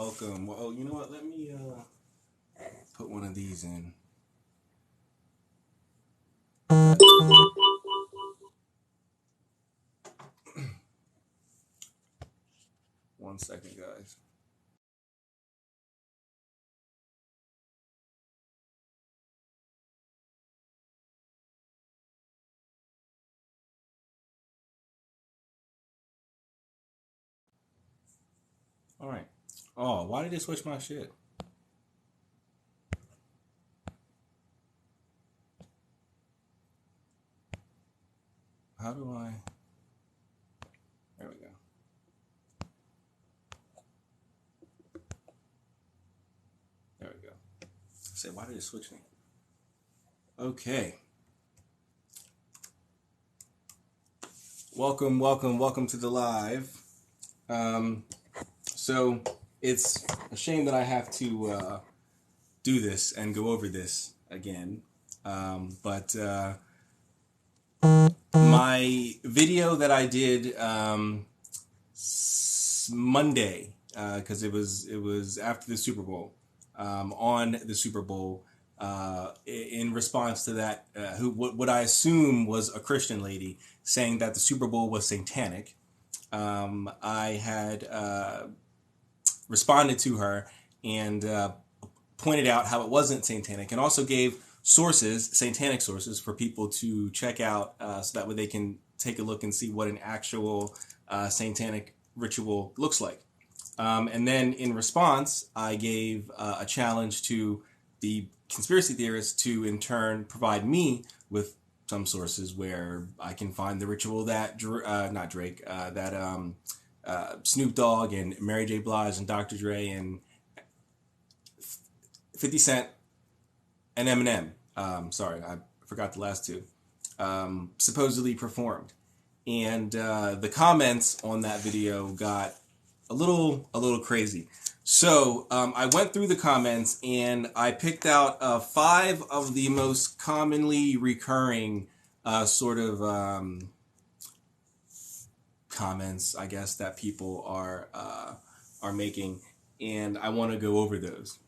welcome. Well, you know what? Let me put one of these in. One second, guys. All right. Oh, why did it switch my shit? How do I? There we go. There we go. Say, why did it switch me? Okay. Welcome to the live. So it's a shame that I have to do this and go over this again. But my video that I did Monday, because it was after the Super Bowl, on the Super Bowl, in response to that, what I assume was a Christian lady saying that the Super Bowl was satanic. I had responded to her and pointed out how it wasn't satanic, and also gave sources, satanic sources, for people to check out, so that way they can take a look and see what an actual satanic ritual looks like. And then in response, I gave a challenge to the conspiracy theorists to in turn provide me with some sources where I can find the ritual that not Drake, that Snoop Dogg and Mary J. Blige and Dr. Dre and 50 Cent and Eminem, sorry, I forgot the last two, supposedly performed. And the comments on that video got a little crazy. So I went through the comments and I picked out 5 of the most commonly recurring sort of comments, I guess, that people are making, and I want to go over those.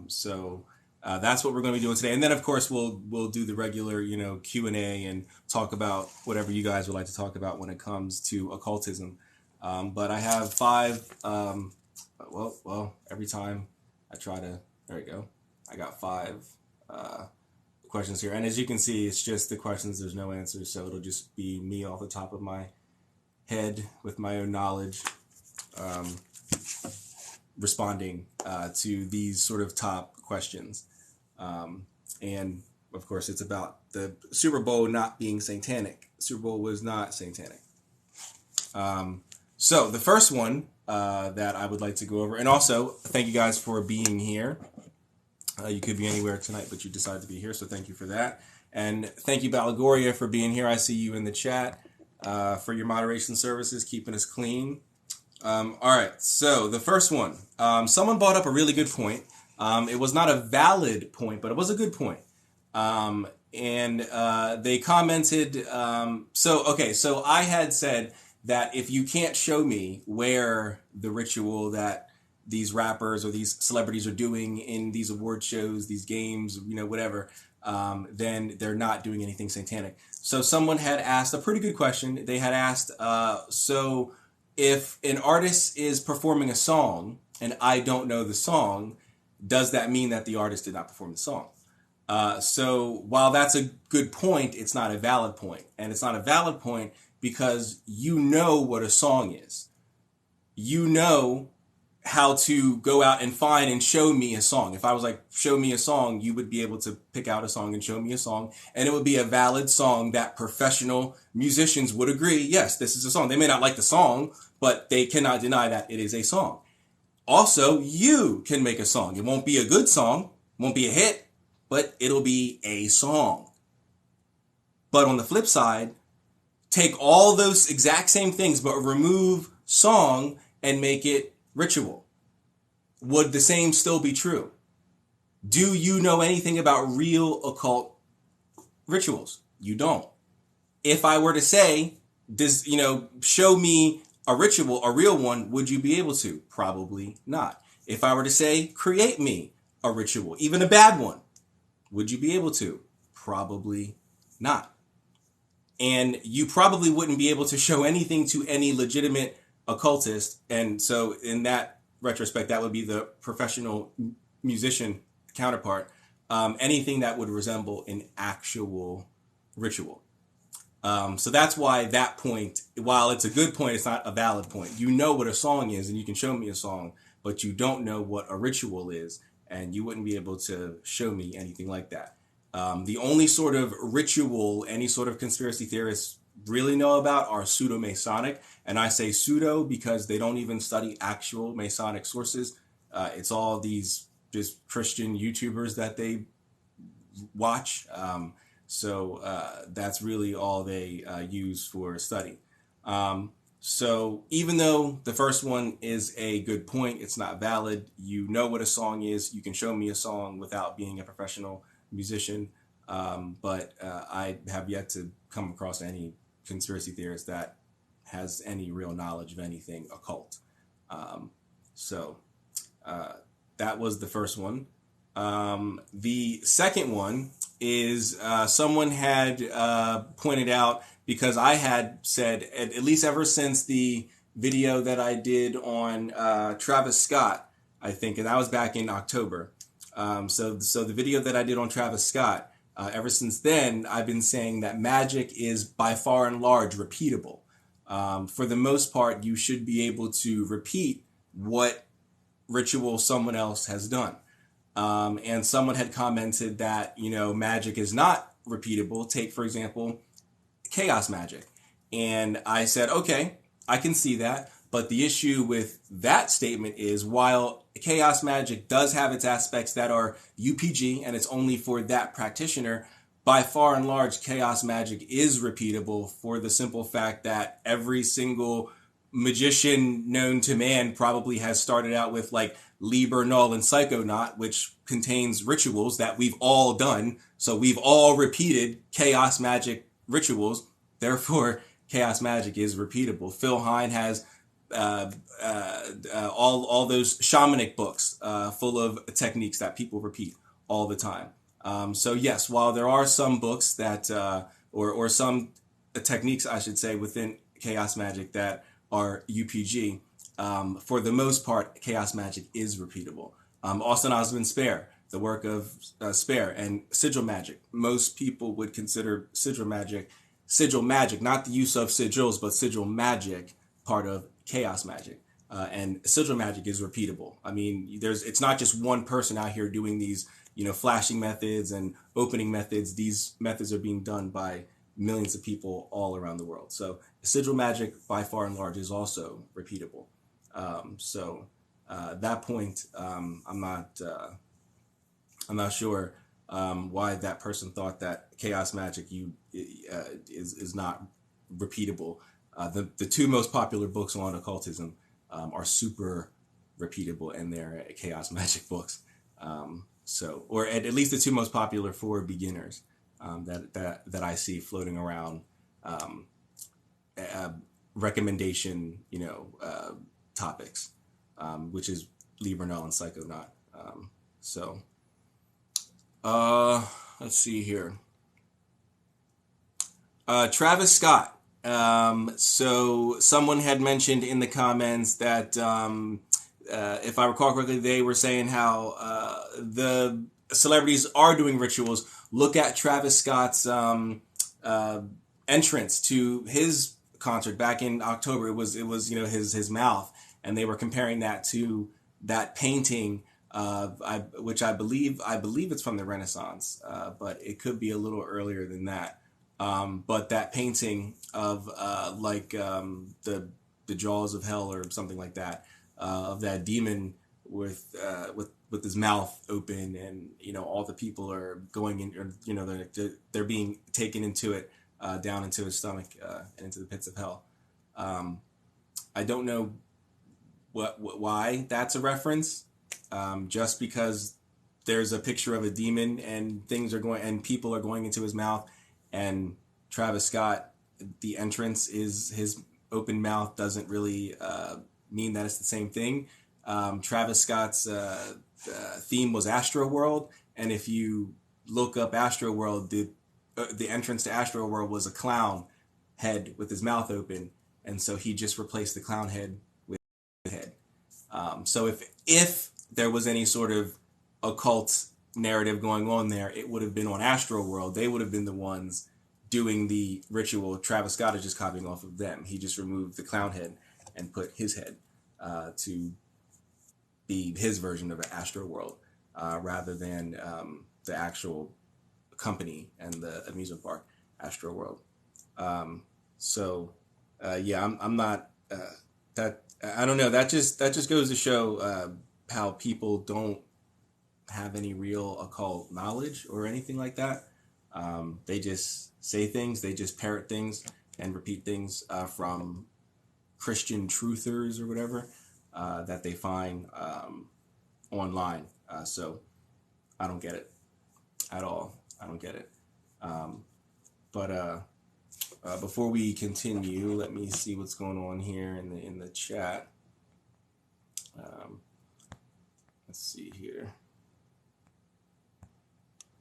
So that's what we're going to be doing today, and then of course we'll do the regular Q&A and talk about whatever you guys would like to talk about when it comes to occultism. But I have 5. Well, every time I try to, there we go. I got 5 questions here, and as you can see, it's just the questions. There's no answers, so it'll just be me off the top of my head with my own knowledge, responding to these sort of top questions. And of course, it's about the Super Bowl not being satanic. Super Bowl was not satanic. So the first one that I would like to go over, and also thank you guys for being here. You could be anywhere tonight, but you decided to be here, so thank you for that. And thank you, Balagoria, for being here. I see you in the chat, for your moderation services, keeping us clean. All right, so the first one. Someone brought up a really good point. It was not a valid point, but it was a good point. And they commented, so I had said that if you can't show me where the ritual that these rappers or these celebrities are doing in these award shows, these games, whatever, then they're not doing anything satanic. So someone had asked a pretty good question. They had asked, so if an artist is performing a song and I don't know the song, does that mean that the artist did not perform the song? So while that's a good point, it's not a valid point. And it's not a valid point because you know what a song is. You know how to go out and find and show me a song. If I was like, show me a song, you would be able to pick out a song and show me a song, and it would be a valid song that professional musicians would agree, yes, this is a song. They may not like the song, but they cannot deny that it is a song. Also, you can make a song. It won't be a good song, won't be a hit, but it'll be a song. But on the flip side, take all those exact same things, but remove song and make it ritual. Would the same still be true? Do you know anything about real occult rituals? You don't. If I were to say, show me a ritual, a real one, would you be able to? Probably not. If I were to say, create me a ritual, even a bad one, would you be able to? Probably not. And you probably wouldn't be able to show anything to any legitimate occultist. And so in that retrospect, that would be the professional musician counterpart. Anything that would resemble an actual ritual. So that's why that point, while it's a good point, it's not a valid point. You know what a song is and you can show me a song, but you don't know what a ritual is, and you wouldn't be able to show me anything like that. The only sort of ritual any sort of conspiracy theorists really know about are pseudo-Masonic. And I say pseudo because they don't even study actual Masonic sources. It's all these just Christian YouTubers that they watch. So that's really all they use for study. So even though the first one is a good point, it's not valid. You know what a song is. You can show me a song without being a professional musician. But I have yet to come across any conspiracy theorist that has any real knowledge of anything occult. So that was the first one. The second one is someone had pointed out, because I had said, at least ever since the video that I did on Travis Scott, I think, and that was back in October. So the video that I did on Travis Scott, ever since then, I've been saying that magic is by far and large repeatable. For the most part, you should be able to repeat what ritual someone else has done. And someone had commented that, magic is not repeatable. Take, for example, chaos magic. And I said, okay, I can see that. But the issue with that statement is, while chaos magic does have its aspects that are UPG and it's only for that practitioner, by far and large, chaos magic is repeatable for the simple fact that every single magician known to man probably has started out with like Liber, Null, and Psychonaut, which contains rituals that we've all done. So we've all repeated chaos magic rituals. Therefore, chaos magic is repeatable. Phil Hine has all those shamanic books full of techniques that people repeat all the time. So yes, while there are some books that or some techniques, I should say, within chaos magic that are UPG, for the most part, chaos magic is repeatable. Austin Osman Spare, the work of Spare, and sigil magic. Most people would consider sigil magic, not the use of sigils, but sigil magic, part of chaos magic. And sigil magic is repeatable. I mean, it's not just one person out here doing these, flashing methods and opening methods. These methods are being done by millions of people all around the world. So sigil magic, by far and large, is also repeatable. That point, I'm not sure why that person thought that chaos magic is not repeatable. The two most popular books on occultism are super repeatable, and they're chaos magic books. Or at least the two most popular for beginners that I see floating around, recommendation, topics, which is Liber, Null, and Psychonaut. Let's see here. Travis Scott. So someone had mentioned in the comments that, if I recall correctly, they were saying how the celebrities are doing rituals. Look at Travis Scott's entrance to his concert back in October. It was his mouth, and they were comparing that to that painting, which I believe it's from the Renaissance, but it could be a little earlier than that. But that painting of the jaws of hell or something like that, of that demon with his mouth open, and all the people are going in, or they're being taken into it, down into his stomach, and into the pits of hell. I don't know why that's a reference. Just because there's a picture of a demon and people are going into his mouth, and Travis Scott, the entrance is his open mouth, doesn't really mean that it's the same thing. Travis Scott's theme was Astroworld, and if you look up Astroworld, the entrance to Astroworld was a clown head with his mouth open, and so he just replaced the clown head with the head. So if there was any sort of occult narrative going on there, it would have been on Astroworld. They would have been the ones doing the ritual. Travis Scott is just copying off of them. He just removed the clown head and put his head to be his version of an Astroworld, rather than the actual company and the amusement park, Astroworld. I'm not that. I don't know. That just goes to show how people don't have any real occult knowledge or anything like that. They just say things, they just parrot things and repeat things from Christian truthers or whatever that they find online. So I don't get it at all. I don't get it. But before we continue, let me see what's going on here in the chat. Let's see here.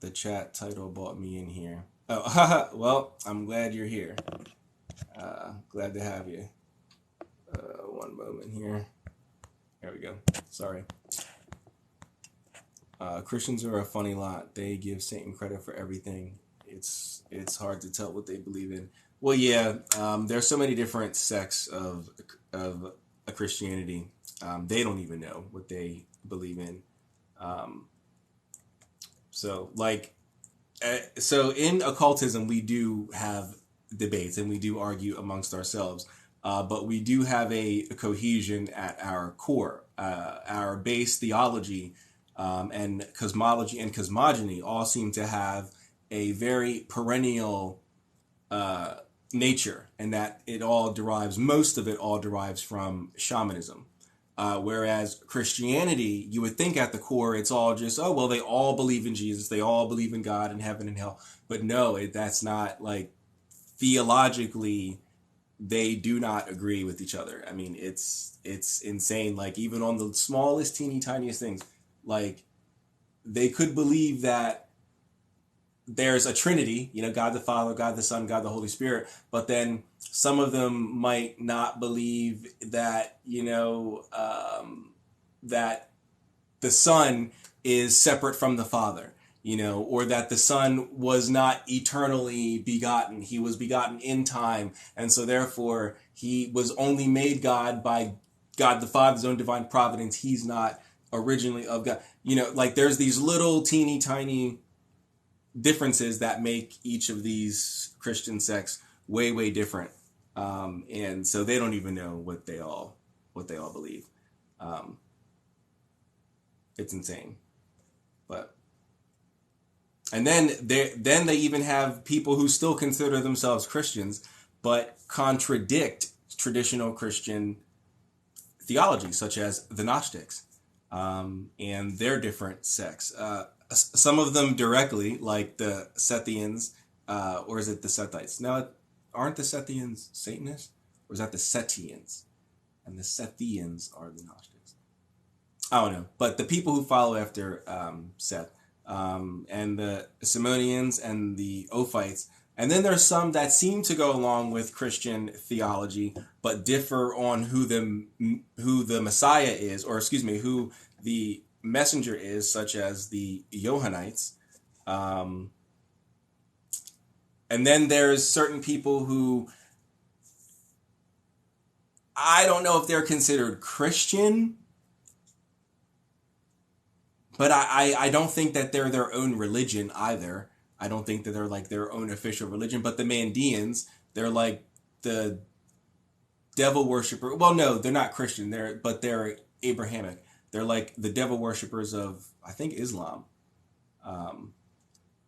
The chat title brought me in here. Oh, well, I'm glad you're here. Glad to have you. One moment here. There we go. Sorry. Christians are a funny lot. They give Satan credit for everything. It's hard to tell what they believe in. Well, yeah. There's so many different sects of a Christianity. They don't even know what they believe in. So in occultism, we do have debates and we do argue amongst ourselves, but we do have a cohesion at our core. Our base theology and cosmology and cosmogony all seem to have a very perennial nature, and that most of it all derives from shamanism. Whereas Christianity, you would think at the core, it's all just, oh, well, they all believe in Jesus. They all believe in God and heaven and hell. But no, that's not, like, theologically, they do not agree with each other. I mean, it's insane. Like, even on the smallest, teeny, tiniest things, like, they could believe that there's a Trinity, God the Father, God the Son, God the Holy Spirit, but then some of them might not believe that, that the Son is separate from the Father, or that the Son was not eternally begotten. He was begotten in time, and so therefore he was only made God by God the Father's own divine providence. He's not originally of God. Like there's these little teeny tiny differences that make each of these Christian sects way, way different. And so they don't even know what they all believe. It's insane. And then they even have people who still consider themselves Christians, but contradict traditional Christian theology, such as the Gnostics, and their different sects. Some of them directly, like the Sethians, or is it the Sethites? No, aren't the Sethians Satanists? Or is that the Setians? And the Sethians are the Gnostics. I don't know. But the people who follow after Seth, and the Simonians and the Ophites, and then there's some that seem to go along with Christian theology, but differ on who the Messiah is, or excuse me, who the messenger is, such as the Johannites. And then there's certain people who I don't know if they're considered Christian, but I don't think that they're their own religion either. I don't think that they're like their own official religion. But the Mandeans, they're like the devil worshiper. Well, no, they're not Christian. They're Abrahamic. They're like the devil worshippers of, I think, Islam.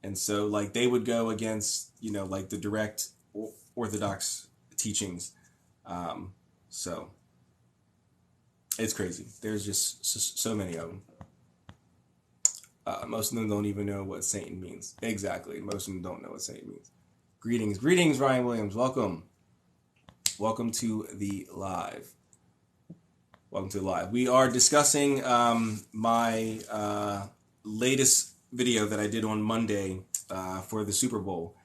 And so like they would go against, like the direct Orthodox teachings. So it's crazy. There's just so many of them. Most of them don't even know what Satan means. Exactly. Most of them don't know what Satan means. Greetings, Ryan Williams. Welcome to the live. Welcome to the live. We are discussing my latest video that I did on Monday for the Super Bowl.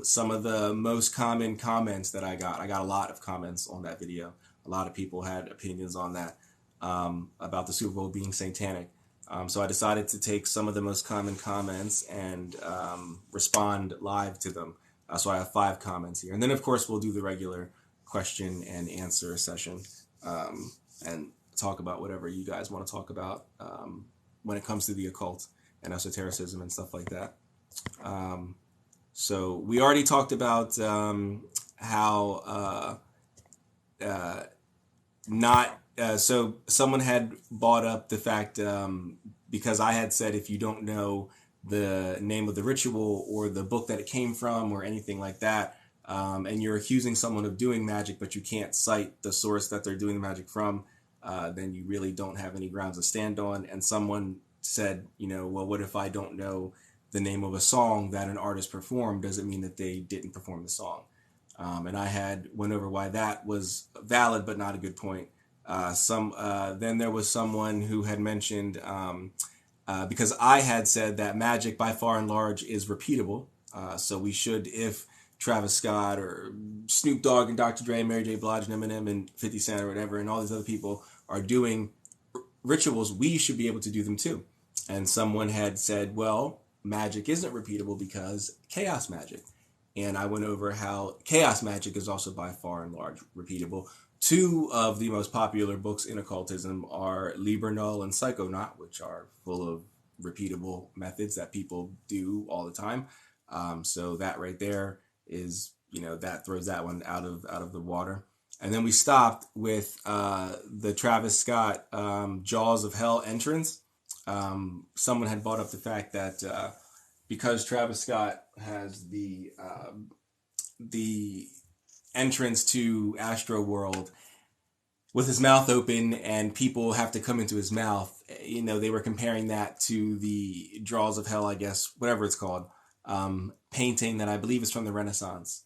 Some of the most common comments that I got a lot of comments on that video. A lot of people had opinions on that about the Super Bowl being satanic. So I decided to take some of the most common comments and respond live to them. So I have 5 comments here. And then, of course, we'll do the regular question and answer session and talk about whatever you guys want to talk about when it comes to the occult and esotericism and stuff like that. So we already talked about how so someone had brought up the fact because I had said if you don't know the name of the ritual or the book that it came from or anything like that, and you're accusing someone of doing magic, but you can't cite the source that they're doing the magic from, then you really don't have any grounds to stand on. And someone said, well, what if I don't know the name of a song that an artist performed? Does it mean that they didn't perform the song? And I had went over why that was valid, but not a good point. Then there was someone who had mentioned, because I had said that magic by far and large is repeatable. So we should, if Travis Scott or Snoop Dogg and Dr. Dre and Mary J. Blige and Eminem and 50 Cent or whatever and all these other people are doing rituals, we should be able to do them too. And someone had said, well, magic isn't repeatable because chaos magic. And I went over how chaos magic is also by far and large repeatable. 2 of the most popular books in occultism are Liber Null and Psychonaut, which are full of repeatable methods that people do all the time. So that right there is, that throws that one out of the water. And then we stopped with the Travis Scott Jaws of Hell entrance. Someone had brought up the fact that because Travis Scott has the entrance to Astro World with his mouth open and people have to come into his mouth, they were comparing that to the Jaws of Hell, I guess, whatever it's called, painting that I believe is from the Renaissance,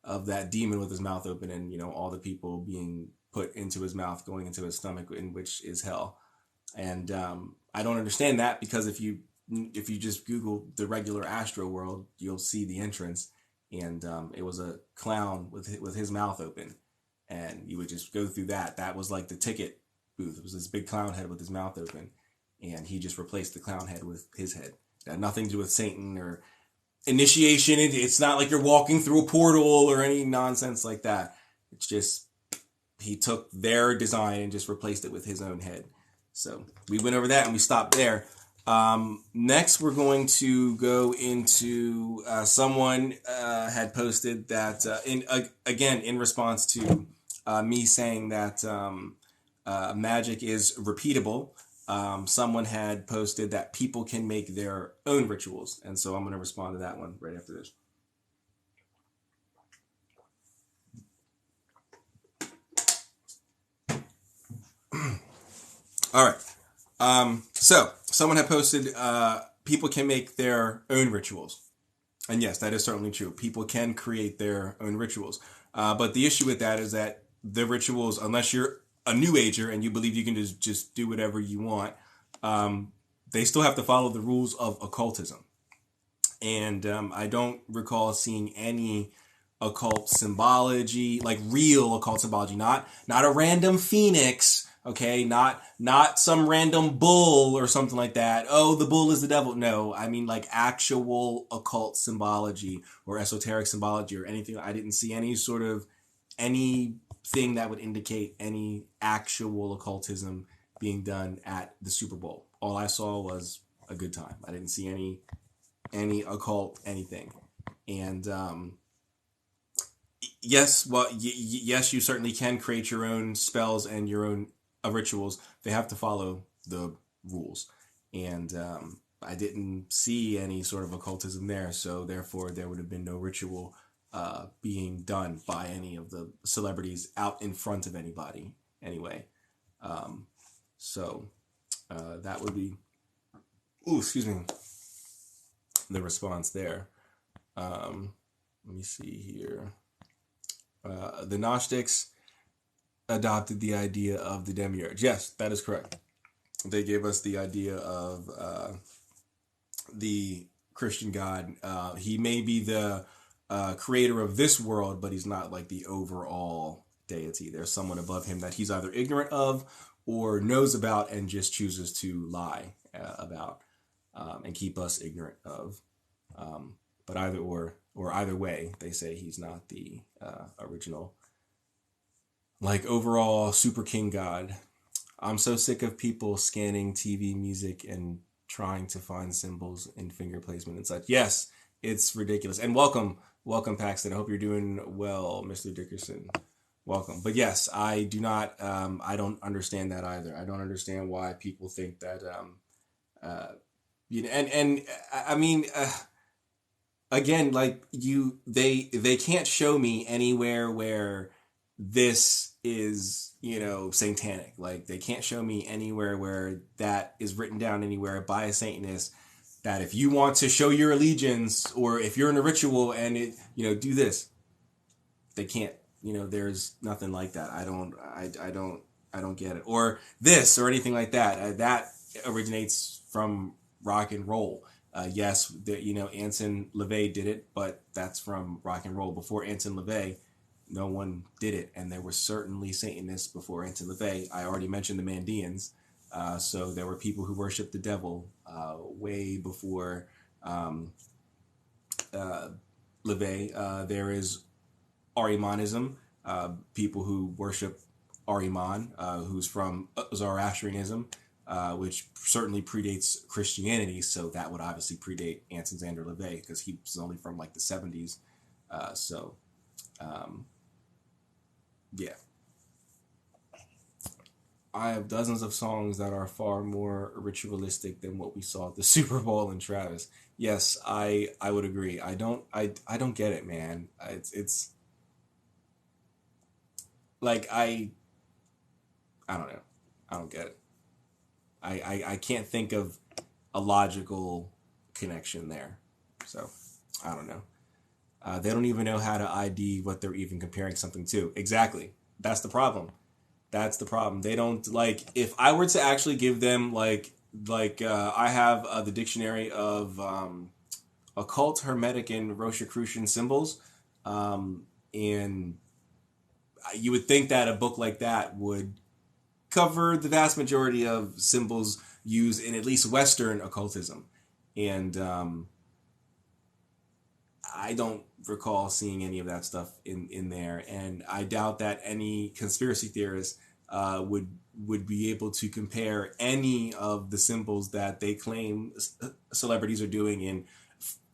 of that demon with his mouth open and, all the people being put into his mouth, going into his stomach, in which is hell. And I don't understand that, because if you just Google the regular Astro World, you'll see the entrance. And it was a clown with his mouth open, and you would just go through that. That was like the ticket booth. It was this big clown head with his mouth open, and he just replaced the clown head with his head. It had nothing to do with Satan or initiation. It's not like you're walking through a portal or any nonsense like that. It's just he took their design and just replaced it with his own head. So we went over that and we stopped there. Next, we're going to go into someone had posted that in response to me saying that magic is repeatable. Someone had posted that people can make their own rituals, and so I'm going to respond to that one right after this. All right. So someone had posted, people can make their own rituals. And yes, that is certainly true. People can create their own rituals. But the issue with that is that the rituals, unless you're a new ager and you believe you can just do whatever you want, they still have to follow the rules of occultism. And I don't recall seeing any occult symbology, like real occult symbology, not a random phoenix. Okay, not some random bull or something like that. Oh, the bull is the devil. No, I mean like actual occult symbology or esoteric symbology or anything. I didn't see anything that would indicate any actual occultism being done at the Super Bowl. All I saw was a good time. I didn't see any occult anything. And yes, yes, you certainly can create your own spells and your own rituals. They have to follow the rules, and I didn't see any sort of occultism there, so therefore there would have been no ritual being done by any of the celebrities out in front of anybody anyway. So that would be the response there. Let me see here. The Gnostics adopted the idea of the demiurge. Yes, that is correct. They gave us the idea of the Christian God. He may be the creator of this world, but he's not like the overall deity. There's someone above him that he's either ignorant of or knows about and just chooses to lie about and keep us ignorant of. But either or either way, they say he's not the original, like, overall super king God. I'm so sick of people scanning TV music and trying to find symbols in finger placement and such. Yes, it's ridiculous. And welcome, Paxton. I hope you're doing well, Mr. Dickerson. Welcome. But yes, I do not. I don't understand that either. I don't understand why people think that. And I mean, again, like they can't show me anywhere where this is, satanic. Like, they can't show me anywhere where that is written down anywhere by a Satanist, that if you want to show your allegiance, or if you're in a ritual and it, do this. They can't. There's nothing like that. I don't get it. Or this or anything like that. That originates from rock and roll. Yes, Anton LaVey did it, but that's from rock and roll. Before Anton LaVey, no one did it, and there were certainly Satanists before Anton LaVey. I already mentioned the Mandeans, so there were people who worshiped the devil way before LaVey. There is Ahrimanism, people who worship Ahriman, who's from Zoroastrianism, which certainly predates Christianity, so that would obviously predate Anton Szandor LaVey, because he was only from like the 70s. Yeah. I have dozens of songs that are far more ritualistic than what we saw at the Super Bowl in Travis. Yes, I would agree. I don't get it, man. It's like I don't know. I don't get it. I can't think of a logical connection there. So, I don't know. They don't even know how to ID what they're even comparing something to. Exactly. That's the problem. They don't, like, if I were to actually give them, I have the dictionary of occult, hermetic, and Rosicrucian symbols. And you would think that a book like that would cover the vast majority of symbols used in at least Western occultism. And I don't recall seeing any of that stuff in there, and I doubt that any conspiracy theorist would be able to compare any of the symbols that they claim celebrities are doing in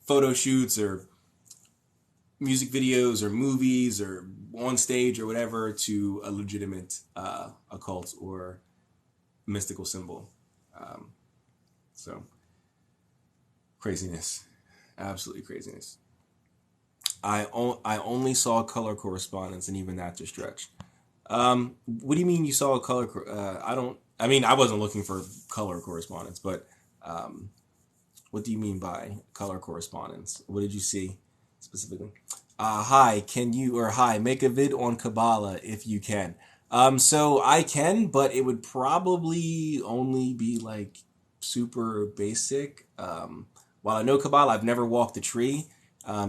photo shoots or music videos or movies or on stage or whatever to a legitimate occult or mystical symbol. So craziness, absolutely craziness. I only saw color correspondence, and even that's a stretch. What do you mean you saw a color? I wasn't looking for color correspondence, but what do you mean by color correspondence? What did you see specifically? Hi, make a vid on Kabbalah if you can. So I can, but it would probably only be like super basic. While I know Kabbalah, I've never walked the tree.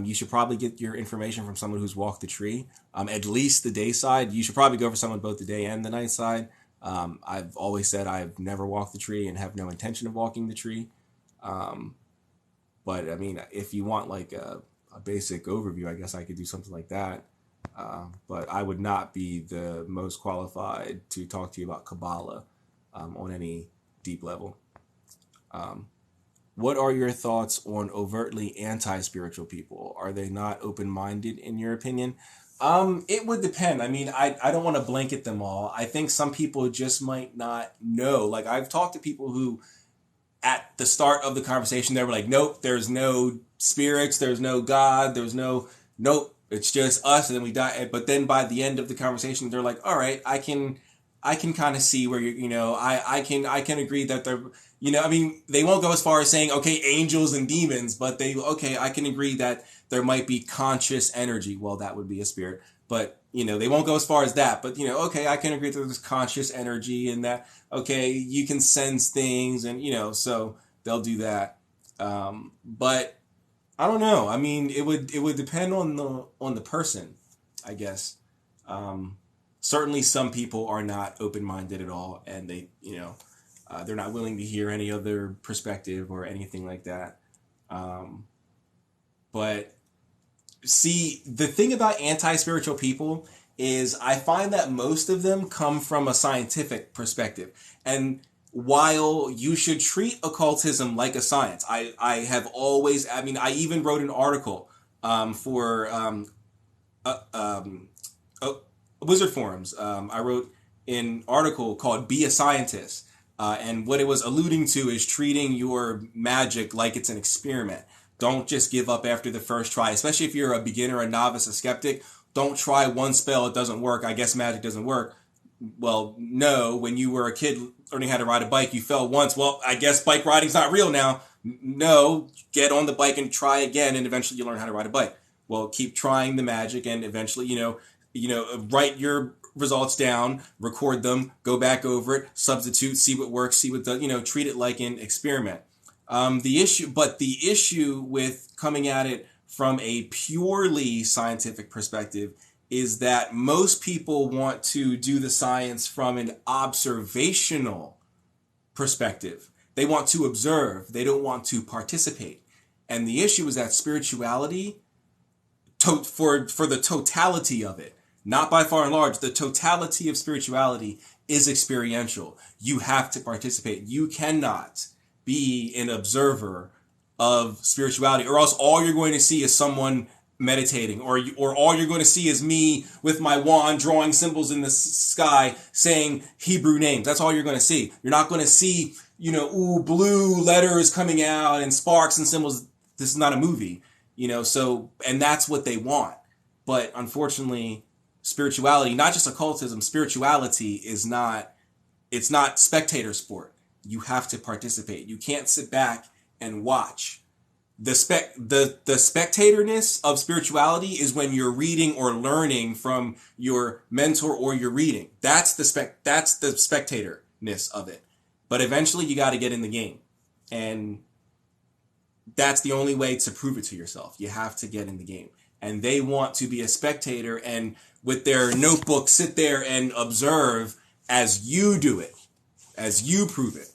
You should probably get your information from someone who's walked the tree. At least the day side. You should probably go for someone both the day and the night side. I've always said I've never walked the tree and have no intention of walking the tree. But I mean, if you want like a basic overview, I guess I could do something like that. But I would not be the most qualified to talk to you about Kabbalah on any deep level. What are your thoughts on overtly anti-spiritual people? Are they not open-minded in your opinion? It would depend. I mean, I don't want to blanket them all. I think some people just might not know. Like, I've talked to people who, at the start of the conversation, they were like, nope, there's no spirits, there's no God, nope, it's just us, and then we die. But then by the end of the conversation, they're like, all right, I can I can kind of see where I can agree that they're, I mean, they won't go as far as saying, okay, angels and demons, but okay, I can agree that there might be conscious energy. Well, that would be a spirit, but, they won't go as far as that, but, okay, I can agree that there's conscious energy and that, okay, you can sense things and, so they'll do that. But I don't know. I mean, it would depend on the person, I guess. Um, Certainly, some people are not open minded at all, and they're not willing to hear any other perspective or anything like that. Um, but see, the thing about anti spiritual people is I find that most of them come from a scientific perspective, and while you should treat occultism like a science, I have always, I mean, I even wrote an article for uh, um, uh, Wizard Forums. I wrote an article called "Be a Scientist," and what it was alluding to is treating your magic like it's an experiment. Don't just give up after the first try, especially if you're a beginner, a novice, a skeptic. Don't try one spell; it doesn't work. I guess magic doesn't work. Well, no. When you were a kid learning how to ride a bike, you fell once. Well, I guess bike riding's not real now. No, get on the bike and try again, and eventually you learn how to ride a bike. Well, keep trying the magic, and eventually, write your results down, record them, go back over it, substitute, see what works, see what does, treat it like an experiment. The issue with coming at it from a purely scientific perspective is that most people want to do the science from an observational perspective. They want to observe, they don't want to participate. And the issue is that spirituality, for the totality of it, not by far and large, the totality of spirituality is experiential. You have to participate. You cannot be an observer of spirituality, or else all you're going to see is someone meditating, or all you're going to see is me with my wand drawing symbols in the sky saying Hebrew names. That's all you're going to see. You're not going to see, blue letters coming out and sparks and symbols. This is not a movie, so, and that's what they want. But unfortunately, spirituality, not just occultism, spirituality it's not spectator sport. You have to participate. You can't sit back and watch. The spectatorness of spirituality is when you're reading or learning from your mentor or you're reading. That's the spectatorness of it. But eventually you got to get in the game. And that's the only way to prove it to yourself. You have to get in the game. And they want to be a spectator and with their notebook sit there and observe as you do it, as you prove it,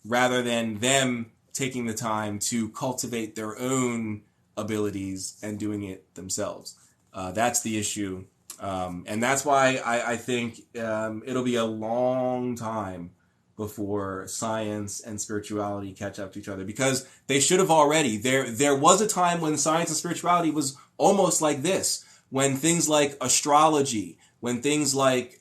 rather than them taking the time to cultivate their own abilities and doing it themselves. That's the issue. And that's why I think it'll be a long time before science and spirituality catch up to each other, because they should have already. There was a time when science and spirituality was almost like this, when things like astrology, when things like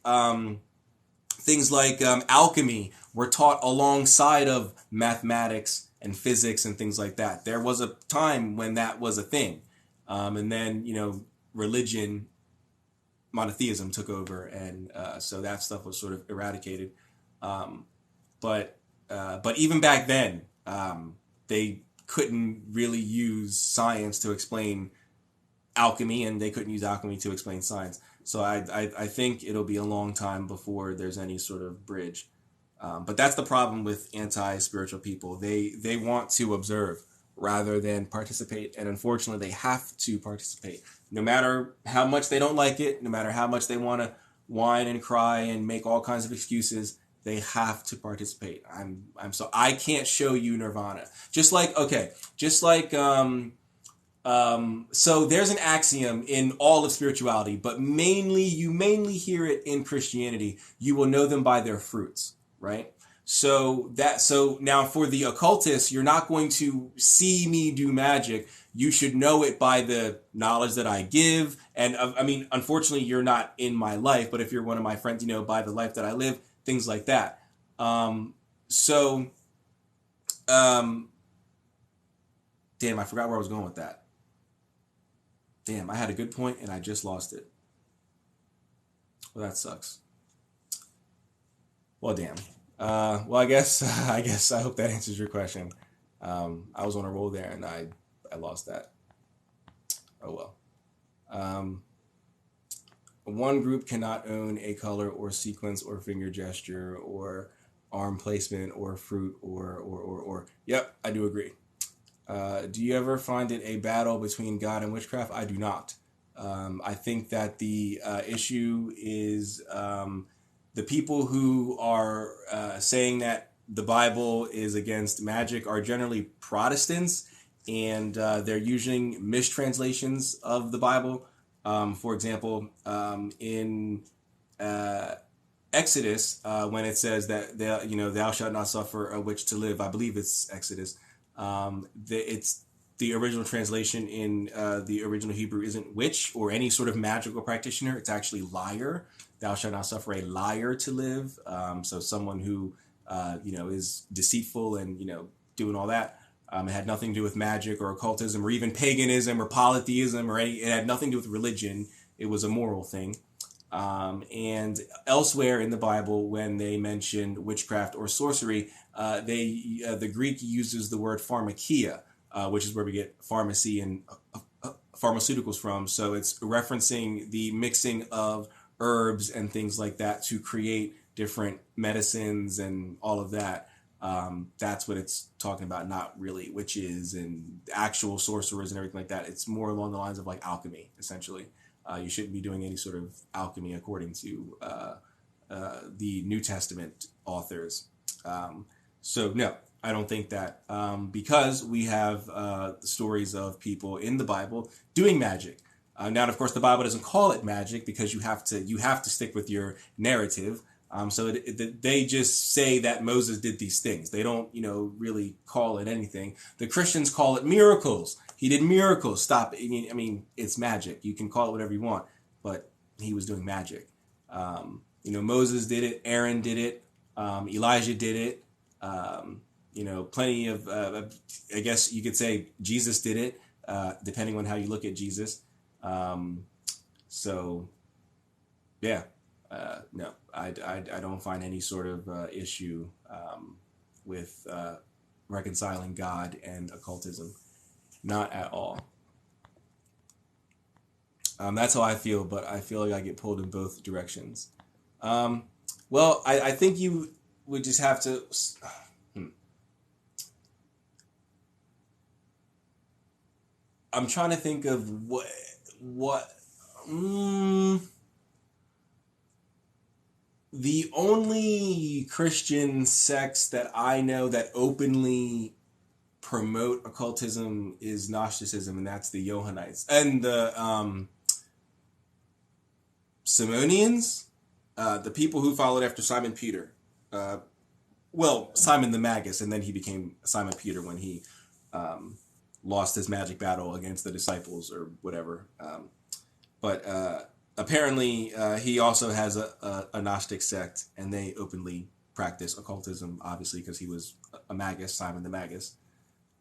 alchemy were taught alongside of mathematics and physics and things like that. There was a time when that was a thing. And then, religion, monotheism took over. And so that stuff was sort of eradicated. But even back then, they couldn't really use science to explain alchemy, and they couldn't use alchemy to explain science. So I think it'll be a long time before there's any sort of bridge. But that's the problem with anti-spiritual people. They want to observe rather than participate. And unfortunately, they have to participate. No matter how much they don't like it, no matter how much they want to whine and cry and make all kinds of excuses, they have to participate. So I can't show you nirvana. So there's an axiom in all of spirituality, but you mainly hear it in Christianity. You will know them by their fruits, right? So now for the occultists, you're not going to see me do magic. You should know it by the knowledge that I give. And I mean, unfortunately, you're not in my life, but if you're one of my friends, by the life that I live, things like that. Damn, I forgot where I was going with that. Damn, I had a good point and I just lost it. Well, that sucks. Well, damn. Well, I guess I hope that answers your question. I was on a roll there, and I lost that. Oh well. Um, one group cannot own a color or sequence or finger gesture or arm placement or fruit or. Yep, I do agree. Do you ever find it a battle between God and witchcraft? I do not. I think that the issue is the people who are saying that the Bible is against magic are generally Protestants, and they're using mistranslations of the Bible. For example, in Exodus, when it says that thou shalt not suffer a witch to live, I believe it's Exodus. It's the original translation in the original Hebrew isn't witch or any sort of magical practitioner. It's actually liar. Thou shalt not suffer a liar to live. So someone who is deceitful and doing all that. It had nothing to do with magic or occultism or even paganism or polytheism or any. It had nothing to do with religion. It was a moral thing. And elsewhere in the Bible, when they mention witchcraft or sorcery, the Greek uses the word pharmakia, which is where we get pharmacy and pharmaceuticals from. So it's referencing the mixing of herbs and things like that to create different medicines and all of that. That's what it's talking about, not really witches and actual sorcerers and everything like that. It's more along the lines of like alchemy, essentially. You shouldn't be doing any sort of alchemy according to the New Testament authors. So no, I don't think that because we have stories of people in the Bible doing magic. Now, of course, the Bible doesn't call it magic because you have to stick with your narrative. So they just say that Moses did these things. They don't, really call it anything. The Christians call it miracles. He did miracles. Stop it. I mean, it's magic. You can call it whatever you want, but he was doing magic. Moses did it. Aaron did it. Elijah did it. Plenty of, I guess you could say Jesus did it, depending on how you look at Jesus. So, yeah. No, I don't find any sort of issue with reconciling God and occultism. Not at all. That's how I feel, but I feel like I get pulled in both directions. Well, I think you would just have to... I'm trying to think of what the only Christian sects that I know that openly promote occultism is Gnosticism, and that's the Johannites and the Simonians, the people who followed after Simon Peter. Simon the Magus, and then he became Simon Peter when he lost his magic battle against the disciples or whatever. But apparently, he also has a Gnostic sect, and they openly practice occultism, obviously, because he was a Magus, Simon the Magus.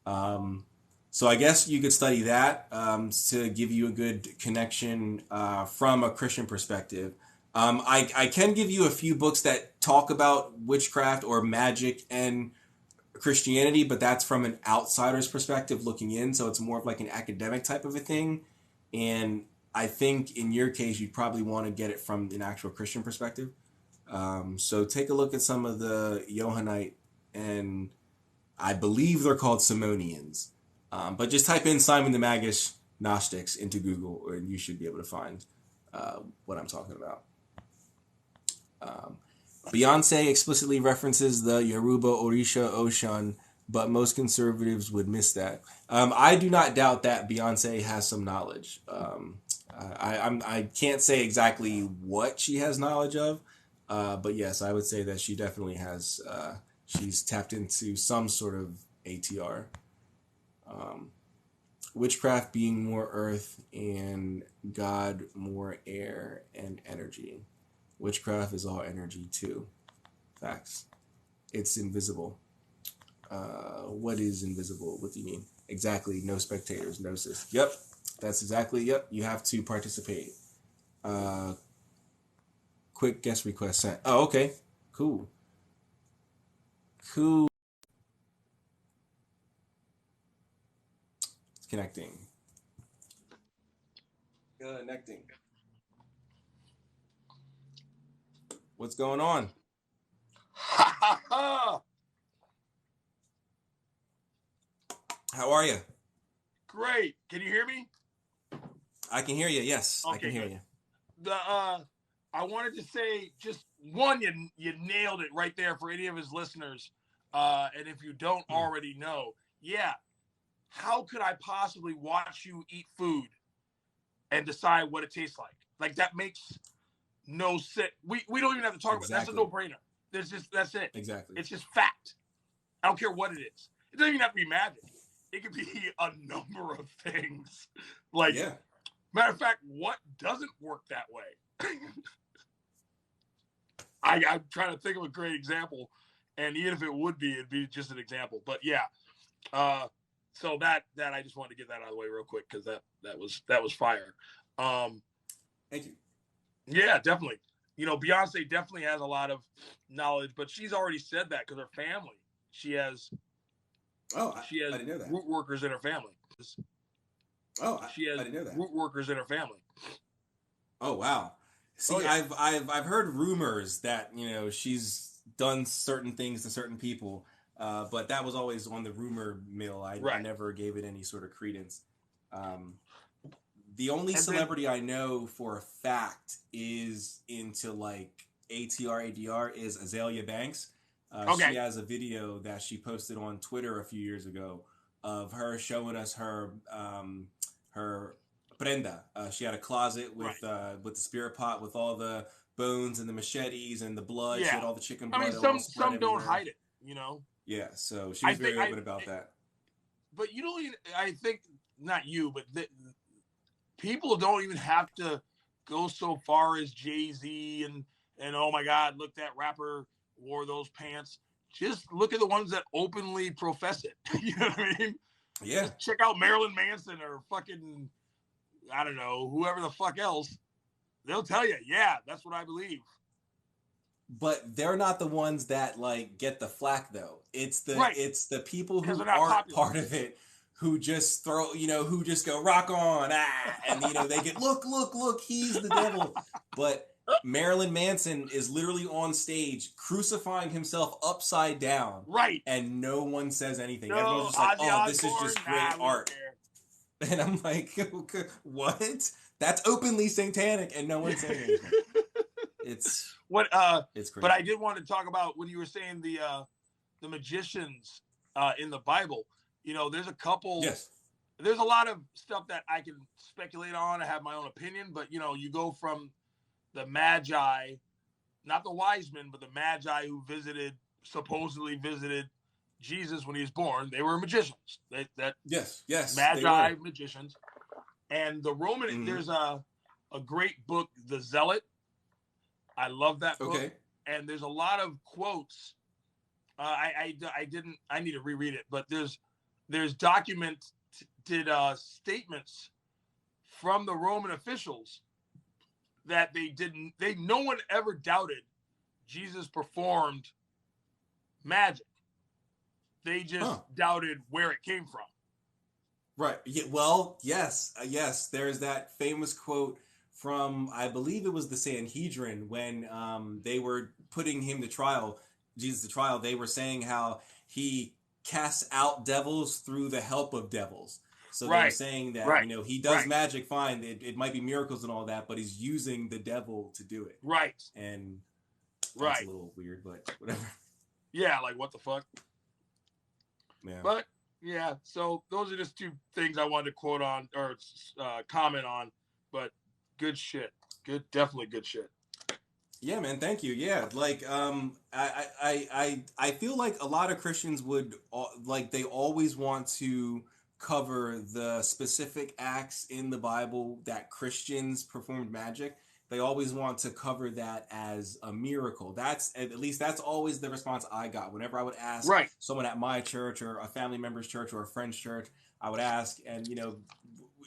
So I guess you could study that to give you a good connection from a Christian perspective. I can give you a few books that talk about witchcraft or magic and Christianity, but that's from an outsider's perspective looking in, so it's more of like an academic type of a thing. And I think in your case, you'd probably want to get it from an actual Christian perspective. So take a look at some of the Johannite, and I believe they're called Simonians. But just type in Simon the Magus Gnostics into Google, and you should be able to find what I'm talking about. Beyonce explicitly references the Yoruba Orisha Oshun, but most conservatives would miss that. I do not doubt that Beyonce has some knowledge. I can't say exactly what she has knowledge of, but yes, I would say that she definitely has. She's tapped into some sort of ATR. Witchcraft being more earth and God more air and energy. Witchcraft is all energy too. Facts. It's invisible. What is invisible? What do you mean? Exactly. No spectators. Gnosis. Yep. That's exactly. Yep. You have to participate. Quick guest request sent. Oh, okay. Cool. Cool. It's connecting. Connecting. What's going on? How are you? Great. Can you hear me? I can hear you. Yes, okay, I can hear good. you. I wanted to say just one, you nailed it right there for any of his listeners. And if you don't already know, yeah, how could I possibly watch you eat food and decide what it tastes like? Like that makes no sense. We don't even have to talk about it. That's a no-brainer. That's it. Exactly. It's just fact. I don't care what it is. It doesn't even have to be magic. It could be a number of things. Like, yeah. Matter of fact, what doesn't work that way? I'm trying to think of a great example, and even if it would be, it'd be just an example. But yeah, so that I just wanted to get that out of the way real quick because that was fire. Thank you. Yeah, definitely. You know, Beyonce definitely has a lot of knowledge, but she's already said that because her family. She has I didn't know that. root workers in her family. She has I didn't know that. root workers in her family. Oh wow! See, yeah. I've heard rumors that she's done certain things to certain people, but that was always on the rumor mill. I never gave it any sort of credence. The only celebrity I know for a fact is into like ATR is Azalea Banks. She has a video that she posted on Twitter a few years ago of her showing us her prenda. She had a closet with the spirit pot with all the bones and the machetes and the blood. Yeah. She had all the chicken blood. I mean, some don't hide it, you know. Yeah, so she was very open about that. But you don't even. I think not you, but people don't even have to go so far as Jay-Z and oh my God, look, that rapper wore those pants. Just look at the ones that openly profess it. You know what I mean? Yeah. Just check out Marilyn Manson or fucking, I don't know, whoever the fuck else. They'll tell you, yeah, that's what I believe. But they're not the ones that like get the flack though. It's the people who aren't part of it who just who just go rock on, and they get look, he's the devil. But Marilyn Manson is literally on stage crucifying himself upside down. Right. And no one says anything. No, everyone's just like, oh, this is just great art. And I'm like, what? That's openly satanic and no one's saying anything. It's crazy. But I did want to talk about when you were saying the magicians in the Bible. You know, there's a couple. Yes. There's a lot of stuff that I can speculate on. I have my own opinion, but you go from the Magi, not the wise men, but the Magi who supposedly visited Jesus when he was born. They were magicians. Yes. Magi magicians, and the Roman. There's a great book, The Zealot. I love that book. Okay. And there's a lot of quotes. I need to reread it, but there's documented statements from the Roman officials that no one ever doubted Jesus performed magic. They just doubted where it came from. Right. Yeah, well, yes. There's that famous quote from, I believe it was the Sanhedrin when they were putting him to trial, Jesus to trial. They were saying how he casts out devils through the help of devils. So they're saying that he does magic fine. It might be miracles and all that, but he's using the devil to do it. Right. And that's a little weird, but whatever. Yeah, like what the fuck? Yeah. But yeah, so those are just two things I wanted to quote on or comment on. But good shit. Definitely good shit. Yeah, man. Thank you. Yeah, like I feel like a lot of Christians would they always want to cover the specific acts in the Bible that Christians performed magic. They always want to cover that as a miracle. That's always the response I got whenever I would ask someone at my church or a family member's church or a friend's church. I would ask, and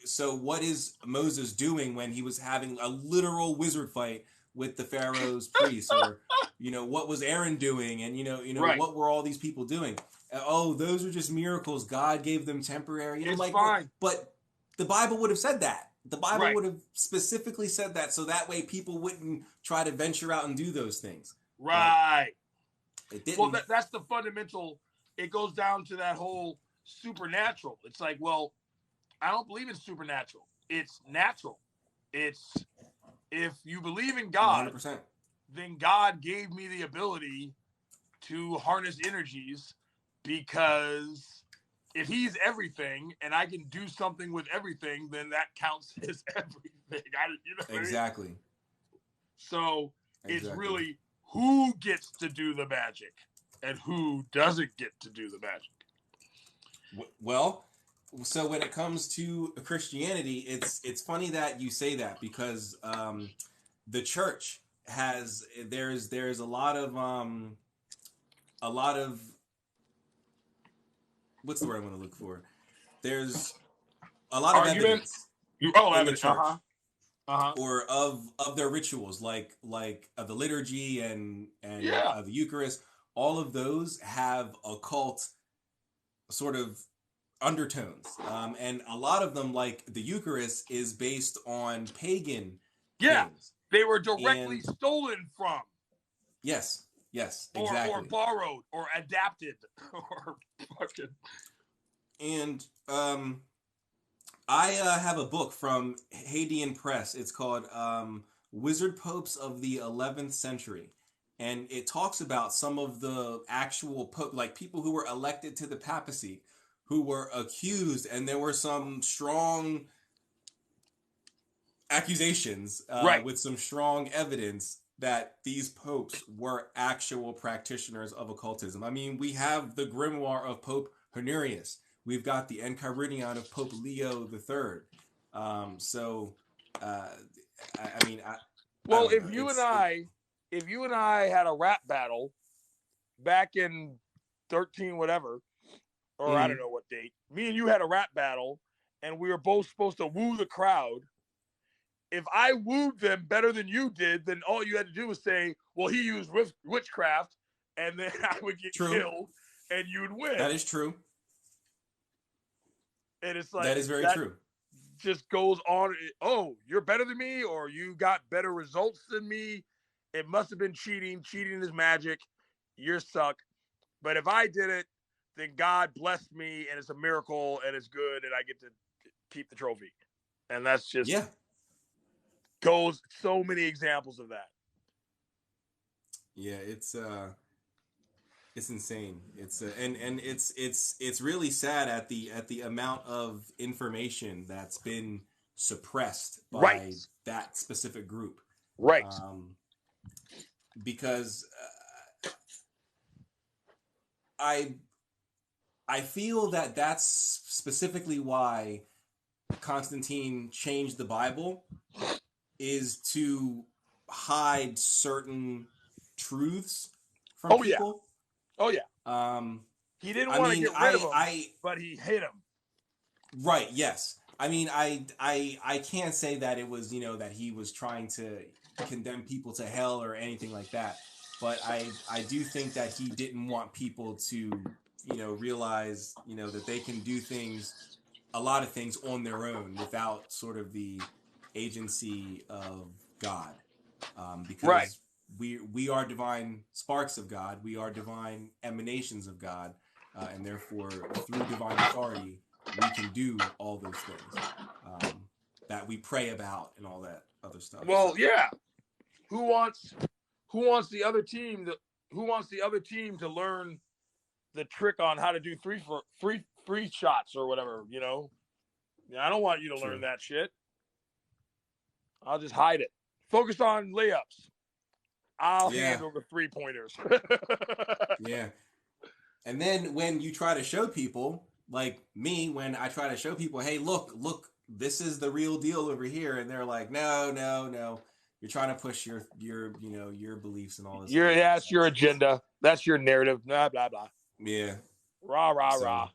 so what is Moses doing when he was having a literal wizard fight with the Pharaoh's priests, or what was Aaron doing, and Right. what were all these people doing? Oh, those are just miracles. God gave them temporary. It's like, fine. but the Bible would have said that. The Bible Right. would have specifically said that, so that way people wouldn't try to venture out and do those things. Right. It didn't. Well, that's the fundamental. It goes down to that whole supernatural. It's like, well, I don't believe in supernatural. It's natural. It's, if you believe in God, 100%. then God gave me the ability to harness energies, because if he's everything and I can do something with everything, then that counts as everything. Exactly. I mean? So it's Exactly. really who gets to do the magic and who doesn't get to do the magic. Well, so when it comes to Christianity, it's funny that you say that, because the church there's a lot of what's the word I want to look for? There's a lot of evidence in the church, or of their rituals, like the liturgy and the Eucharist. All of those have occult sort of undertones, and a lot of them, like the Eucharist, is based on pagan things. They were directly stolen from. Yes, exactly. Or borrowed or adapted or fucking. And I have a book from Hadean Press. It's called Wizard Popes of the 11th Century. And it talks about some of the actual like people who were elected to the papacy, who were accused, and there were some strong accusations with some strong evidence that these popes were actual practitioners of occultism. I mean, we have the grimoire of Pope Honorius. We've got the Enchiridion of Pope Leo III. If you and I had a rap battle back in 13 whatever, or I don't know what date, me and you had a rap battle, and we were both supposed to woo the crowd. If I wooed them better than you did, then all you had to do was say, well, he used witchcraft, and then I would get killed, and you would win. That is true. And it's like, that is very true. Just goes on. Oh, you're better than me, or you got better results than me. It must have been cheating. Cheating is magic. You suck. But if I did it, then God blessed me, and it's a miracle, and it's good, and I get to keep the trophy. And that's just goes so many examples of that. Yeah, it's insane. It's and it's really sad at the amount of information that's been suppressed by that specific group. Right. Because I feel that that's specifically why Constantine changed the Bible, is to hide certain truths from people. Oh yeah. He didn't want to get rid of them, but he hid them. Right. Yes. I mean, I can't say that it was, that he was trying to condemn people to hell or anything like that. But I do think that he didn't want people to, realize, that they can do a lot of things on their own without sort of the agency of God. Because we are divine sparks of God. We are divine emanations of God. And therefore, through divine authority, we can do all those things that we pray about and all that other stuff. Well, yeah. Who wants the other team to learn the trick on how to do three shots or whatever, I don't want you to learn that shit. I'll just hide it. Focus on layups. I'll handle the 3-pointers. Yeah. And then when you try to show people, like me, when I try to show people, hey, look, this is the real deal over here, and they're like, no. You're trying to push your beliefs and all this. That's your agenda. That's your narrative. Blah blah blah. Yeah. Rah rah rah.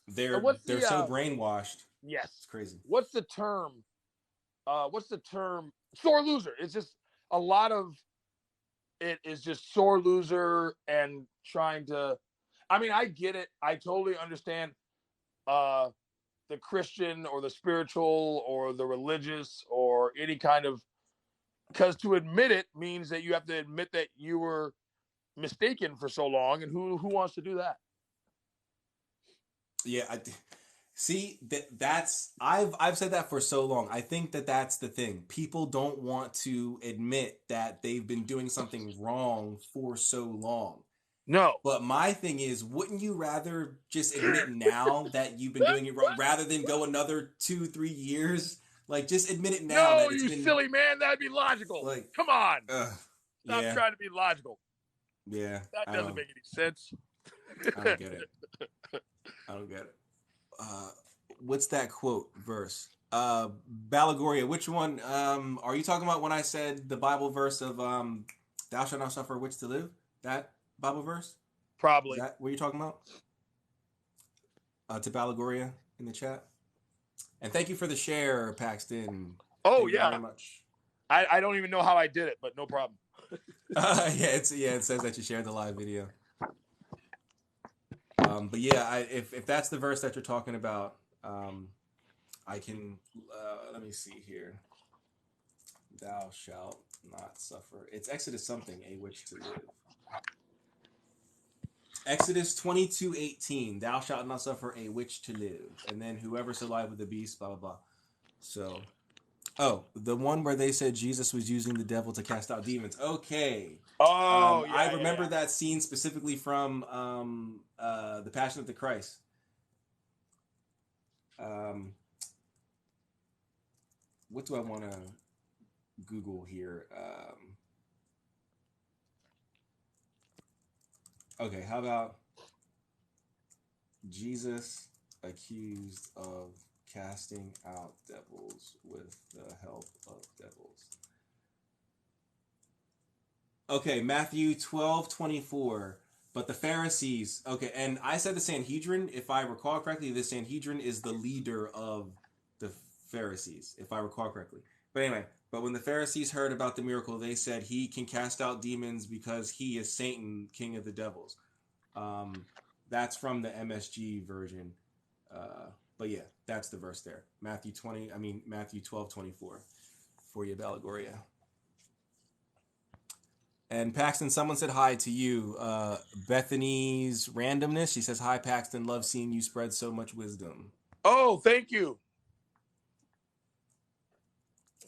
They're so brainwashed. Yes. It's crazy. What's the term? Sore loser. It's just a lot of it is just sore loser and trying to. I mean, I get it. I totally understand the Christian or the spiritual or the religious or any kind of, because to admit it means that you have to admit that you were mistaken for so long, and who wants to do that? Yeah, see that's I've said that for so long. I think that that's the thing. People don't want to admit that they've been doing something wrong for so long. No. But my thing is, wouldn't you rather just admit now that you've been doing it wrong rather than go another 2-3 years? Like, just admit it now No, that it's you been silly man. That'd be logical. like, Come on. Stop yeah, trying to be logical. yeah. That doesn't make any sense. I don't get it. I don't get it. What's that quote verse? Balagoria, which one? Are you talking about when I said the Bible verse of "Thou shalt not suffer a witch to live"? That Bible verse? Probably. Is that what you're talking about? To Balagoria in the chat. And thank you for the share, Paxton. Oh, thank yeah. you very much. I don't even know how I did it, but no problem. It says that you shared the live video. But yeah, if that's the verse that you're talking about, I can let me see here. Thou shalt not suffer. It's Exodus something, a witch to live. Exodus 22:18. Thou shalt not suffer a witch to live. And then whoever's alive with the beast, blah blah blah. So, the one where they said Jesus was using the devil to cast out demons. Okay. Oh, yeah. I remember that scene specifically from the Passion of the Christ. What do I want to Google here? Okay, how about Jesus accused of casting out devils with the help of devils? Okay, Matthew 12:24. But the Pharisees, okay, and I said the Sanhedrin, if I recall correctly, the Sanhedrin is the leader of the Pharisees, if I recall correctly. But anyway, but when the Pharisees heard about the miracle, they said he can cast out demons because he is Satan, king of the devils. That's from the MSG version. But yeah, that's the verse there. Matthew 12:24 for you, Balagoria. And Paxton, someone said hi to you. Bethany's randomness. She says, hi, Paxton. Love seeing you spread so much wisdom. Oh, thank you.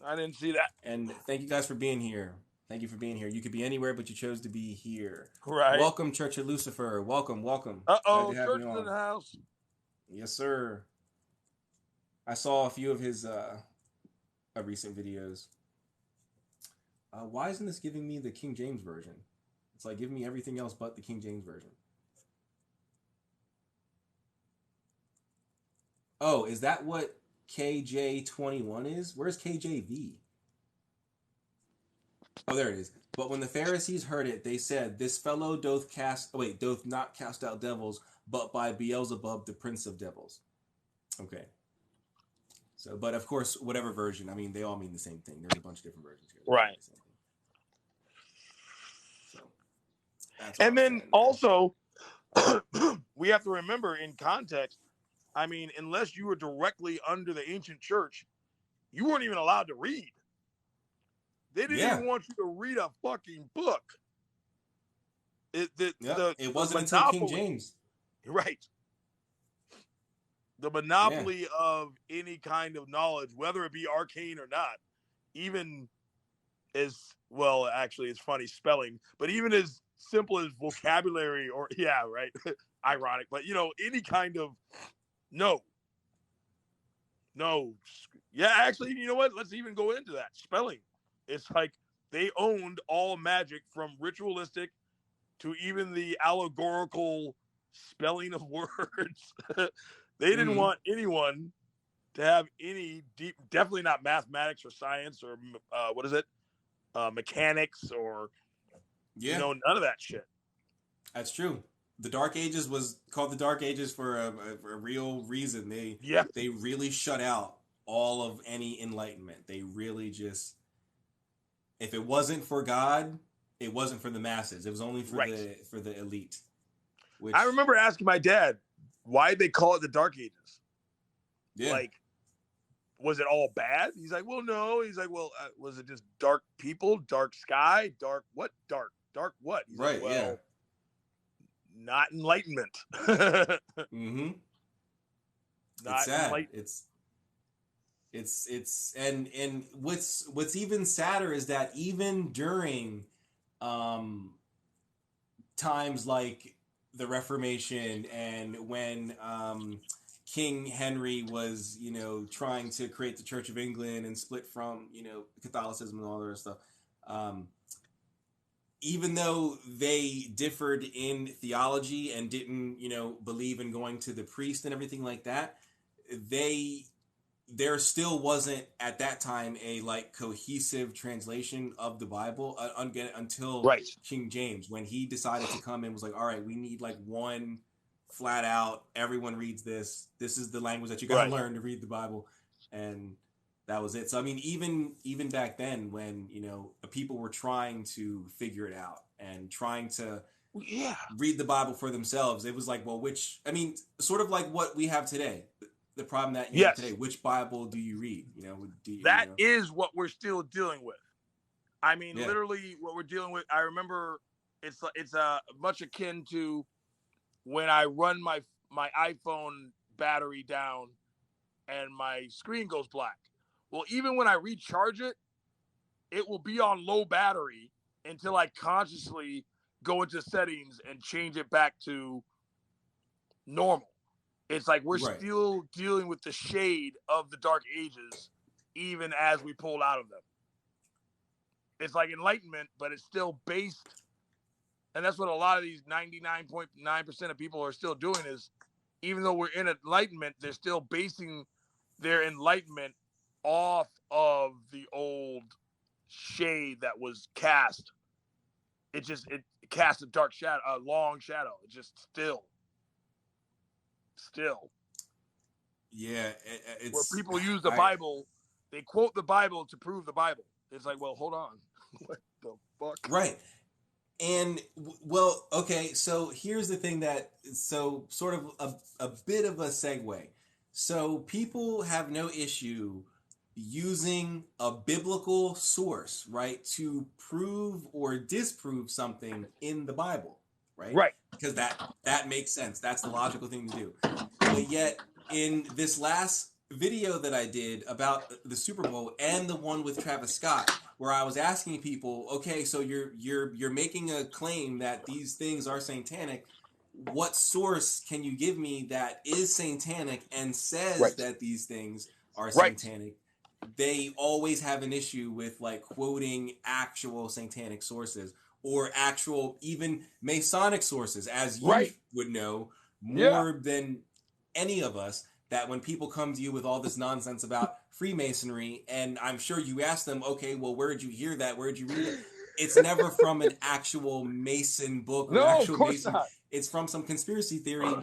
I didn't see that. And thank you guys for being here. Thank you for being here. You could be anywhere, but you chose to be here. Right. Welcome, Church of Lucifer. Welcome. Uh-oh, Church is in the house. Yes, sir. I saw a few of his recent videos. Why isn't this giving me the King James version? It's like giving me everything else but the King James version. Oh, is that what KJ21 is? Where's KJV? Oh, there it is. But when the Pharisees heard it, they said, this fellow doth not cast out devils, but by Beelzebub, the prince of devils. Okay. So, but of course, whatever version, I mean, they all mean the same thing. There's a bunch of different versions here. Right. So, and then also, we have to remember in context, I mean, unless you were directly under the ancient church, you weren't even allowed to read. They didn't even want you to read a fucking book. It wasn't until King James. Right. The monopoly of any kind of knowledge, whether it be arcane or not, even as, well, actually, it's funny spelling, but even as simple as vocabulary or, ironic, but, any kind of, no. Yeah, actually, you know what? Let's even go into that. Spelling. It's like they owned all magic from ritualistic to even the allegorical spelling of words. They didn't want anyone to have any deep, definitely not mathematics or science or mechanics or none of that shit. That's true. The Dark Ages was called the Dark Ages for a real reason. They really shut out all of any enlightenment. They really just if it wasn't for God, it wasn't for the masses. It was only for Right. the elite. Which I remember asking my dad, why they call it the Dark Ages? yeah, Like, was it all bad? He's like, well, no. He's like, well, was it just dark people, dark sky, dark what? Dark what? He's right, like, well, yeah. not enlightenment. Mm-hmm. It's Not sad. enlightenment. It's and what's even sadder is that even during um times like the Reformation and when King Henry was, trying to create the Church of England and split from, Catholicism and all that stuff. Um, Even though they differed in theology and didn't, believe in going to the priest and everything like that, they there still wasn't at that time a like cohesive translation of the Bible until Right. King James, when he decided to come and was like, all right, we need like one flat out, everyone reads this. This is the language that you got to Right. learn to read the Bible, and that was it. So I mean, even back then, when people were trying to figure it out and trying to Yeah. read the Bible for themselves, it was like, well, sort of like what we have today. The problem that you have today, Yes. which Bible do you read? That is what we're still dealing with. I mean, Yeah. literally, what we're dealing with. I remember it's much akin to when I run my iPhone battery down and my screen goes black. Well, even when I recharge it, it will be on low battery until I consciously go into settings and change it back to normal. It's like we're Right. still dealing with the shade of the Dark Ages, even as we pull out of them. It's like enlightenment, but it's still based, and that's what a lot of these 99.9% of people are still doing is, even though we're in enlightenment, they're still basing their enlightenment off of the old shade that was cast. It cast a dark shadow, a long shadow. It just still. Yeah, it's Where people use the Bible, they quote the Bible to prove the Bible. It's like, well, hold on. What the fuck? Right. And well, okay, so here's the thing so sort of a bit of a segue. So people have no issue using a biblical source, right, to prove or disprove something in the Bible, right? Right. Because that makes sense. That's the logical thing to do. But yet in this last video that I did about the Super Bowl and the one with Travis Scott, where I was asking people, okay, so you're making a claim that these things are satanic. What source can you give me that is satanic and says that these things are satanic? They always have an issue with like quoting actual satanic sources or actual even Masonic sources, as you would know more than any of us, that when people come to you with all this nonsense about Freemasonry, and I'm sure you ask them, okay, well, where did you hear that? Where did you read it? It's never from an actual Mason book or actual Mason. Not. It's from some conspiracy theory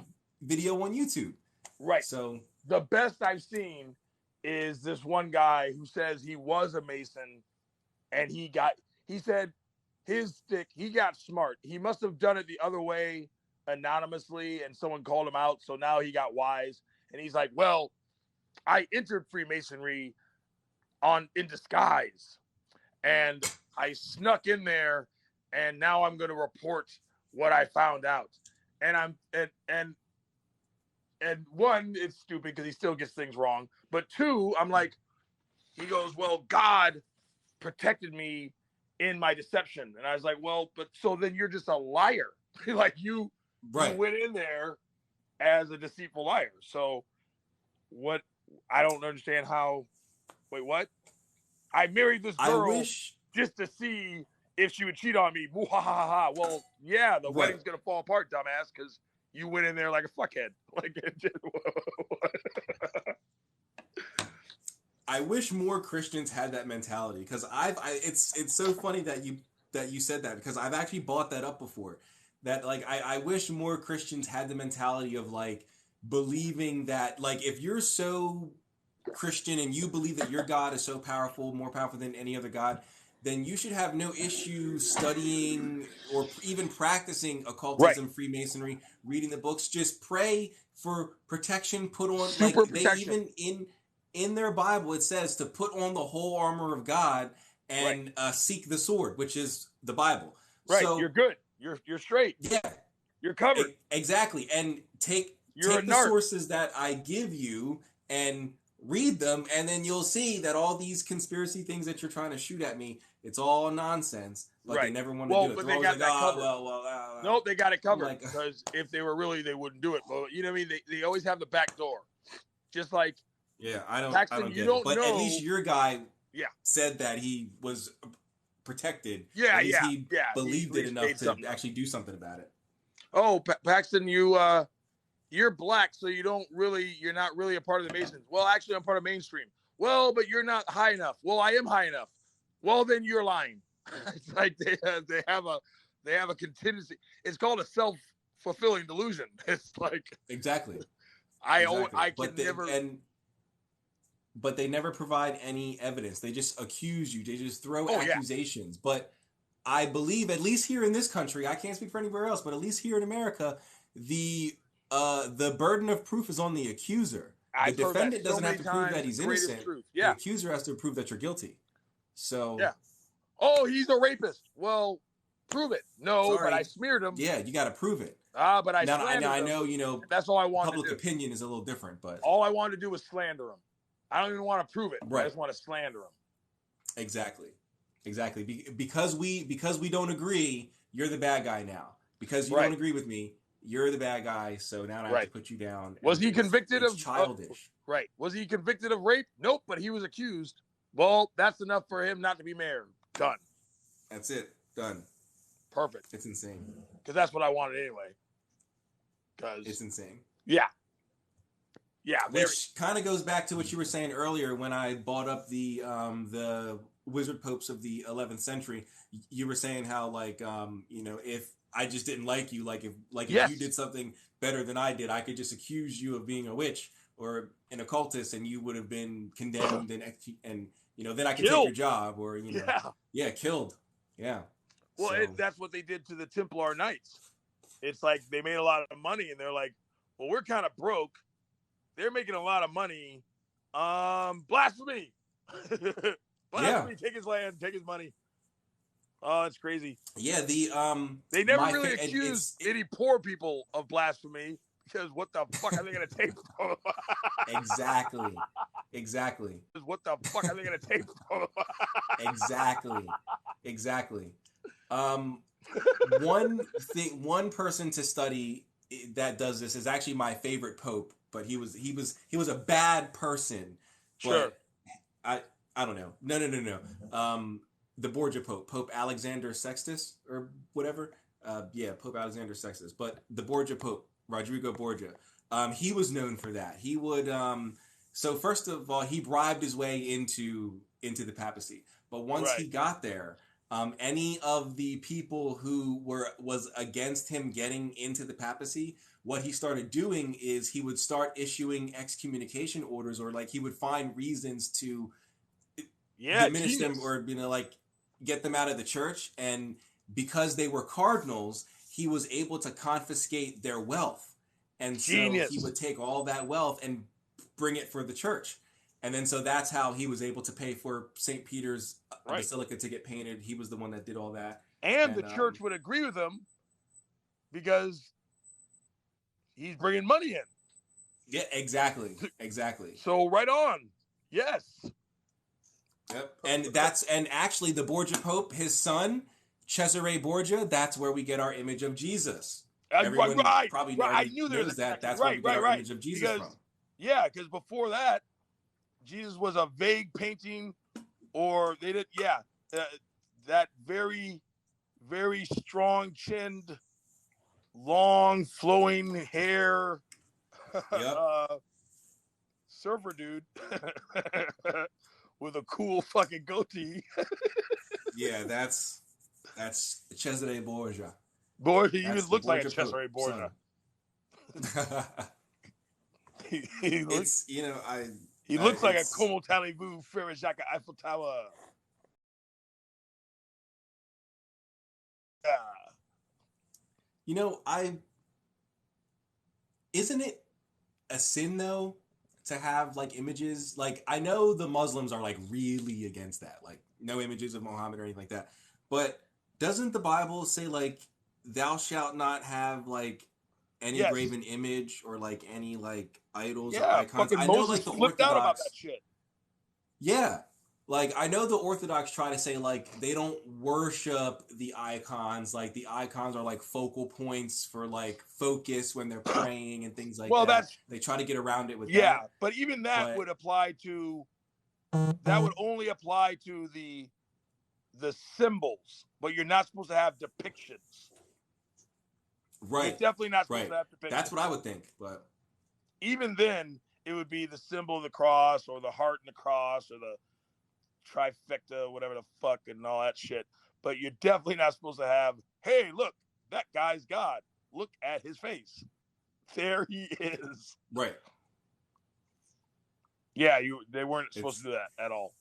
video on YouTube. Right. So the best I've seen is this one guy who says he was a Mason, and he said his stick, he got smart. He must have done it the other way anonymously, and someone called him out, so now he got wise. And he's like, well, I entered Freemasonry in disguise, and I snuck in there, and now I'm going to report what I found out. And and one, it's stupid because he still gets things wrong. But two, I'm like, he goes, well, God protected me in my deception. And I was like, well, but so then you're just a liar. Like you went in there as a deceitful liar. So what? I don't understand how. Wait, what? I married this girl just to see if she would cheat on me. Well, yeah, the wedding's gonna fall apart, dumbass, because you went in there like a fuckhead. Like, I wish more Christians had that mentality, because it's so funny that you said that, because I've actually brought that up before. That like I wish more Christians had the mentality of like believing that, like, if you're so Christian and you believe that your God is so powerful, more powerful than any other God, then you should have no issue studying or even practicing Right. occultism, Freemasonry, reading the books. Just pray for protection. Put on, Super like, they protection. even in their Bible it says to put on the whole armor of God Right. and seek the sword, which is the Bible. Right. You're So good. You're straight. yeah, You're covered. exactly. And You're a take the narc. sources that I give you and read them, and then you'll see that all these conspiracy things that you're trying to shoot at me, it's all nonsense. But they Right. never want to Well, do it. but They're they always got like, that oh, covered. well. Nope, they got it I'm covered like, because if they were really, they wouldn't do it. But you know what I mean? They always have the back door. Just like yeah, I Paxton, don't you get it. don't But at know. least your guy Yeah. said that he was protected. Yeah, At least yeah, he yeah. He believed at it least enough made to something up. actually do something about it. Oh, Paxton, you're black, so you're not really a part of the Masons. Well, actually, I'm part of mainstream. Well, but you're not high enough. Well, I am high enough. Well, then you're lying. It's like they have a contingency. It's called a self-fulfilling delusion. It's like Exactly. Exactly. I can never. But they never provide any evidence. They just accuse you. They just throw Oh yeah, accusations. But I believe, at least here in this country, I can't speak for anywhere else, but at least here in America, the burden of proof is on the accuser. The I've heard that defendant so doesn't have many to prove times. that The he's greatest innocent. truth. The Yeah, accuser has to prove that you're guilty. So yeah. Oh, he's a rapist. Well, prove it. No, but I sorry. smeared him. Yeah, you got to prove it. But I Now slandered I him. know That's all I wanted public to do. opinion is a little different, but All I wanted to do was slander him. I don't even want to prove it. I right. just want to slander him. Exactly. Because we don't agree, you're the bad guy now. Because you Right. don't agree with me, you're the bad guy. So now I have to Right. put you down. Was he convicted it's of childish? right? Was he convicted of rape? Nope, but he was accused. Well, that's enough for him not to be mayor. Done. That's it. Done. Perfect. It's insane. Because that's what I wanted anyway. Because It's insane. yeah, very. Which kind of goes back to what you were saying earlier when I brought up the wizard popes of the 11th century. You were saying how, like, if I just didn't like you, like if Yes. you did something better than I did, I could just accuse you of being a witch or an occultist, and you would have been condemned and then I could take Killed. your job, or Yeah. Killed. Yeah. Well, So, that's what they did to the Templar Knights. It's like they made a lot of money, and they're like, "Well, we're kind of broke. They're making a lot of money. Blasphemy! Blasphemy! Take his land, take his money. Oh, it's crazy. yeah, They never really accused any poor people of blasphemy because what the fuck are they gonna take from them? Exactly. What the fuck are they gonna take from them? Exactly. One person to study that does this is actually my favorite pope, but he was a bad person. Sure. But I don't know. No. The Borgia Pope, Pope Alexander Sextus or whatever. Pope Alexander Sextus. But the Borgia Pope, Rodrigo Borgia, he was known for that. He would so first of all, he bribed his way into the papacy. But once he got there, any of the people who was against him getting into the papacy, what he started doing is he would start issuing excommunication orders, or like he would find reasons to diminish them, or get them out of the church. And because they were cardinals, he was able to confiscate their wealth, and so he would take all that wealth and bring it for the church. And then so that's how he was able to pay for St. Peter's Basilica to get painted. He was the one that did all that. And the church would agree with him because he's bringing money in. Yeah, exactly. So right on. Yes. Yep. And actually the Borgia Pope, his son, Cesare Borgia, that's where we get our image of Jesus. Everyone probably knows that. That's where we get our image of Jesus from. Yeah, because before that, Jesus was a vague painting, or they did, that very, very strong-chinned, long flowing hair, surfer dude with a cool fucking goatee. Yeah, that's Cesare Borgia. Boy, he even looks like a Cesare Borgia. He looks like a Como Talibou Ferrajaka Eiffel Tower. You know, isn't it a sin though to have like images? Like I know the Muslims are like really against that, like no images of Muhammad or anything like that. But doesn't the Bible say like thou shalt not have like any Yes. graven image or like any like idols or Yeah. icons? Fucking I know Moses like the flipped out about that Orthodox, shit. yeah. Like I know the Orthodox try to say like they don't worship the icons, like the icons are like focal points for like focus when they're praying and things like Well, that. that's They try to get around it with yeah, that. but even that But would apply to that would only apply to the symbols, but you're not supposed to have depictions. You're right, definitely not supposed right. to have That's what I depictions. would think. But Even then, it would be the symbol of the cross or the heart in the cross or the trifecta, whatever the fuck, and all that shit. But you're definitely not supposed to have, hey, look, that guy's God. Look at his face. There he is. right. Yeah, they weren't supposed to It's do that at all.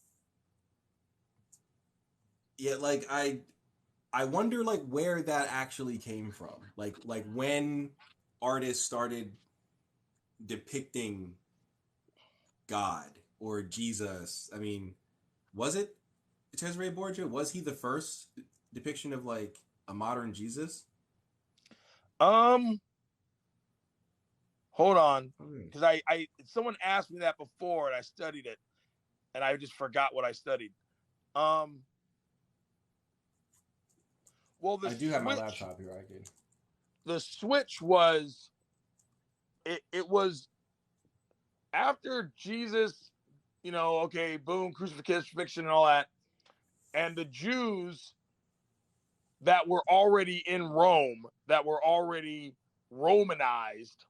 yeah, like I wonder like where that actually came from. Like when artists started depicting God or Jesus. I mean, was it Cesare Borgia? Was he the first depiction of like a modern Jesus? Um, Hold on, Hmm. because I someone asked me that before and I studied it, and I just forgot what I studied. Um, well, I do have my laptop here. I can. the switch was it was after Jesus, okay, boom, crucifixion and all that, and the Jews that were already in Rome, that were already Romanized,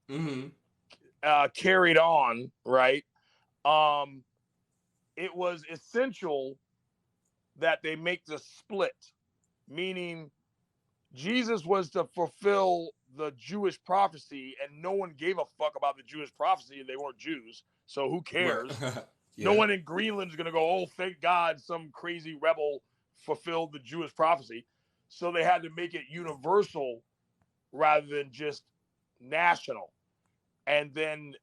Mm-hmm. carried on, right? Um, it was essential that they make the split, meaning Jesus was to fulfill the Jewish prophecy, and no one gave a fuck about the Jewish prophecy. They weren't Jews, so who Right. cares? No Yeah. one in Greenland's going to go, oh, thank God some crazy rebel fulfilled the Jewish prophecy. So they had to make it universal rather than just national. And then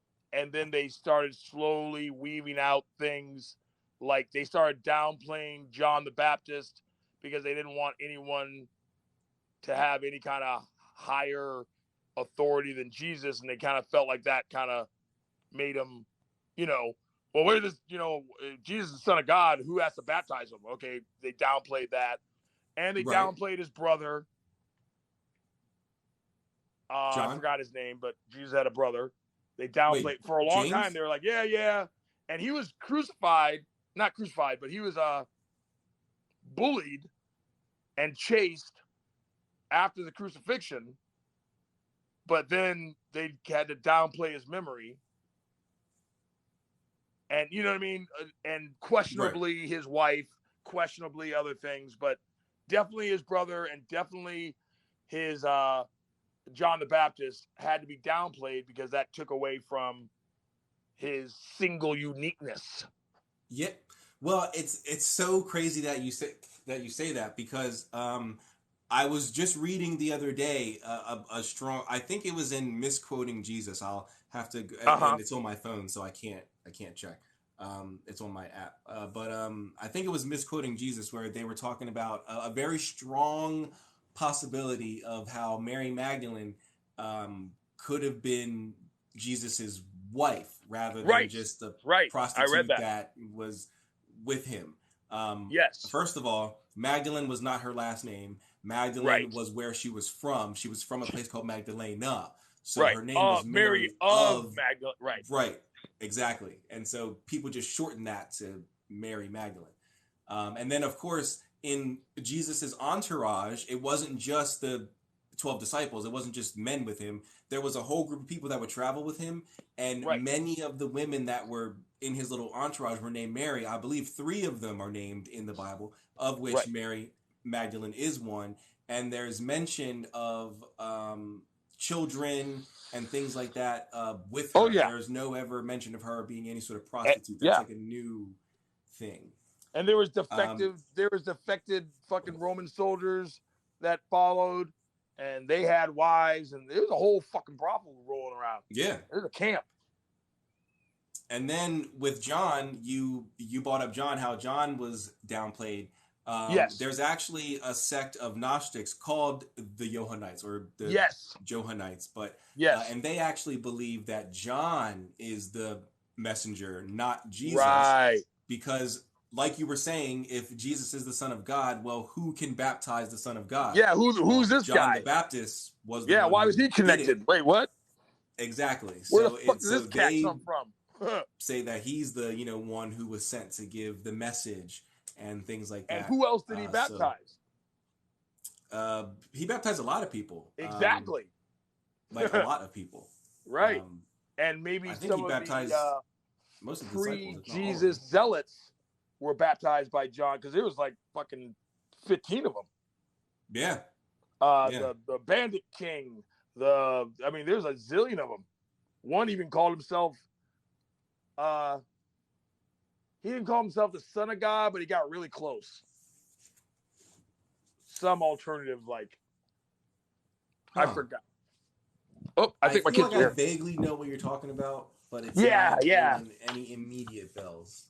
they started slowly weaving out things, like they started downplaying John the Baptist because they didn't want anyone to have any kind of higher authority than Jesus, and they kind of felt like that kind of made him, you know, well, where this, Jesus is the Son of God, who has to baptize him? Okay, they downplayed that, and they Right. downplayed his brother. I John. forgot his name, but Jesus had a brother. They Wait. downplayed for a long time. James. They were like, yeah, yeah, and he was crucified, not crucified, but he was bullied and chased after the crucifixion. But then they had to downplay his memory, and you know what I mean, and Right. questionably his wife, questionably other things, but definitely his brother and definitely his John the Baptist had to be downplayed because that took away from his single uniqueness. Yeah. Well, it's so crazy that you say that because I was just reading the other day a strong. I think it was in Misquoting Jesus. I'll have to, Uh-huh. and it's on my phone, so I can't check. It's on my app, but I think it was Misquoting Jesus where they were talking about a very strong possibility of how Mary Magdalene could have been Jesus's wife rather than Right. just the Right. I read prostitute that. that was with him. Yes. First of all, Magdalene was not her last name. Magdalene Right. was where she was from. She was from a place called Magdalena. So Right. her name was Mary Mary of of, Magdalene. Right. right, exactly. And so people just shortened that to Mary Magdalene. And then, of course, in Jesus's entourage, it wasn't just the 12 disciples, it wasn't just men with him. There was a whole group of people that would travel with him. And Right. many of the women that were in his little entourage were named Mary. I believe three of them are named in the Bible, of which Right. Mary Magdalene is one. And there's mention of children and things like that with Oh her. yeah. There's no ever mention of her being any sort of prostitute. That's Yeah. like a new thing. And there was Um, defected fucking Roman soldiers that followed. and they had wives, and there was a whole fucking brothel rolling around. Yeah. There's a camp. And then with John, you brought up John, how John was downplayed. Yes. There's actually a sect of Gnostics called the Johannites or the Yes. Johannites, but Yes. and they actually believe that John is the messenger, not Jesus. Right. Because, like you were saying, if Jesus is the Son of God, well, who can baptize the Son of God? Yeah. Who's this John guy? the Baptist was. Yeah. Why was he connected? Wait, what? Exactly. Where the fuck did this cat come from? Say that he's the one who was sent to give the message and things like that. And who else did he baptize? He baptized a lot of people. Exactly. Like a lot of people. Right. And maybe I think some he of baptized the most of the disciples, pre-Jesus zealots were baptized by John, because there was like fucking 15 of them. Yeah. The Bandit King. There's a zillion of them. One even called himself. He didn't call himself the Son of God, but he got really close. Some alternative, like I forgot. Oh, I think my kids I vaguely know what you're talking about, but it's not any immediate bells.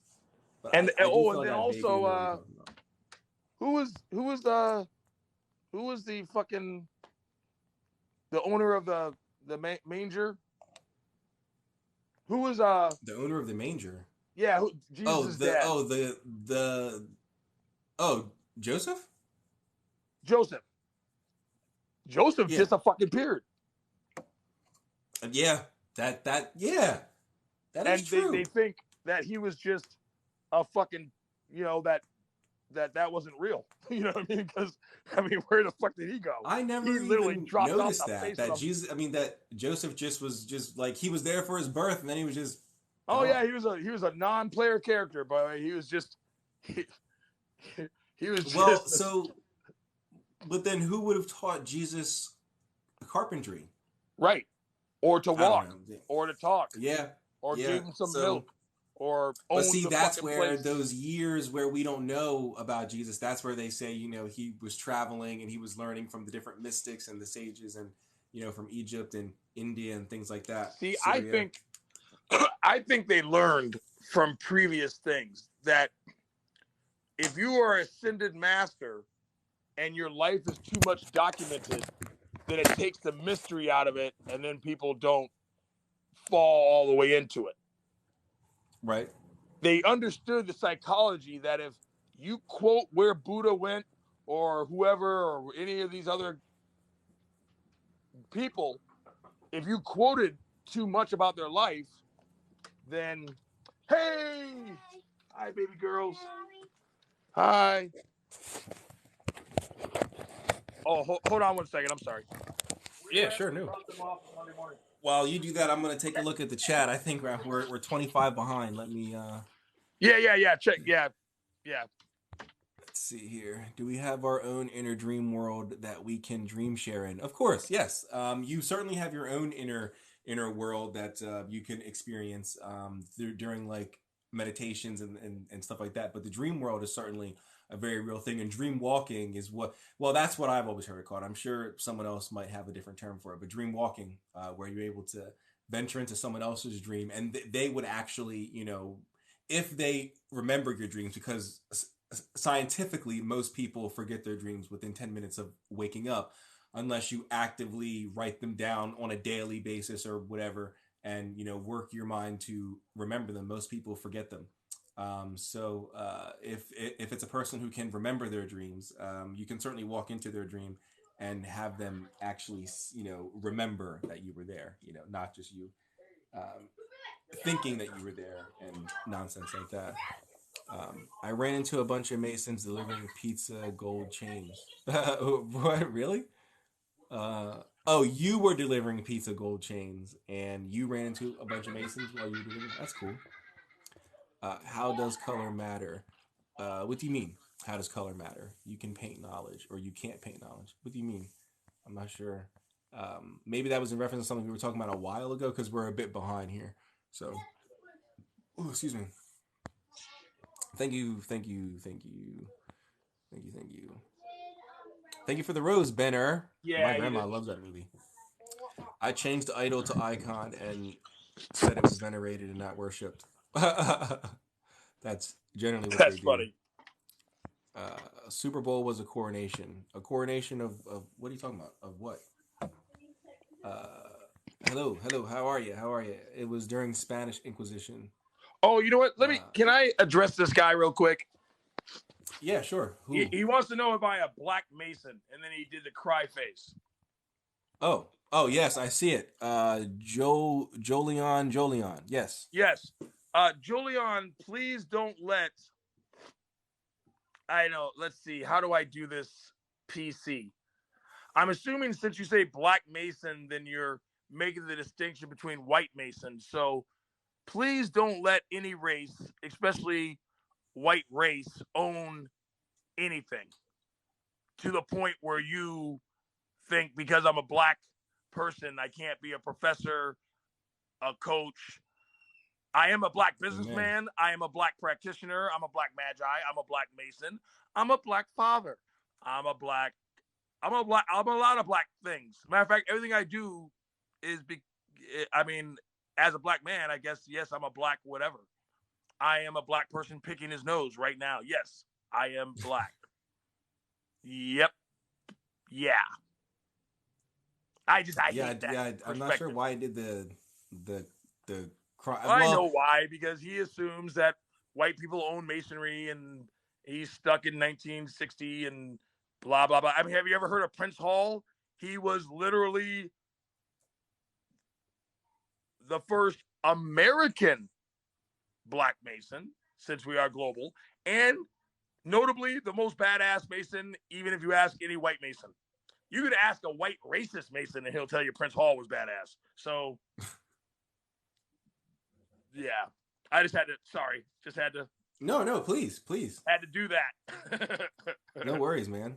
But and then also, who was the fucking the owner of the manger? Who was the owner of the manger? Yeah, Jesus' dad. Joseph. Joseph just a fucking beard. Yeah, that is true. And they think that he was just a fucking, that wasn't real. You know what I mean? Because where the fuck did he go? I never even noticed that Jesus. That Joseph was like he was there for his birth, and then he was just. Oh yeah, he was a non-player character, but he was just. He was but then who would have taught Jesus carpentry? Right, or to walk, or to talk, or gave him some milk. But see, that's where those years where we don't know about Jesus, that's where they say, he was traveling and he was learning from the different mystics and the sages and, from Egypt and India and things like that. See, Syria. I think they learned from previous things that if you are an ascended master and your life is too much documented, then it takes the mystery out of it, and then people don't fall all the way into it. Right. They understood the psychology that if you quote where Buddha went or whoever or any of these other people, if you quoted too much about their life, then, hey, hi, baby girls. Hi. Oh, hold on one second. I'm sorry. Yeah, sure. No. While you do that, I'm going to take a look at the chat. I think we're 25 behind. Let me. Yeah. Check. Yeah. Let's see here. Do we have our own inner dream world that we can dream share in? Of course, yes. You certainly have your own inner world that you can experience during like meditations and stuff like that. But the dream world is certainly a very real thing, and dream walking is that's what I've always heard it called. I'm sure someone else might have a different term for it, but dream walking, where you're able to venture into someone else's dream, and they would actually, if they remember your dreams, because scientifically most people forget their dreams within 10 minutes of waking up, unless you actively write them down on a daily basis or whatever, and work your mind to remember them. Most people forget them. So if it's a person who can remember their dreams, you can certainly walk into their dream and have them actually, remember that you were there, not just you thinking that you were there and nonsense like that. I ran into a bunch of Masons delivering pizza gold chains. What, really? You were delivering pizza gold chains and you ran into a bunch of Masons while you were delivering? That's cool. How does color matter? What do you mean? How does color matter? You can paint knowledge or you can't paint knowledge. What do you mean? I'm not sure. Maybe that was in reference to something we were talking about a while ago, because we're a bit behind here. So, excuse me. Thank you. Thank you for the rose, Benner. My Yeah, you grandma did. loves that movie. I changed the idol to icon and said it was venerated and not worshipped. That's generally what they That's do. funny. Super Bowl was a coronation. A coronation of what are you talking about? Of what? Uh, hello. How are you? How are you? It was during Spanish Inquisition. Oh, you know what? Uh, Can I address this guy real quick? yeah, sure. He, Who? he wants to know if I a black Mason, and then he did the cry face. Oh, yes, I see it. Jolion. Yes. Yes. Julian, please don't let. I know. Let's see. How do I do this PC? I'm assuming since you say black Mason, then you're making the distinction between white Mason. So please don't let any race, especially white race, own anything to the point where you think because I'm a black person, I can't be a professor, a coach. I am a black Amen. businessman. I am a black practitioner. I'm a black magi. I'm a black mason. I'm a black father. I'm a black. I'm a lot of black things. Matter of fact, everything I do is. I mean, as a black man, I guess yes, I'm a black whatever. I am a black person picking his nose right now. Yes, I am black. Yep. Yeah. I hate that I'm not sure perspective. why I did the the cry. I know Well, why, because he assumes that white people own masonry and he's stuck in 1960 and blah blah blah. I mean, have you ever heard of Prince Hall? He was literally the first American black mason, since we are global, and notably the most badass mason, even if you ask any white mason. You could ask a white racist mason and he'll tell you Prince Hall was badass. So yeah. I just had to no, please. had to do that. No worries, man.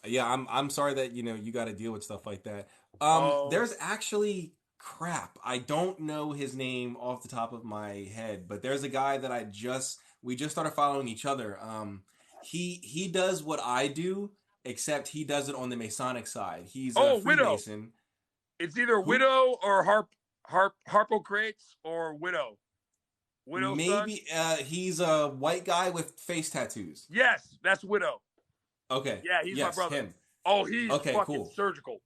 Yeah, I'm sorry that you got to deal with stuff like that. Oh, There's actually crap. I don't know his name off the top of my head, but there's a guy that we just started following each other. He does what I do, except he does it on the Masonic side. He's a Widow. Freemason. It's either Who? Widow or Harpocrates or Widow. Widow's son? Maybe he's a white guy with face tattoos. Yes, that's Widow. Okay. Yeah, he's my Yes, brother. him. Oh, he's Okay, fucking cool. surgical.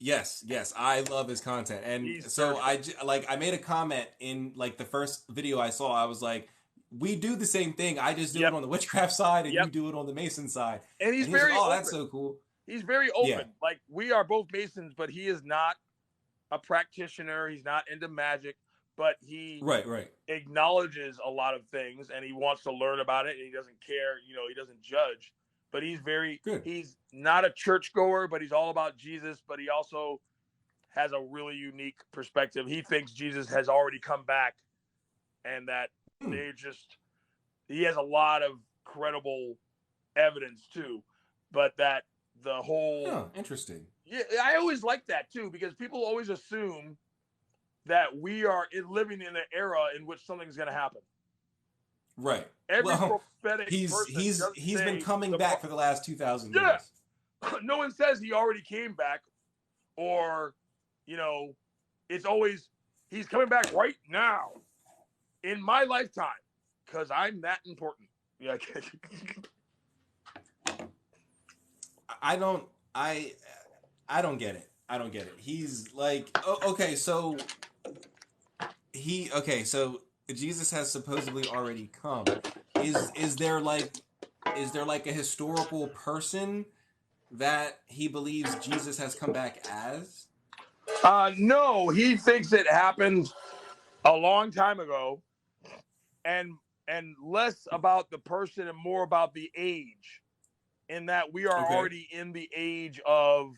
Yes, I love his content, and He's so surgical. I made a comment in like the first video I saw. I was like, "We do the same thing. I just do it Yep. on the witchcraft side, and Yep. you do it on the Mason side." And he's And he was like, very "Oh, that's open. so cool." He's very Yeah, open. Like we are both Masons, but he is not a practitioner. He's not into magic, but he right. acknowledges a lot of things and he wants to learn about it and he doesn't care, he doesn't judge. But Good. he's not a churchgoer, but he's all about Jesus, but he also has a really unique perspective. He thinks Jesus has already come back and that Hmm. he has a lot of credible evidence too, but that the whole Huh. Interesting. yeah, I always like that too because people always assume that we are living in an era in which something's going to happen. Right. Every Well, prophetic he's person he's doesn't he's been say coming back for the last 2,000 yeah. years. No one says he already came back, or it's always he's coming back right now in my lifetime because I'm that important. Yeah. I don't I I don't get it. I don't get it. He's like, oh, so Jesus has supposedly already come. Is there like a historical person that he believes Jesus has come back as? No, he thinks it happened a long time ago, and less about the person and more about the age. In that we are Okay. already in the age of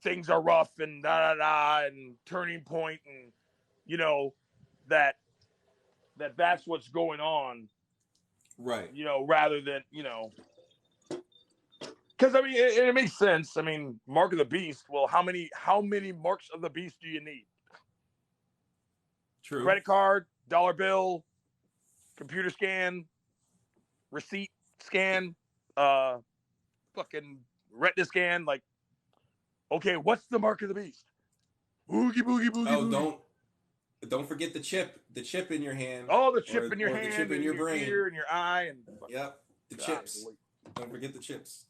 things are rough and da da da and turning point and that that's what's going on, Right. rather than because I mean it makes sense. I mean, mark of the beast. Well, how many marks of the beast do you need? True. Credit card, dollar bill, computer scan, receipt scan, fucking retina scan. Like, okay, what's the mark of the beast? Boogie, boogie, boogie, Oh, boogie. don't forget the chip in your hand. Oh, the chip in your or hand, the chip in and your your brain. ear, and your eye, and Yep, the chips. Don't forget the chips.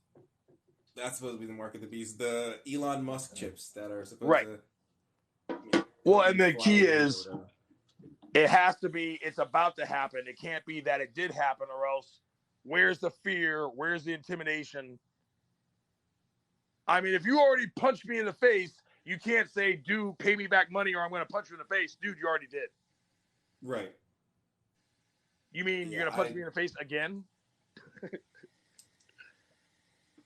That's supposed to be the mark of the beast. The Elon Musk chips that are supposed to. Well, and the key is, it has to be. It's about to happen. It can't be that it did happen, or else. Where's the fear? Where's the intimidation? I mean, if you already punched me in the face, you can't say, dude, pay me back money or I'm going to punch you in the face. Dude, you already did. Right. You mean you're going to punch me in the face again?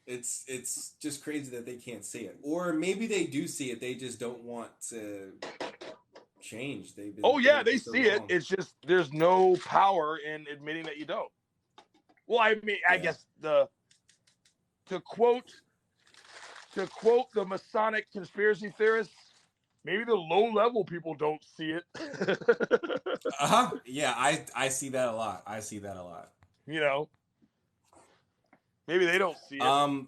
It's just crazy that they can't see it. Or maybe they do see it. They just don't want to change. They've been they see it. It's just there's no power in admitting that you don't. Well, I mean, I guess to quote the Masonic conspiracy theorists, maybe the low-level people don't see it. Yeah, I see that a lot. You know, maybe they don't see it.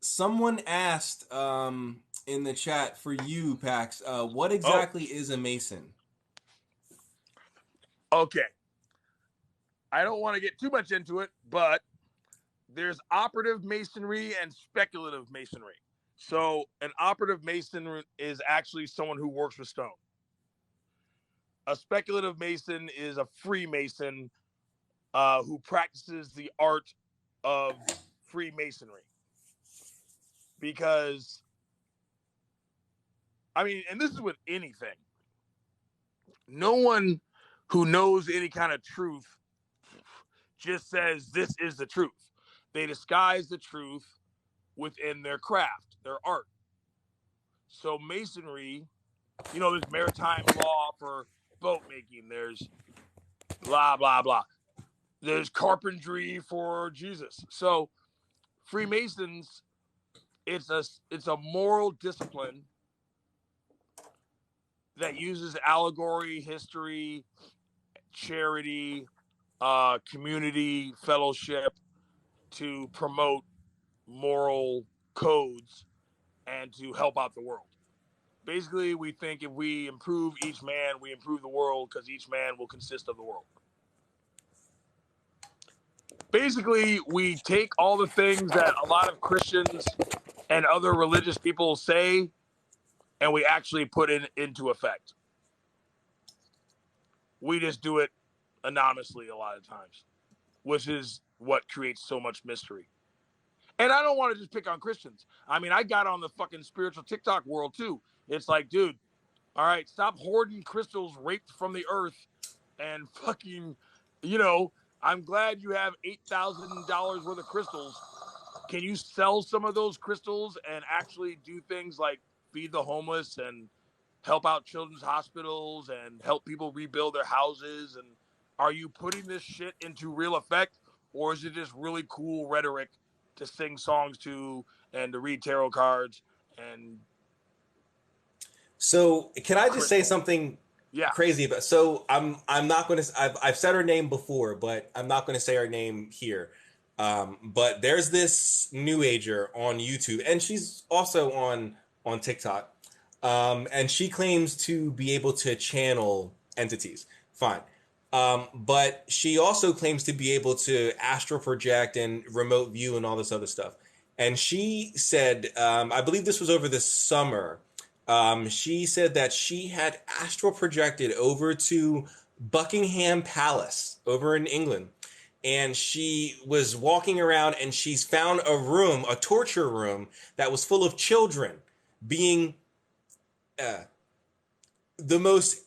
Someone asked in the chat for you, Pax, what exactly is a Mason? Okay. I don't want to get too much into it, but there's operative masonry and speculative masonry. So an operative mason is actually someone who works with stone. A speculative mason is a Freemason who practices the art of Freemasonry. Because, I mean, and this is with anything. No one who knows any kind of truth just says this is the truth. They disguise the truth within their craft, their art. So masonry, there's maritime law for boat making. There's blah, blah, blah. There's carpentry for Jesus. So Freemasons, it's a moral discipline that uses allegory, history, charity, community, fellowship to promote moral codes and to help out the world. Basically, we think if we improve each man, we improve the world because each man will consist of the world. Basically, we take all the things that a lot of Christians and other religious people say, and we actually put it into effect. We just do it anonymously a lot of times, which is what creates so much mystery. And I don't want to just pick on Christians. I mean, I got on the fucking spiritual TikTok world too. It's like, dude, all right, stop hoarding crystals raped from the earth and fucking, I'm glad you have $8,000 worth of crystals. Can you sell some of those crystals and actually do things like feed the homeless and help out children's hospitals and help people rebuild their houses? And are you putting this shit into real effect, or is it just really cool rhetoric to sing songs to and to read tarot cards? And so can I just say something crazy about? So I'm not going to. I've said her name before, but I'm not going to say her name here. But there's this new ager on YouTube, and she's also on TikTok. And she claims to be able to channel entities. Fine. But she also claims to be able to astral project and remote view and all this other stuff. And she said, I believe this was over the summer. She said that she had astral projected over to Buckingham Palace over in England. And she was walking around and she's found a torture room that was full of children being the most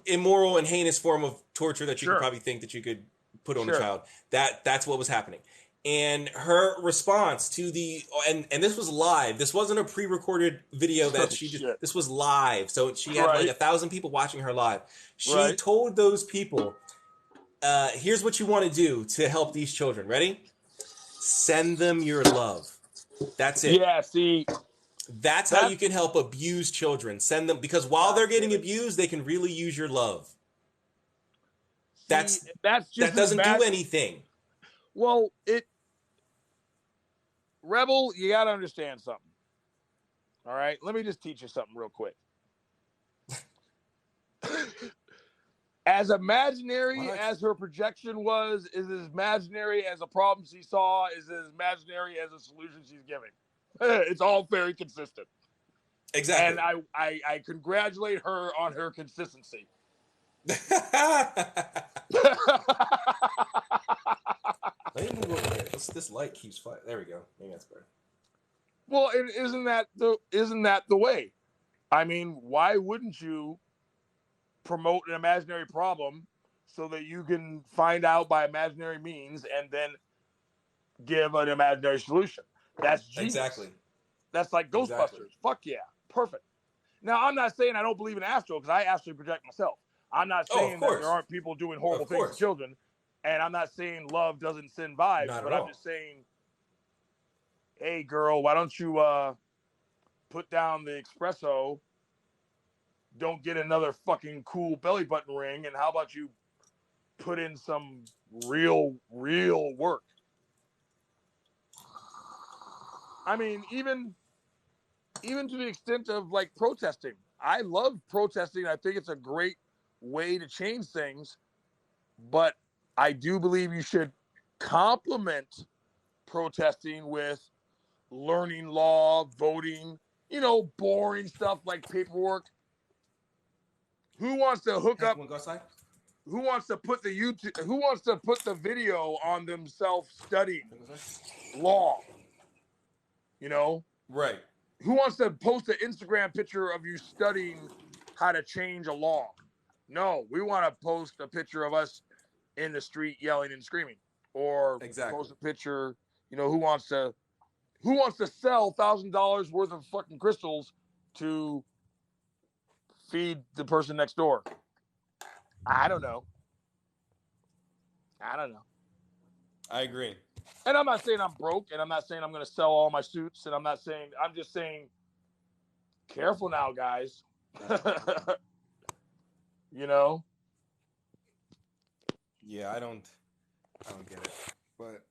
immoral and heinous form of torture that you could probably think that you could put on a child. That's what was happening. And her response to and this was live. This wasn't a pre-recorded video that this was live. So she had like 1,000 people watching her live. She told those people, here's what you want to do to help these children. Ready? Send them your love. That's it. Yeah, see. That's how you can help abused children. Send them, because while they're getting abused, they can really use your love. That's just that doesn't do anything. Well, Rebel, you got to understand something. All right? Let me just teach you something real quick. As imaginary as her projection was, is as imaginary as a problem she saw, is as imaginary as a solution she's giving. It's all very consistent. Exactly. And I congratulate her on her consistency. Let me move over here. This light keeps flying. There we go. Maybe that's better. Well, isn't that the way? I mean, why wouldn't you promote an imaginary problem so that you can find out by imaginary means and then give an imaginary solution? That's genius. Exactly. That's like Ghostbusters. Exactly. Fuck yeah. Perfect. Now, I'm not saying I don't believe in astral because I astrally project myself. I'm not saying that there aren't people doing horrible things to children. And I'm not saying love doesn't send vibes, but I'm just saying, hey, girl, why don't you put down the espresso? Don't get another fucking cool belly button ring. And how about you put in some real work? I mean, even to the extent of like protesting. I love protesting. I think it's a great way to change things. But I do believe you should complement protesting with learning law, voting, boring stuff like paperwork. Who wants to hook up? Go outside? Who wants to put the video on themselves studying law? Right. Who wants to post an Instagram picture of you studying how to change a law? No, we want to post a picture of us in the street yelling and screaming, or post a picture. Who wants to sell $1,000 worth of fucking crystals to feed the person next door? I don't know. I agree. And I'm not saying I'm broke, and I'm not saying I'm going to sell all my suits, and I'm just saying, careful now, guys. Yeah, I don't get it. But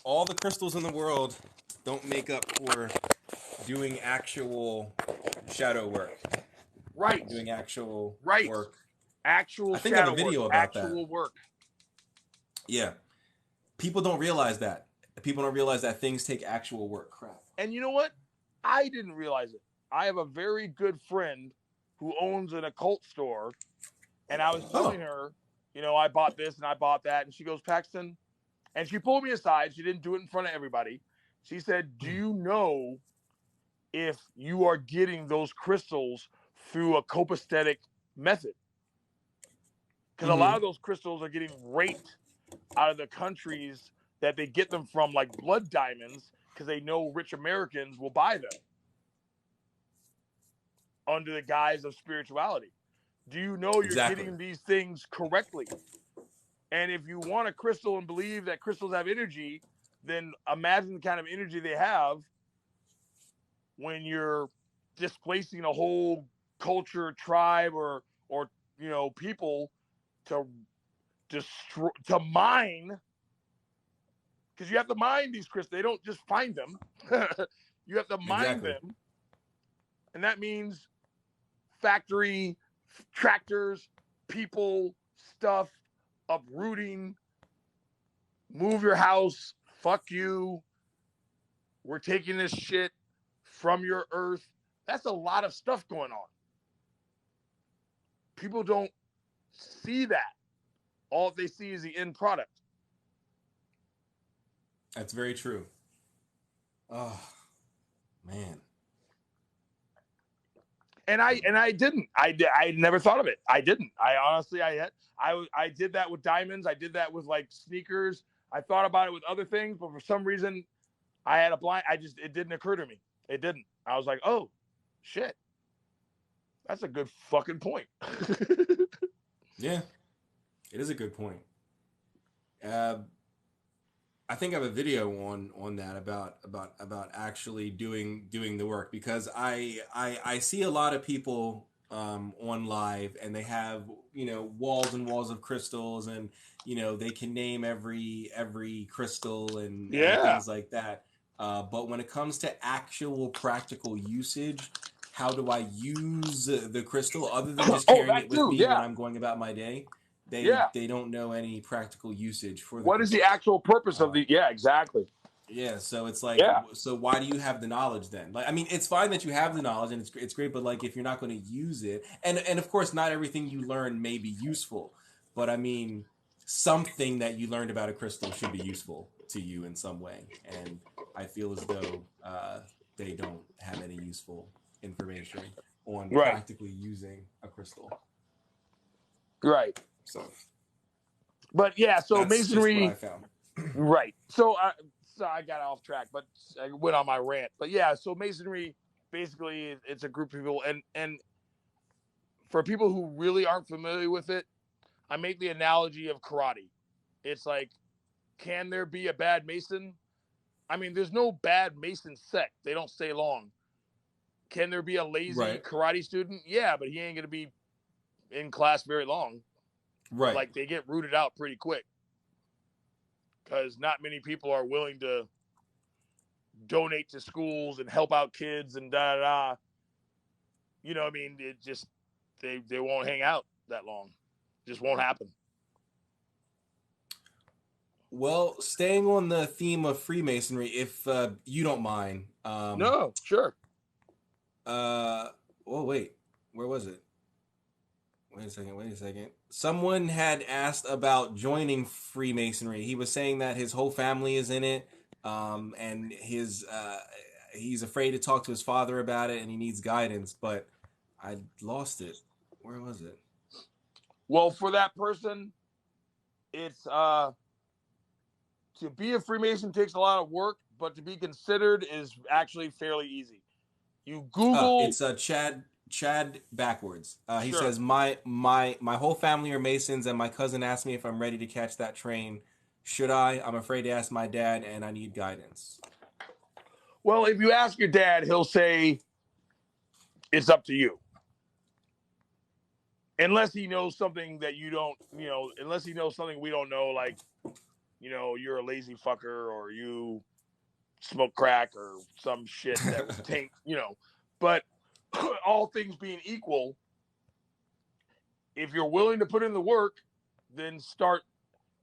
all the crystals in the world don't make up for doing actual shadow work. Right. Doing actual work. Actual I think I have a video about that. Actual work. Yeah. People don't realize that. People don't realize that things take actual work. Crap. And you know what? I didn't realize it. I have a very good friend who owns an occult store, and I was telling her, I bought this and I bought that, and she goes, Paxton, and she pulled me aside. She didn't do it in front of everybody. She said, do you know if you are getting those crystals through a copacetic method? Because a lot of those crystals are getting raped out of the countries that they get them from, like blood diamonds, because they know rich Americans will buy them under the guise of spirituality. Do you know you're getting these things correctly? And if you want a crystal and believe that crystals have energy, then imagine the kind of energy they have when you're displacing a whole culture, tribe, or people to destroy, to mine, because you have to mine these crystals. They don't just find them. You have to mine them, and that means factory, tractors, people, stuff, uprooting, move your house, fuck you, we're taking this shit from your earth. That's a lot of stuff going on. People don't see that. All they see is the end product. That's very true. Oh, man. And I didn't. I never thought of it. I didn't. I honestly, I did that with diamonds. I did that with like sneakers. I thought about it with other things, but for some reason, I had a blind. It didn't occur to me. It didn't. I was like, oh, shit. That's a good fucking point. Yeah, it is a good point. I think I have a video on that about actually doing the work, because I see a lot of people on live, and they have walls and walls of crystals, and they can name every crystal and Yeah. things like that. But when it comes to actual practical usage, how do I use the crystal other than just Oh, carrying that it with too. me when Yeah. I'm going about my day? They Yeah. they don't know any practical usage for the What is the crystal. actual purpose of Uh, the? Yeah, exactly. yeah, so it's like, Yeah. so why do you have the knowledge then? Like, I mean, it's fine that you have the knowledge and it's great, but like if you're not going to use it, and of course, not everything you learn may be useful, but I mean, something that you learned about a crystal should be useful to you in some way, and I feel as though they don't have any useful information on Right. practically using a crystal. Right. So But yeah, so that's just what I masonry. found. Right. So I got off track, but I went on my rant. But yeah, so masonry basically it's a group of people, and for people who really aren't familiar with it, I make the analogy of karate. It's like, can there be a bad mason? I mean, there's no bad mason sect. They don't stay long. Can there be a lazy Right. karate student? Yeah, but he ain't gonna be in class very long. Right. Like they get rooted out pretty quick because not many people are willing to donate to schools and help out kids and da da da. You know, what I mean, it just they won't hang out that long. Just won't happen. Well, staying on the theme of Freemasonry, if you don't mind. No, sure. Oh, wait. Where was it? Wait a second. Wait a second. Someone had asked about joining Freemasonry. He was saying that his whole family is in it, and he's afraid to talk to his father about it, and he needs guidance. But I lost it. Where was it? Well, for that person, it's to be a Freemason takes a lot of work, but to be considered is actually fairly easy. You Google. It's Chad backwards. He Sure. says my whole family are Masons, and my cousin asked me if I'm ready to catch that train. Should I? I'm afraid to ask my dad, and I need guidance. Well, if you ask your dad, he'll say it's up to you. Unless he knows something that you don't, unless he knows something we don't know, like, you're a lazy fucker or you smoke crack or some shit that would taint. But all things being equal, if you're willing to put in the work, then start.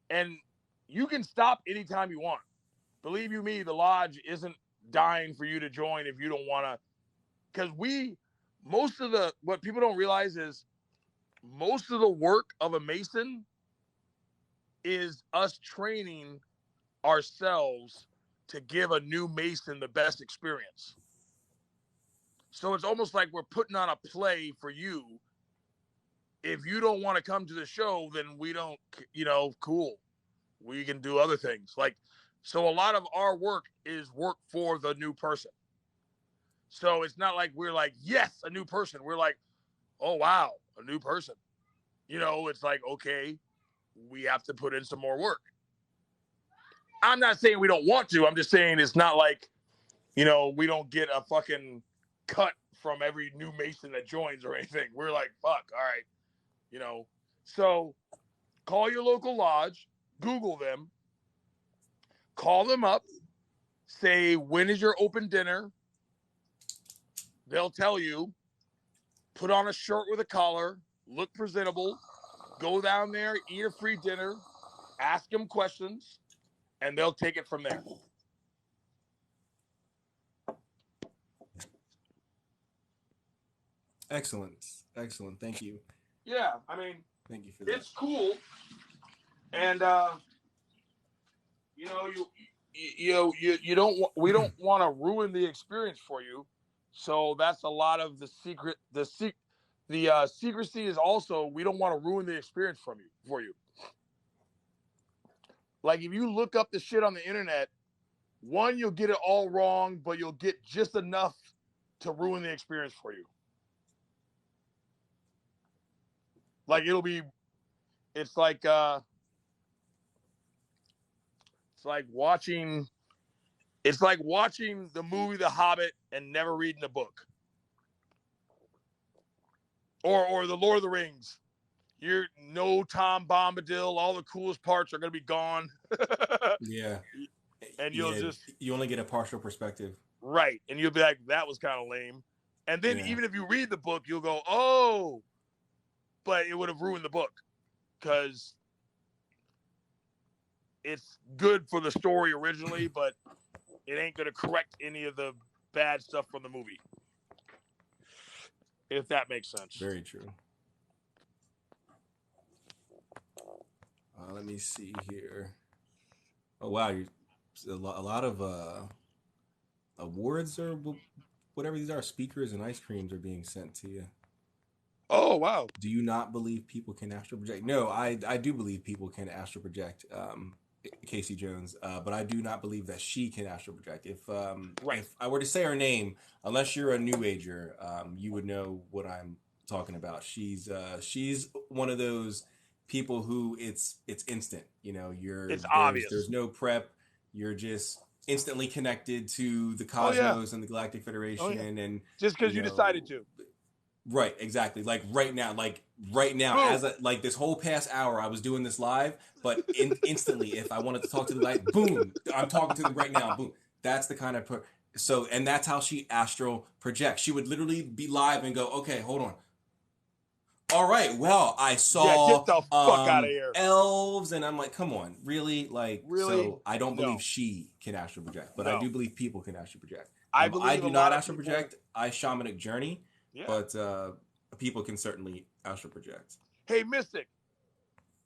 And you can stop anytime you want. Believe you me, the lodge isn't dying for you to join if you don't want to. Because what people don't realize is most of the work of a Mason is us training ourselves to give a new Mason the best experience. So it's almost like we're putting on a play for you. If you don't want to come to the show, then we don't, cool. We can do other things. So a lot of our work is work for the new person. So it's not like we're like, yes, a new person. We're like, oh, wow, a new person. It's like, okay, we have to put in some more work. I'm not saying we don't want to. I'm just saying it's not like, we don't get a fucking cut from every new Mason that joins or anything. We're like, fuck, all right. So call your local lodge, Google them, call them up, say, when is your open dinner? They'll tell you, put on a shirt with a collar, look presentable, go down there, eat a free dinner, ask them questions, and they'll take it from there. Excellent. Thank you. Yeah, I mean, Thank you for that. it's cool. And you don't we don't want to ruin the experience for you. So that's a lot of the secret. The secrecy is also we don't want to ruin the experience for you. Like if you look up the shit on the internet, one, you'll get it all wrong, but you'll get just enough to ruin the experience for you. Like it's like watching the movie The Hobbit and never reading the book. or the Lord of the Rings. You're no Tom Bombadil. All the coolest parts are going to be gone. Yeah. And you'll Yeah. just You only get a partial perspective. right, and you'll be like, that was kind of lame. And then Yeah. even if you read the book, you'll go, oh, but it would have ruined the book because it's good for the story originally, but it ain't going to correct any of the bad stuff from the movie. If that makes sense. Very true. Let me see here. Oh wow, a lot of awards or whatever these are, speakers and ice creams are being sent to you. Oh wow! Do you not believe people can astral project? No, I do believe people can astral project. Casey Jones, but I do not believe that she can astral project. If I were to say her name, unless you're a New Ager, you would know what I'm talking about. She's one of those people who it's instant. You know, it's obvious. There's no prep. You're just instantly connected to the cosmos and the Galactic Federation, and just because you decided to. Right, exactly. Like right now, boom. Like this whole past hour, I was doing this live, but instantly, if I wanted to talk to the light, boom, I'm talking to them right now, boom. That's the kind of and that's how she astral projects. She would literally be live and go, okay, hold on. All right, well, I saw get the fuck out of here. Elves, and I'm like, come on, really? Like, really? So I don't believe she can astral project, but I do believe people can astral project. I believe I do not astral project. I shamanic journey. Yeah. But people can certainly astral project. Hey, Mystic.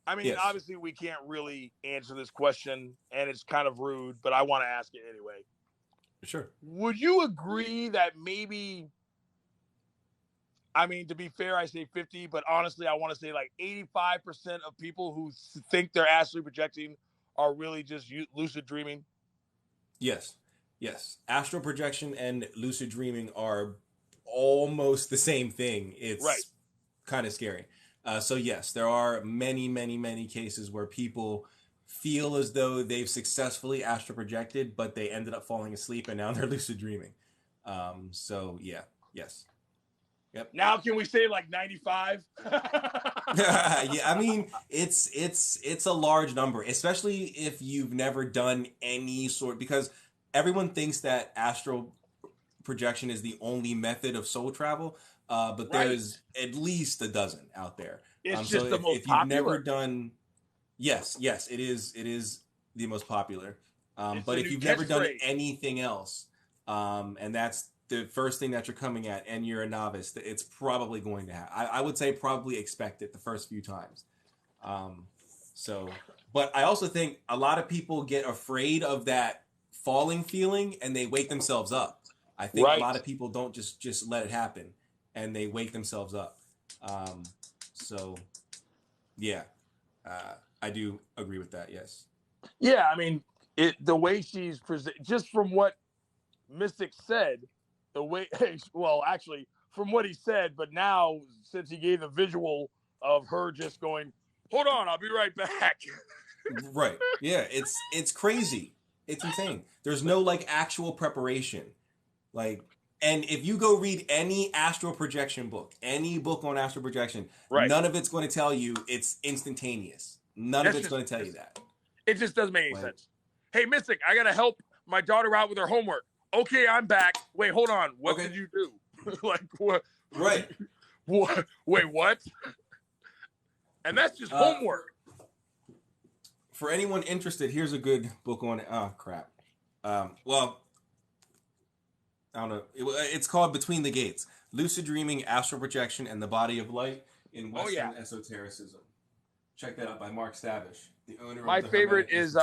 I mean, obviously we can't really answer this question, and it's kind of rude, but I want to ask it anyway. Sure. Would you agree that maybe, I mean, to be fair, I say 50, but honestly, I want to say like 85% of people who think they're astrally projecting are really just lucid dreaming? Yes. Astral projection and lucid dreaming are almost the same thing. It's kind of scary. So yes, there are many cases where people feel as though they've successfully astral projected, but they ended up falling asleep and now they're lucid dreaming. So yeah, yes. Yep. Now can we say like 95? Yeah, I mean it's a large number, especially if you've never done any sort, because everyone thinks that astral projection is the only method of soul travel, but there's at least a dozen out there. It's just the most popular. You've never done, yes, it is the most popular. But if you've never done anything else, and that's the first thing that you're coming at, and you're a novice, it's probably going to happen. I would say probably expect it the first few times. But I also think a lot of people get afraid of that falling feeling, and they wake themselves up. I think a lot of people don't just let it happen, and they wake themselves up. I do agree with that. Yes. Yeah, I mean, the way she's just from what Mystic said, the way well, actually, from what he said, but now since he gave the visual of her just going, "Hold on, I'll be right back." Right. Yeah, it's crazy. It's insane. There's no like actual preparation. Like, and if you go read any astral projection book, any book on astral projection, none of it's going to tell you it's instantaneous. None of it's going to tell you that. It just doesn't make any sense. Hey, Mystic, I got to help my daughter out with her homework. Okay, I'm back. Wait, hold on. What did you do? Like, what? Right. What? Wait, what? And that's just homework. For anyone interested, here's a good book on it. Oh, crap. Well, I don't know. It's called Between the Gates: Lucid Dreaming, Astral Projection, and the Body of Light in Western Esotericism. Check that out by Mark Stavish, the owner. My favorite is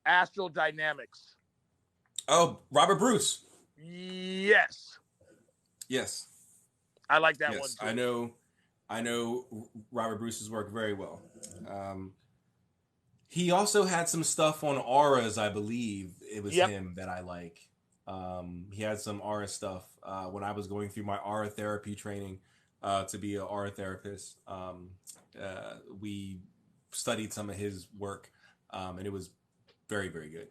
Astral Dynamics. Oh, Robert Bruce. Yes. I like that one too. I know Robert Bruce's work very well. He also had some stuff on auras, I believe. It was him that I like. He had some aura stuff when I was going through my aura therapy training to be an aura therapist. We studied some of his work, and it was very, very good.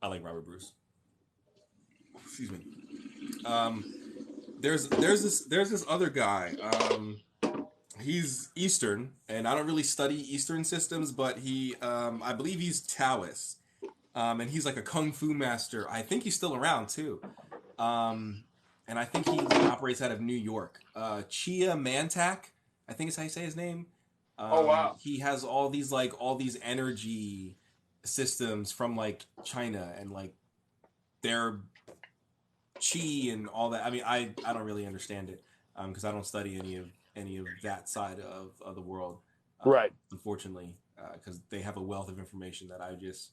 I like Robert Bruce. Excuse me. there's this other guy. He's Eastern, and I don't really study Eastern systems, but he I believe he's Taoist, and he's like a kung fu master. I think he's still around too, um, and I think he operates out of New York. Chia Mantak, I think is how you say his name. Oh wow. He has all these energy systems from like China and like their chi and all that. I mean, I don't really understand it because I don't study any of that side of the world, Right. unfortunately, because they have a wealth of information that I just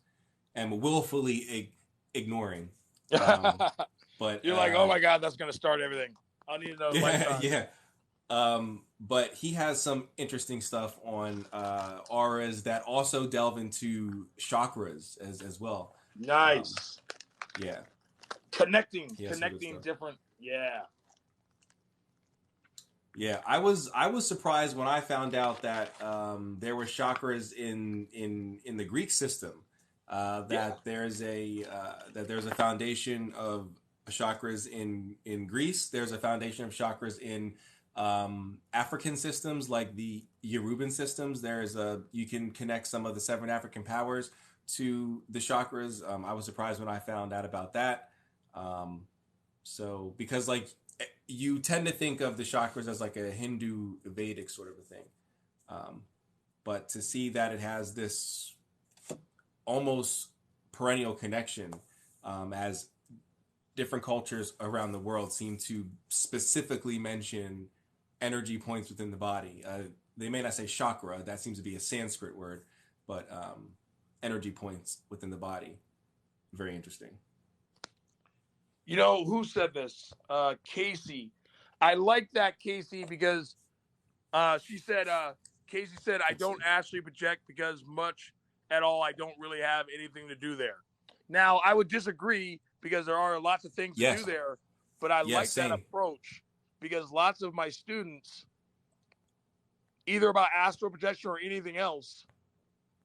am willfully ignoring. Um, but You're like, oh my god, that's gonna start everything. I need to know yeah, lifetime. yeah. But he has some interesting stuff on auras that also delve into chakras as well. Um, Nice. yeah, Connecting, he has some good connecting stuff. different. Yeah. Yeah, I was surprised when I found out that there were chakras in the Greek system. Yeah. That there's a foundation of chakras in Greece. There's a foundation of chakras in African systems like the Yoruban systems. You can connect some of the seven African powers to the chakras. I was surprised when I found out about that. Um, so because like you tend to think of the chakras as like a Hindu Vedic sort of a thing, um, but to see that it has this almost perennial connection, as different cultures around the world seem to specifically mention energy points within the body. They may not say chakra; that seems to be a Sanskrit word, but energy points within the body. Very interesting. You know who said this? Casey. I like that, Casey, because she said, Casey said, I Let's see. don't actually project because much at all, I don't really have anything to do there. Now, I would disagree because there are lots of things to do Yes. there, but I Yes. like that Same. approach because lots of my students, either about astral projection or anything else,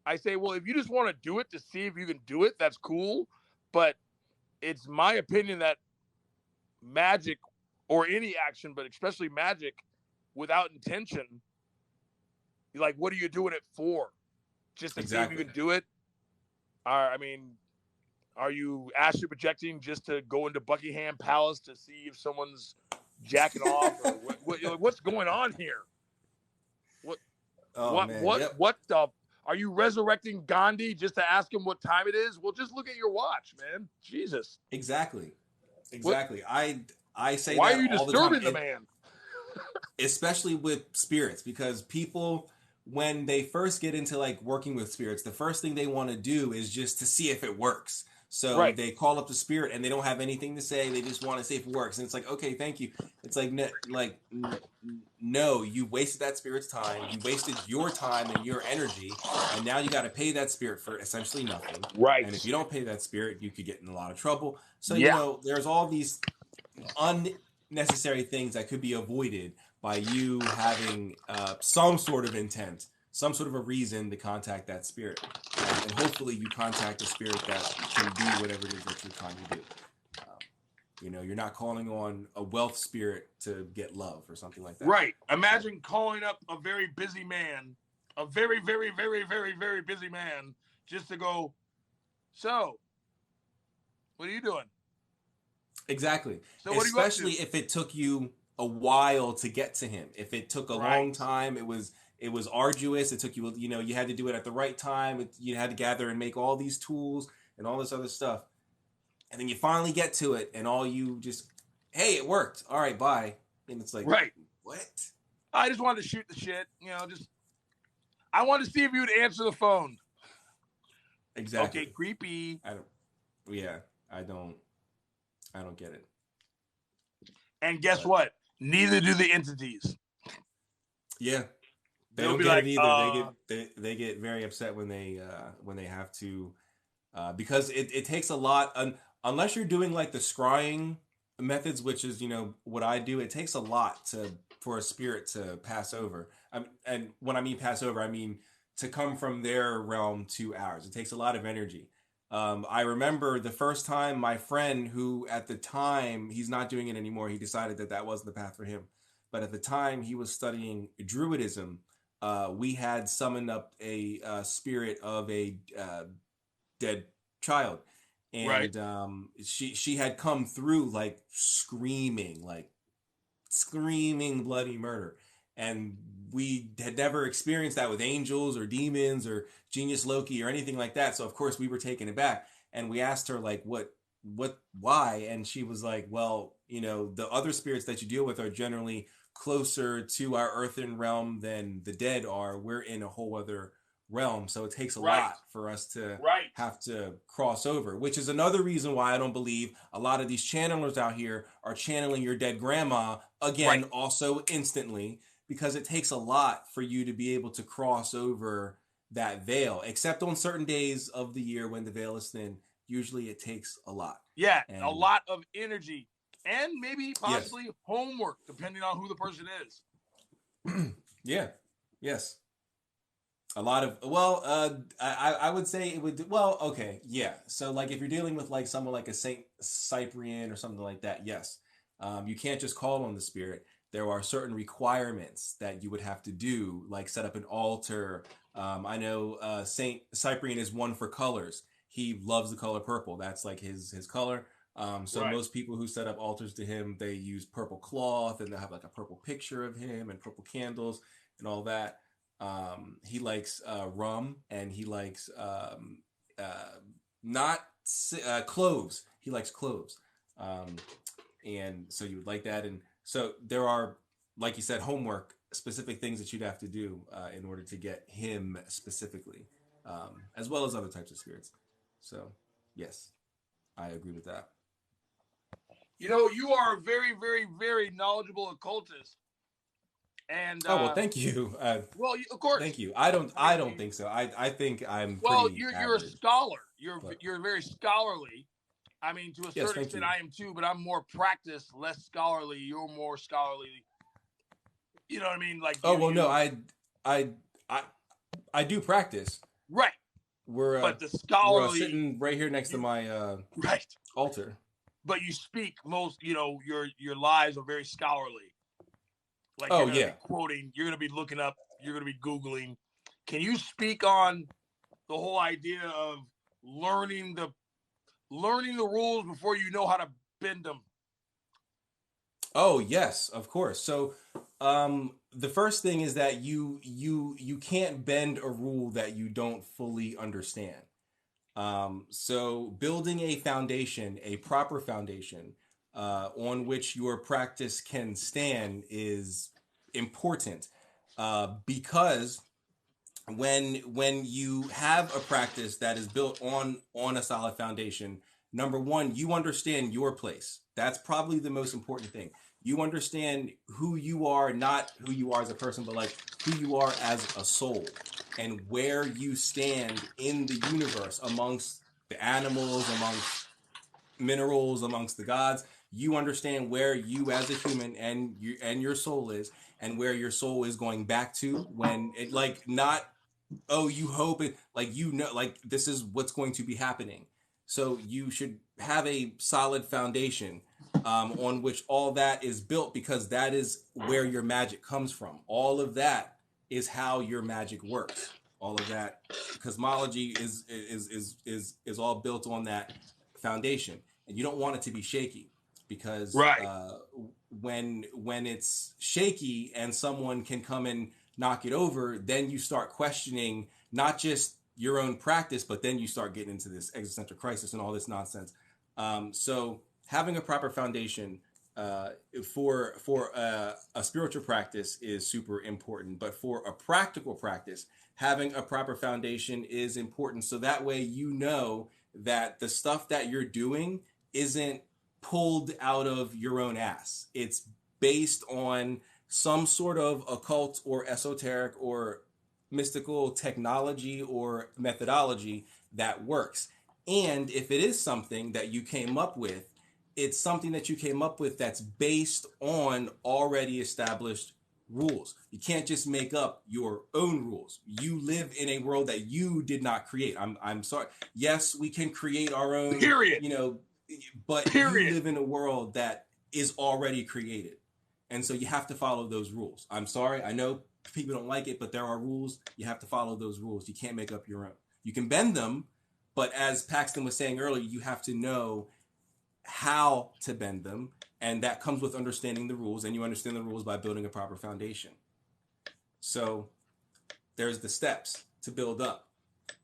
I say, well, if you just want to do it to see if you can do it, that's cool. But it's my opinion that magic or any action, but especially magic without intention, like, what are you doing it for? Just to see if you Exactly. can do it? I mean, are you astral projecting just to go into Buckingham Palace to see if someone's jacking off, or what's going on here? What Oh man. Yep. what the? Are you resurrecting Gandhi just to ask him what time it is? Well, just look at your watch, man. Jesus, Exactly. what? Exactly. I say Why are that you all the time, disturbing the man? especially with spirits, because people, when they first get into like working with spirits, the first thing they want to do is just to see if it works. So Right. they call up the spirit and they don't have anything to say. They just want to see if it works. And it's like, okay, thank you. It's like, no, you wasted that spirit's time. You wasted your time and your energy. And now you got to pay that spirit for essentially nothing. Right. And if you don't pay that spirit, you could get in a lot of trouble. So, Yeah. there's all these unnecessary things that could be avoided by you having some sort of intent, some sort of a reason to contact that spirit. And hopefully you contact a spirit that can do whatever it is that you're trying to do. You're not calling on a wealth spirit to get love or something like that. Right. Imagine calling up a very busy man, a very, very, very, very, very busy man, just to go, so, what are you doing? Exactly. So what are you up Especially to? if it took you a while to get to him. If it took a long time, it was arduous. It took you, you had to do it at the right time. You had to gather and make all these tools and all this other stuff. And then you finally get to it and all you just, hey, it worked. All right, bye. And it's like, Right. What? I just wanted to shoot the shit, I wanted to see if you would answer the phone. Exactly. Okay, creepy. I don't get it. And guess what? Neither do the entities. Yeah. They They'll don't be get like, it either. They get very upset when they have to, because it takes a lot, unless you're doing like the scrying methods, which is what I do. It takes a lot for a spirit to pass over. And when I mean pass over, I mean to come from their realm to ours. It takes a lot of energy. I remember the first time my friend, who at the time, he's not doing it anymore, he decided that that wasn't the path for him. But at the time he was studying Druidism, we had summoned up a spirit of a dead child, Right. and she had come through like screaming bloody murder, and we had never experienced that with angels or demons or Genius Loki or anything like that. So of course we were taken aback, and we asked her like, what, why? And she was like, well, the other spirits that you deal with are generally closer to our earthen realm than the dead are. We're in a whole other realm, so it takes a Right. lot for us to Right. have to cross over, which is another reason why I don't believe a lot of these channelers out here are channeling your dead grandma Right. again, also instantly, because it takes a lot for you to be able to cross over that veil, except on certain days of the year when the veil is thin. Usually it takes a lot. Yeah, a And lot of energy and maybe yes, possibly homework, depending on who the person is. yeah, yes. A lot of, well, I would say it would, well, okay, yeah. So like if you're dealing with like someone like a Saint Cyprian or something like that, yes. You can't just call on the spirit. There are certain requirements that you would have to do, like set up an altar. I know Saint Cyprian is one for colors. He loves the color purple. That's like his color. So Right. most people who set up altars to him, they use purple cloth, and they'll have like a purple picture of him and purple candles and all that. He likes rum, and he likes uh, not cloves. He likes cloves, um, and so you would like that. And so there are, like you said, homework, specific things that you'd have to do in order to get him specifically, as well as other types of spirits. So yes, I agree with that. You are a very, very, very knowledgeable occultist, and Oh well, thank you. well, of course. Thank you. I don't. I I mean, don't think so. I think I'm well, pretty you're a average. scholar. You're But you're very scholarly. I mean, to a yes, certain thank extent, you. I am too, but I'm more practiced, less scholarly. You're more scholarly. You know what I mean? Like Oh you, well, no, you, I, I, I do practice. right. We're But the we're scholarly, sitting right here next to you, my right. altar. But you speak most. Your lives are very scholarly. Like you're Oh going to yeah. be quoting. You're going to be looking up. You're going to be googling. Can you speak on the whole idea of learning the learning the rules before you know how to bend them? Oh yes, of course. So, the first thing is that you can't bend a rule that you don't fully understand. So building a foundation, a proper foundation, on which your practice can stand is important, because when you have a practice that is built on a solid foundation, number one, you understand your place. That's probably the most important thing. You understand who you are, not who you are as a person, but like who you are as a soul, and where you stand in the universe amongst the animals, amongst minerals, amongst the gods. You understand where you as a human and your soul is, and where your soul is going back to, when it, like, not, oh, you hope it, like, like this is what's going to be happening. So you should have a solid foundation, on which all that is built, because that is where your magic comes from. All of that is how your magic works. All of that cosmology is all built on that foundation, and you don't want it to be shaky, because Right. when it's shaky and someone can come and knock it over, then you start questioning not just your own practice, but then you start getting into this existential crisis and all this nonsense. So having a proper foundation, for a spiritual practice is super important, but for a practical practice, having a proper foundation is important. So that way, that the stuff that you're doing isn't pulled out of your own ass. It's based on some sort of occult or esoteric or mystical technology or methodology that works. And if it is something that you came up with, it's something that you came up with that's based on already established rules. You can't just make up your own rules. You live in a world that you did not create. I'm sorry. Yes, we can create our own, Period. But you Period. live in a world that is already created. And so you have to follow those rules. I'm sorry. I know people don't like it, but there are rules. You have to follow those rules. You can't make up your own. You can bend them, but as Paxton was saying earlier, you have to know how to bend them, and that comes with understanding the rules, and you understand the rules by building a proper foundation. So there's the steps to build up.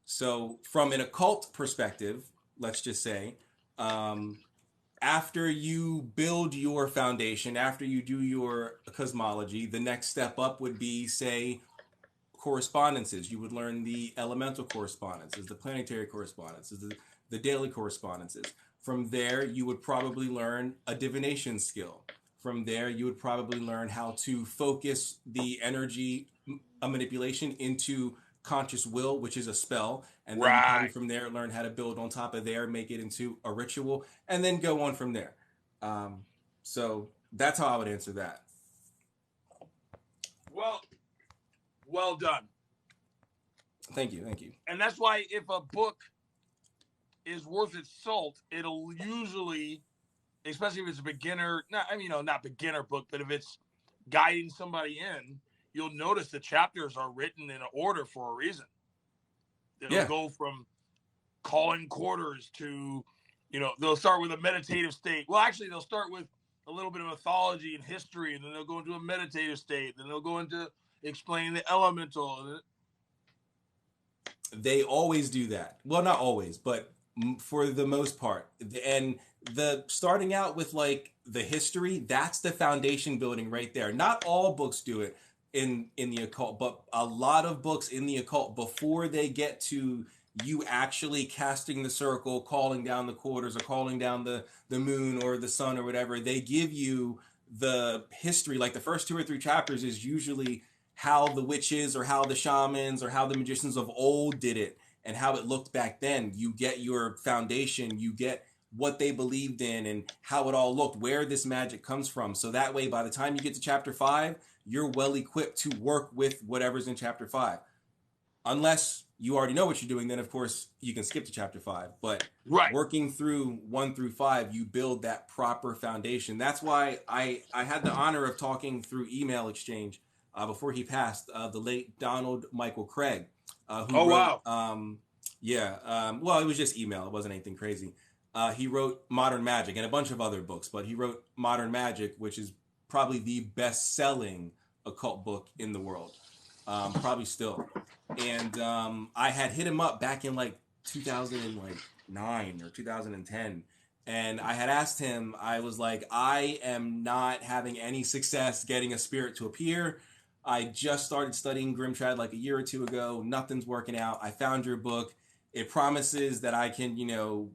So from an occult perspective, let's just say, after you build your foundation, after you do your cosmology, the next step up would be, say, correspondences. You would learn the elemental correspondences, the planetary correspondences, the daily correspondences. From there, you would probably learn a divination skill. From there, you would probably learn how to focus the energy manipulation into conscious will, which is a spell. And then you probably from there learn how to build on top of there, make it into a ritual, and then go on from there. So that's how I would answer that. Well done. Thank you. Thank you. And that's why if a book is worth its salt, it'll usually, especially if it's a beginner, not beginner book, but if it's guiding somebody in, you'll notice the chapters are written in order for a reason. It'll go from calling quarters to, they'll start with a meditative state. Well, actually, they'll start with a little bit of mythology and history, and then they'll go into a meditative state. Then they'll go into explaining the elemental. They always do that. Well, not always, but for the most part. And the starting out with like the history, that's the foundation building right there. Not all books do it in the occult, but a lot of books in the occult, before they get to you actually casting the circle, calling down the quarters, or calling down the moon or the sun or whatever, they give you the history. Like the first 2 or 3 chapters is usually how the witches or how the shamans or how the magicians of old did it and how it looked back then. You get your foundation, you get what they believed in and how it all looked, where this magic comes from. So that way, by the time you get to chapter 5, you're well equipped to work with whatever's in chapter 5. Unless you already know what you're doing, then of course you can skip to chapter 5. But working through 1 through 5, you build that proper foundation. That's why I had the honor of talking through email exchange before he passed, the late Donald Michael Craig. Who wrote, wow. Well, it was just email. It wasn't anything crazy. He wrote Modern Magic and a bunch of other books, but he wrote Modern Magic, which is probably the best-selling occult book in the world, probably still. And I had hit him up back in like 2009 or 2010, and I had asked him, I was like, I am not having any success getting a spirit to appear. I just started studying Grimtrad like a year or 2 ago. Nothing's working out. I found your book. It promises that I can,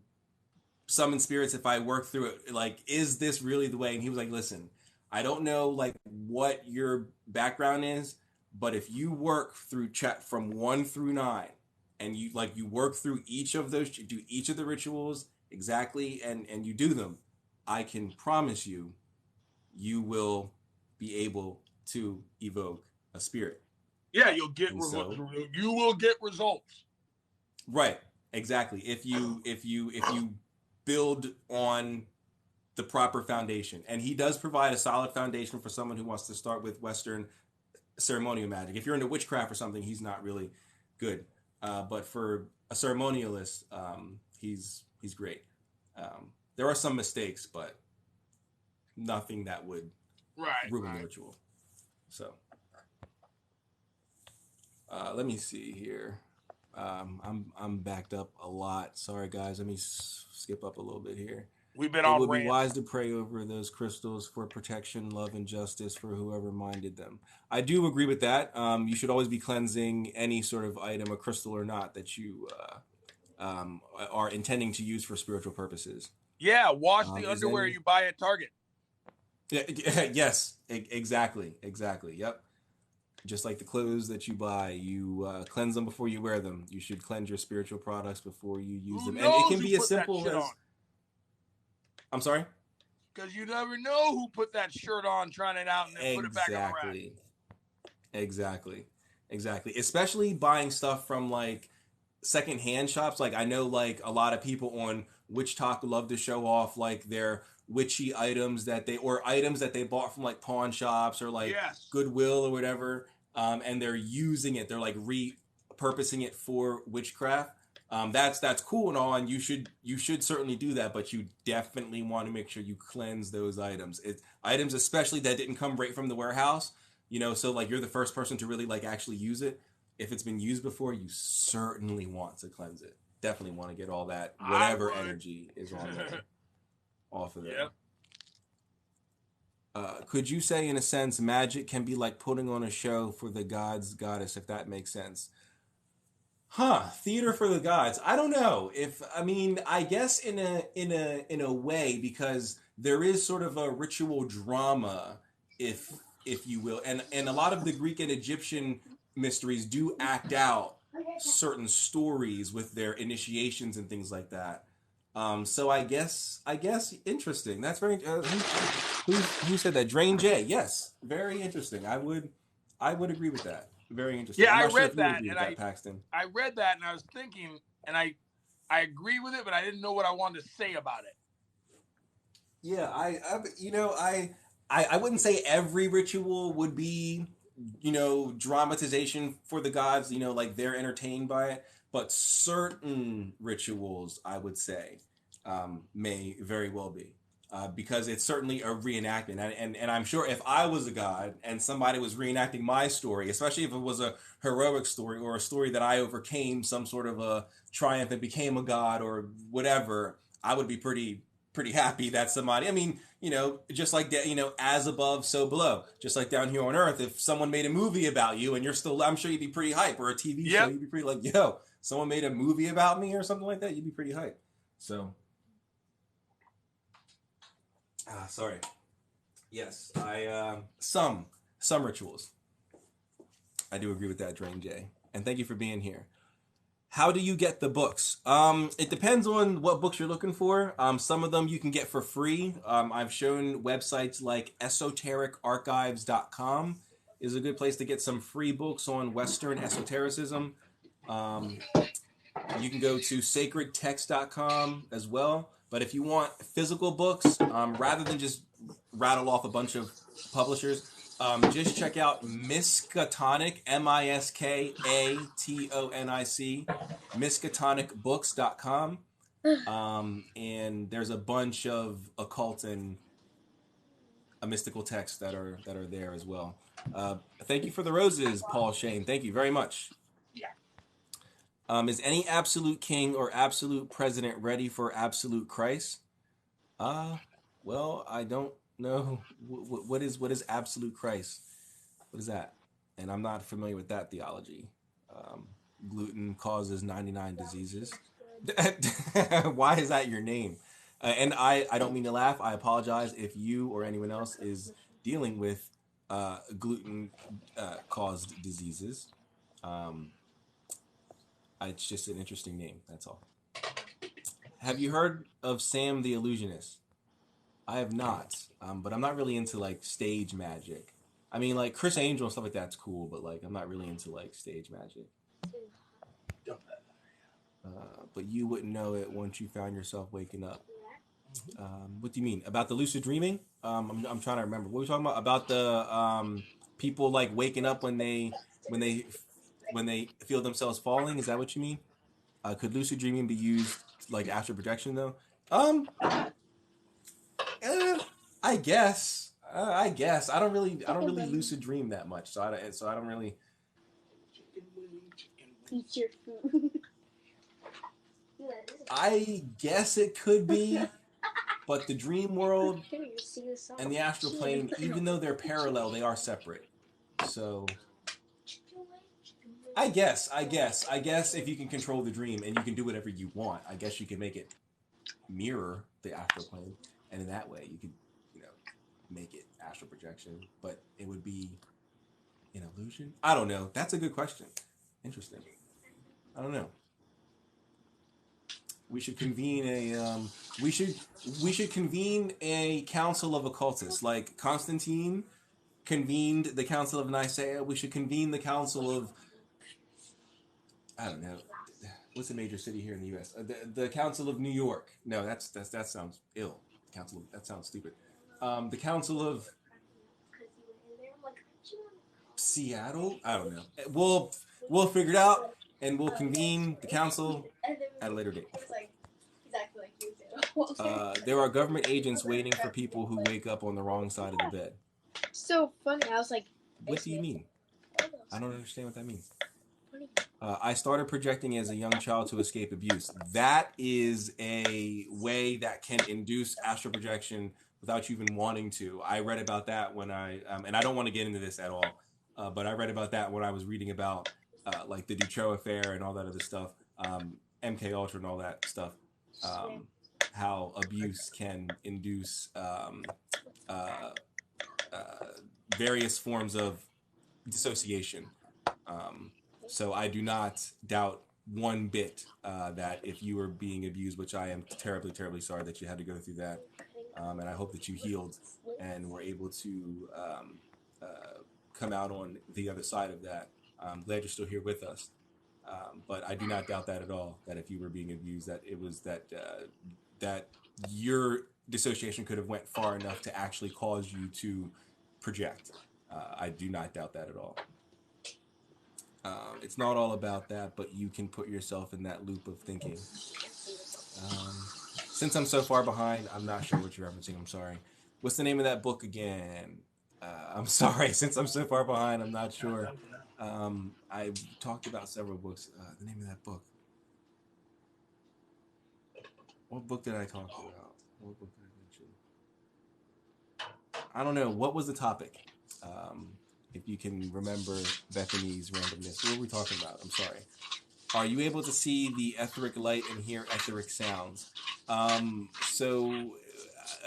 summon spirits if I work through it. Like, is this really the way? And he was like, listen, I don't know like what your background is, but if you work through chat from 1 through 9 and you work through each of those, do each of the rituals exactly, and you do them, I can promise you, you will be able to evoke a spirit. Yeah, you'll get results. You will get results. Right. Exactly. If you build on the proper foundation. And he does provide a solid foundation for someone who wants to start with Western ceremonial magic. If you're into witchcraft or something, he's not really good. But for a ceremonialist, he's great. There are some mistakes, but nothing that would ruin the ritual. So let me see here. I'm backed up a lot. Sorry, guys. Let me skip up a little bit here. We've been It would be wise to pray over those crystals for protection, love, and justice for whoever minded them. I do agree with that. You should always be cleansing any sort of item, a crystal or not, that you are intending to use for spiritual purposes. Yeah, wash the underwear you buy at Target. Yes, exactly. Yep. Just like the clothes that you buy, you cleanse them before you wear them. You should cleanse your spiritual products before you use them. And it can be as simple as... I'm sorry? Because you never know who put that shirt on, trying it out, and then put it back on the rack. Exactly. Exactly. Especially buying stuff from like secondhand shops. Like I know like a lot of people on Witch Talk love to show off like their witchy items that they or items that they bought from like pawn shops or like Yes. Goodwill or whatever. And they're using it. They're like repurposing it for witchcraft. That's cool and all, and you should certainly do that, but you definitely want to make sure you cleanse those items. It's items especially that didn't come right from the warehouse, so like you're the first person to really like actually use it. If it's been used before, you certainly want to cleanse it. Definitely want to get all that whatever energy is on there off of there. Yep. Could you say, in a sense, magic can be like putting on a show for the gods, goddess, if that makes sense? Huh? Theater for the gods. I don't know if I mean. I guess in a way because there is sort of a ritual drama, if you will, and a lot of the Greek and Egyptian mysteries do act out certain stories with their initiations and things like that. So I guess interesting. That's very. Who said that? Drain J. Yes, very interesting. I would agree with that. Very interesting. Yeah, I'm I not sure read if you would that, agree with and that, Paxton. I read that, and I was thinking, and I agree with it, but I didn't know what I wanted to say about it. Yeah, I wouldn't say every ritual would be, dramatization for the gods, like they're entertained by it, but certain rituals, I would say, may very well be. Because it's certainly a reenactment. And I'm sure if I was a god and somebody was reenacting my story, especially if it was a heroic story or a story that I overcame some sort of a triumph and became a god or whatever, I would be pretty happy that somebody, I mean, just like that, as above, so below. Just like down here on Earth, if someone made a movie about you and you're still, I'm sure you'd be pretty hype, or a TV show, Yep. you'd be pretty like, yo, someone made a movie about me or something like that, you'd be pretty hype. So, sorry. Yes, some rituals. I do agree with that, Drain J. And thank you for being here. How do you get the books? It depends on what books you're looking for. Some of them you can get for free. I've shown websites like esotericarchives.com is a good place to get some free books on Western esotericism. You can go to sacredtext.com as well. But if you want physical books, rather than just rattle off a bunch of publishers, just check out Miskatonic, Miskatonic, miskatonicbooks.com. And there's a bunch of occult and mystical texts that are there as well. Thank you for the roses, Paul Shane. Thank you very much. Is any absolute king or absolute president ready for absolute Christ? Well, I don't know what is absolute Christ. What is that? And I'm not familiar with that theology. Gluten causes 99 diseases. Why is that your name? And I don't mean to laugh. I apologize if you or anyone else is dealing with gluten caused diseases. It's just an interesting name. That's all. Have you heard of Sam the Illusionist? I have not, but I'm not really into like stage magic. I mean, like Chris Angel and stuff like that's cool, but like I'm not really into like stage magic. But you wouldn't know it once you found yourself waking up. What do you mean about the lucid dreaming? I'm trying to remember. What were we talking about the people like waking up when they feel themselves falling? Is that what you mean? Could lucid dreaming be used like astral projection though? I guess. I guess I don't really lucid dream that much, so I don't really. Eat your food. I guess it could be, but the dream world and the astral plane, even though they're parallel, they are separate. So I guess if you can control the dream and you can do whatever you want, I guess you can make it mirror the astral plane, and in that way you could, make it astral projection, but it would be an illusion. I don't know. That's a good question. Interesting. I don't know. We should convene a council of occultists, like Constantine convened the Council of Nicaea. We should convene the Council of, I don't know, what's a major city here in the U.S.? The Council of New York. No, that sounds ill. That sounds stupid. The Council of Seattle. I don't know. We'll figure it out, and we'll convene the council at a later date. There are government agents waiting for people who wake up on the wrong side of the bed. So funny. I was like, what do you mean? I don't understand what that means. I started projecting as a young child to escape abuse. That is a way that can induce astral projection without you even wanting to. I read about that when and I don't want to get into this at all, but I read about that when I was reading about like the Dutroux affair and all that other stuff, MK Ultra and all that stuff. How abuse can induce various forms of dissociation. So I do not doubt one bit that if you were being abused, which I am terribly, terribly sorry that you had to go through that, and I hope that you healed and were able to come out on the other side of that. I'm glad you're still here with us. But I do not doubt that at all, that if you were being abused, that it was that your dissociation could have went far enough to actually cause you to project. I do not doubt that at all. It's not all about that, but you can put yourself in that loop of thinking. Since I'm so far behind, I'm not sure what you're referencing. I'm sorry. What's the name of that book again? I'm sorry. Since I'm so far behind, I'm not sure. I talked about several books. The name of that book. What book did I talk about? What book did I mention? I don't know. What was the topic? If you can remember Bethany's randomness. What were we talking about? I'm sorry. Are you able to see the etheric light and hear etheric sounds? So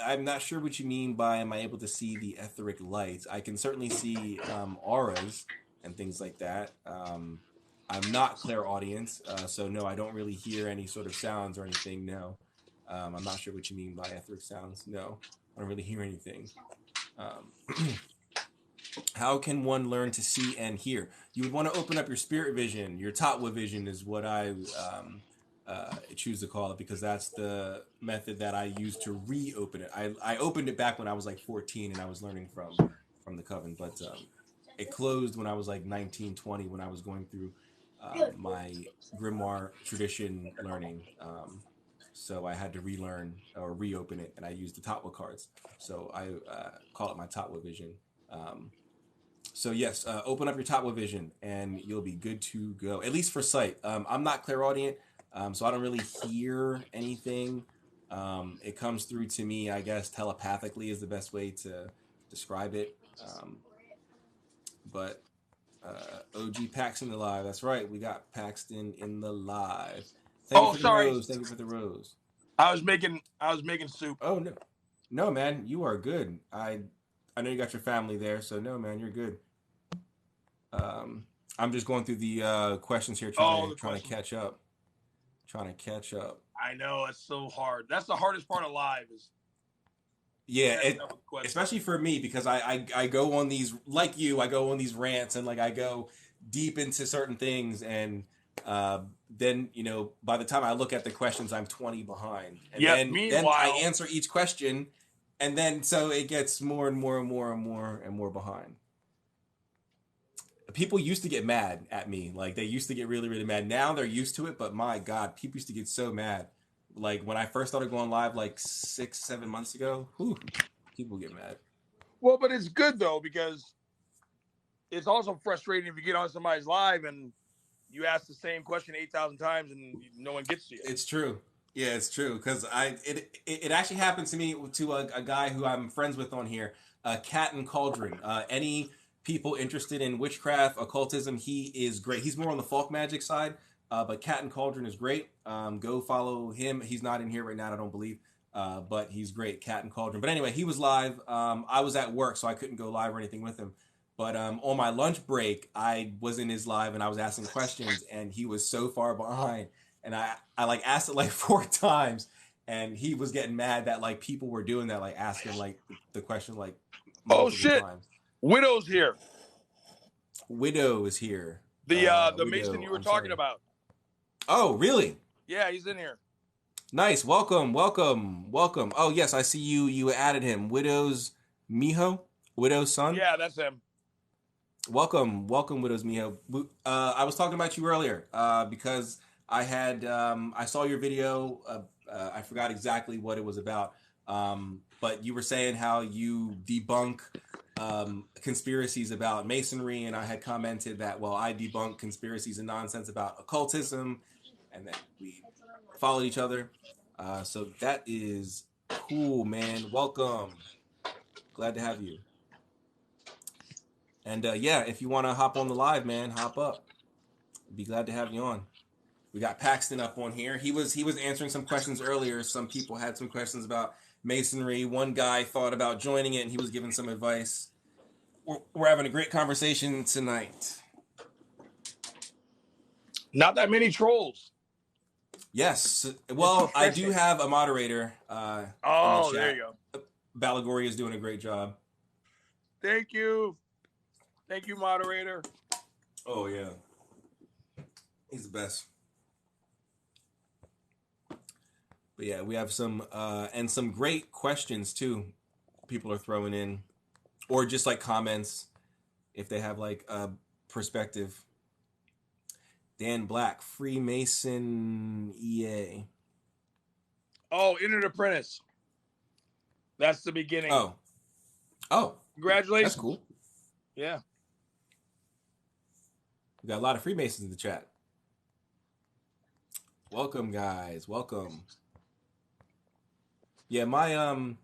I'm not sure what you mean by am I able to see the etheric lights. I can certainly see auras and things like that. I'm not clairaudience, so no, I don't really hear any sort of sounds or anything, no. I'm not sure what you mean by etheric sounds, no. I don't really hear anything. How can one learn to see and hear? You would want to open up your spirit vision. Your Tatwa vision is what I choose to call it, because that's the method that I use to reopen it. I opened it back when I was like 14 and I was learning from the coven, but it closed when I was like 19, 20 when I was going through my grimoire tradition learning. So I had to relearn or reopen it, and I used the Tatwa cards. So I call it my Tatwa vision. So yes, open up your Tatwa vision and you'll be good to go, at least for sight. I'm not clairaudient, so I don't really hear anything. It comes through to me, I guess, telepathically is the best way to describe it. But OG Paxton the live, that's right. We got Paxton in the live. Thank you for the rose. Thank you for the rose. I was making soup. Oh no, man, you are good. I know you got your family there, so no, man, you're good. I'm just going through the questions here, trying to catch up. I know, it's so hard. That's the hardest part of live is. Yeah, especially for me, because I go on these, like you, I go on these rants and like I go deep into certain things, and then by the time I look at the questions, I'm 20 behind. And then I answer each question, and then so it gets more and more and more and more and more behind. People used to get mad at me. Like, they used to get really, really mad. Now they're used to it, but my God, people used to get so mad. Like, when I first started going live, like 6-7 months ago, people get mad. Well, but it's good, though, because it's also frustrating if you get on somebody's live and you ask the same question 8,000 times and no one gets to you. It's true. Yeah, it's true. Because it actually happened to me to a guy who I'm friends with on here, Cat and Cauldron. Any people interested in witchcraft, occultism, he is great. He's more on the folk magic side, but Cat and Cauldron is great. Go follow him. He's not in here right now, I don't believe, but he's great, Cat and Cauldron. But anyway, he was live. I was at work, so I couldn't go live or anything with him. But on my lunch break, I was in his live and I was asking questions, and he was so far behind. And I like asked it like 4 times, and he was getting mad that like people were doing that, like asking like the question like multiple times. Widow's here. Widow is here. The Mason you were talking about. Oh, really? Yeah, he's in here. Nice. Welcome. Oh, yes, I see you. You added him. Widow's son. Yeah, that's him. Welcome, Widow's Miho. I was talking about you earlier because I had I saw your video. I forgot exactly what it was about, but you were saying how you debunk conspiracies about masonry, and I had commented that I debunk conspiracies and nonsense about occultism, and that we followed each other. So that is cool, man. Welcome. Glad to have you. And if you want to hop on the live, man, hop up. Be glad to have you on. We got Paxton up on here. He was answering some questions earlier. Some people had some questions about masonry. One guy thought about joining it, and he was giving some advice. We're having a great conversation tonight. Not that many trolls. Yes. Well, I do have a moderator. Oh, there you go. Balagoria is doing a great job. Thank you. Thank you, moderator. Oh, yeah. He's the best. But yeah, we have some and some great questions too. People are throwing in, or just like comments if they have like a perspective. Dan Black, Freemason EA. Oh, Entered Apprentice. That's the beginning. Oh. Congratulations. That's cool. Yeah. We got a lot of Freemasons in the chat. Welcome, guys. Welcome. Yeah, my I'm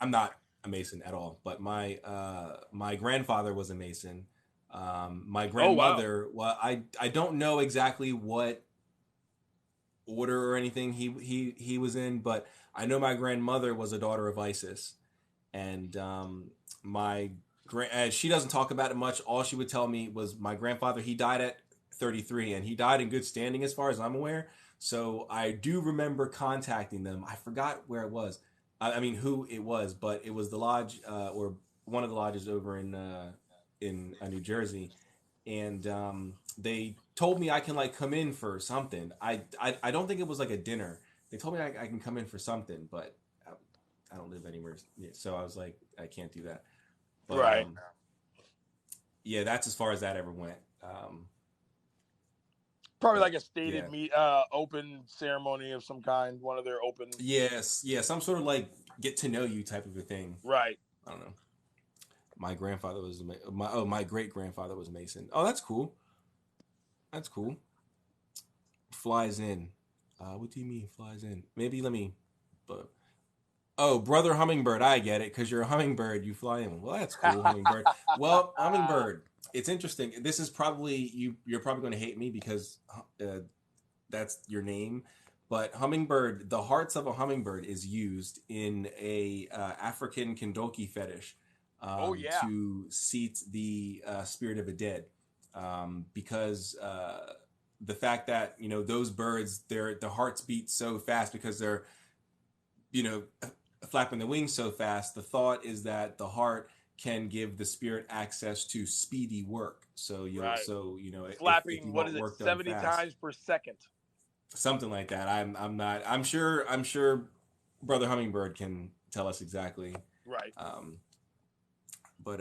not a Mason at all, but my grandfather was a Mason. My grandmother, well, I don't know exactly what order or anything he was in, but I know my grandmother was a daughter of Isis, and she doesn't talk about it much. All she would tell me was my grandfather, he died at 33, and he died in good standing as far as I'm aware. So I do remember contacting them. I forgot where it was. I mean who it was, but it was the lodge or one of the lodges over in New Jersey, and they told me I can like come in for something. I don't think it was like a dinner. They told me I can come in for something, but I don't live anywhere, so I was like I can't do that. But, right. Yeah, that's as far as that ever went. Probably like a stated open ceremony of some kind. One of their open. Yes, some sort of like get to know you type of a thing. Right. I don't know. My grandfather was my great grandfather was Mason. Oh, that's cool. That's cool. Flies in. What do you mean flies in? Maybe let me. Oh, brother Hummingbird, I get it. Because you're a hummingbird, you fly in. Well, that's cool, Hummingbird. Well, Hummingbird, it's interesting. This is probably you're probably going to hate me because that's your name. But hummingbird, the hearts of a hummingbird is used in a African Kendoki fetish. To seat the spirit of a dead, because the fact that those birds, their hearts beat so fast because they're flapping the wings so fast. The thought is that the heart can give the spirit access to speedy work. So flapping if you what is it 70 times per second, something like that. I'm sure Brother Hummingbird can tell us exactly. Right. But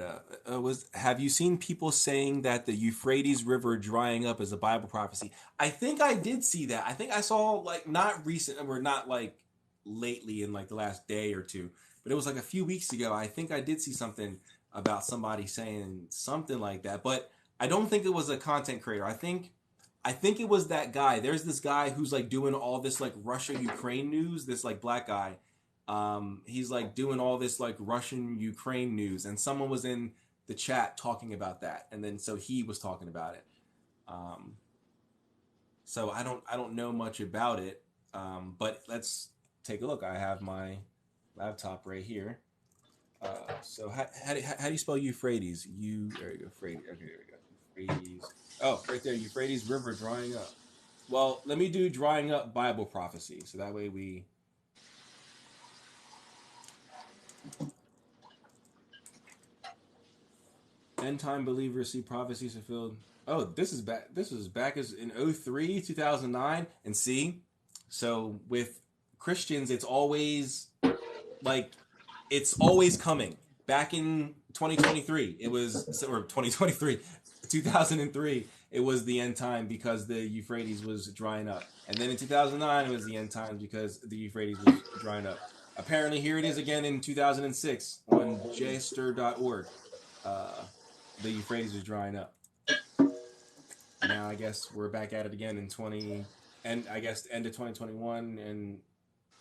have you seen people saying that the Euphrates River drying up is a Bible prophecy? I think I did see that. I think I saw like not recent or not like lately in like the last day or two, but it was like a few weeks ago. I think I did see something about somebody saying something like that, but I don't think it was a content creator. I think it was that guy. There's this guy who's like doing all this like Russia-Ukraine news, this like black guy. He's like doing all this like Russian Ukraine news, and someone was in the chat talking about that, and then so he was talking about it. So I don't know much about it, but let's take a look. I have my laptop right here. So how do you spell Euphrates? There you go, Euphrates. Okay, there we go. Euphrates. Oh, right there, Euphrates River drying up. Well, let me do drying up Bible prophecy, so that way we. End time believers see prophecies fulfilled. Oh, this is back. This was back as in 03, 2009. And see, so with Christians, it's always like it's always coming. Back in 2023, it was or 2023, 2003, it was the end time because the Euphrates was drying up. And then in 2009, it was the end times because the Euphrates was drying up. Apparently, here it is again in 2006 on jster.org. Uh, the Euphrates was drying up. Now I guess we're back at it again in 20, and I guess end of 2021 and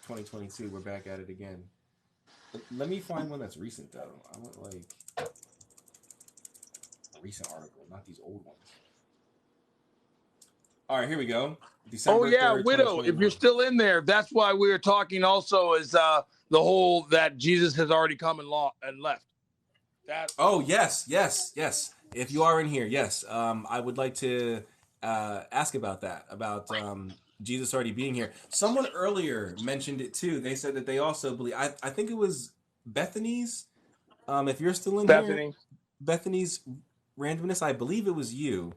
2022 we're back at it again. Let me find one that's recent though. I want like a recent article, not these old ones. All right, here we go. December Oh yeah, 3rd, widow. If you're 2021. still in there, that's why we were talking. Also, is the whole that Jesus has already come and left. That. Oh yes, yes, yes. If you are in here, yes. I would like to ask about that. About Jesus already being here. Someone earlier mentioned it too. They said that they also believe. I think it was Bethany's. If you're still in here, Bethany. Bethany's randomness. I believe it was you.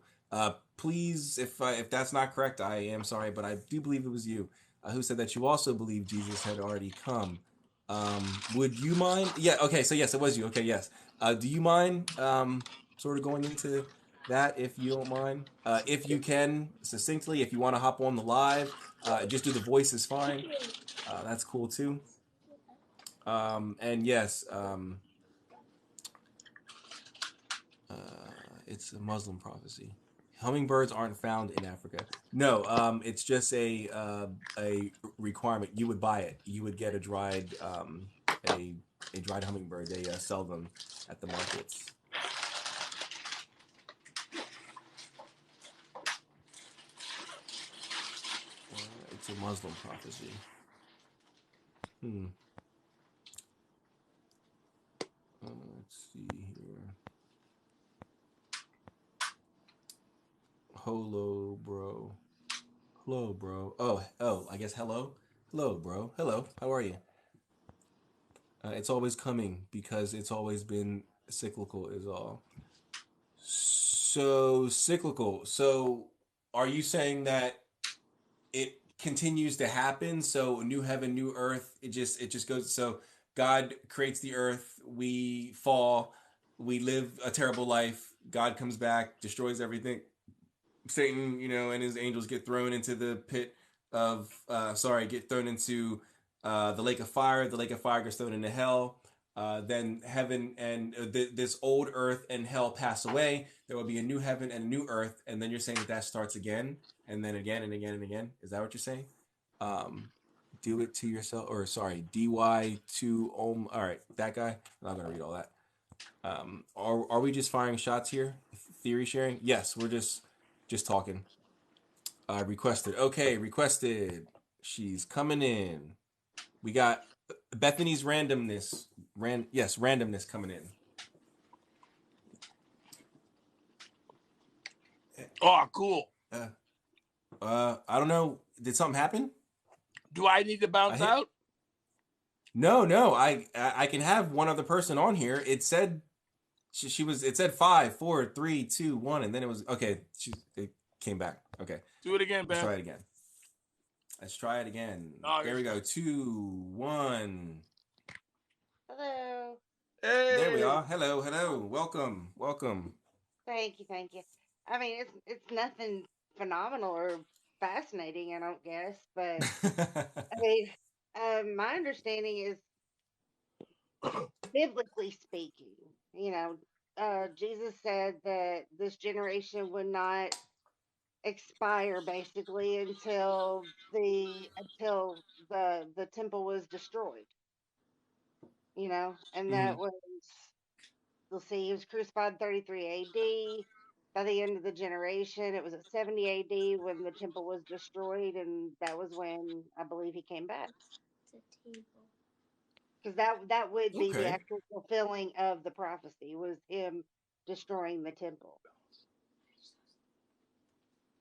Please, if that's not correct, I am sorry, but I do believe it was you who said that you also believe Jesus had already come. Would you mind? Yeah. Okay. So yes, it was you. Okay. Yes. Do you mind sort of going into that if you don't mind? If you can succinctly, if you want to hop on the live, just do the voice is fine. That's cool too. And yes, it's a Muslim prophecy. Hummingbirds aren't found in Africa. No, it's just a requirement. You would buy it. You would get a dried dried hummingbird. They sell them at the markets. It's a Muslim prophecy. Let's see here. Hello, bro. Hello, bro. Oh, I guess hello. Hello, bro. Hello. How are you? It's always coming because it's always been cyclical is all. So cyclical. So are you saying that it continues to happen? So new heaven, new earth, it just goes. So God creates the earth, we fall, we live a terrible life, God comes back, destroys everything. Satan, and his angels get thrown into the pit of, get thrown into the lake of fire. The lake of fire gets thrown into hell. Then heaven and this old earth and hell pass away. There will be a new heaven and a new earth. And then you're saying that starts again, and then again and again and again. Is that what you're saying? Do it to yourself, or sorry, DY2 Ohm. All right, that guy. I'm not gonna read all that. Are we just firing shots here? Theory sharing? Yes, we're just talking. Requested. Okay, requested. She's coming in. We got Bethany's randomness. Randomness coming in. Oh, cool. I don't know. Did something happen? Do I need to bounce out? No. I can have one other person on here. It said she was. It said 5, 4, 3, 2, 1, and then it was okay. It came back. Okay. Do it again, Ben. Let's try it again. Oh, there we go. 2, 1. Hello. Hey. There we are. Hello. Welcome. Thank you. I mean, it's nothing phenomenal or fascinating, I don't guess, but I mean, my understanding is, biblically speaking, Jesus said that this generation would not expire basically until the temple was destroyed. And that was, let's see, he was crucified 33 AD. By the end of the generation, it was at 70 AD when the temple was destroyed, and that was when I believe he came back. Because that would be the actual fulfilling of the prophecy, was him destroying the temple.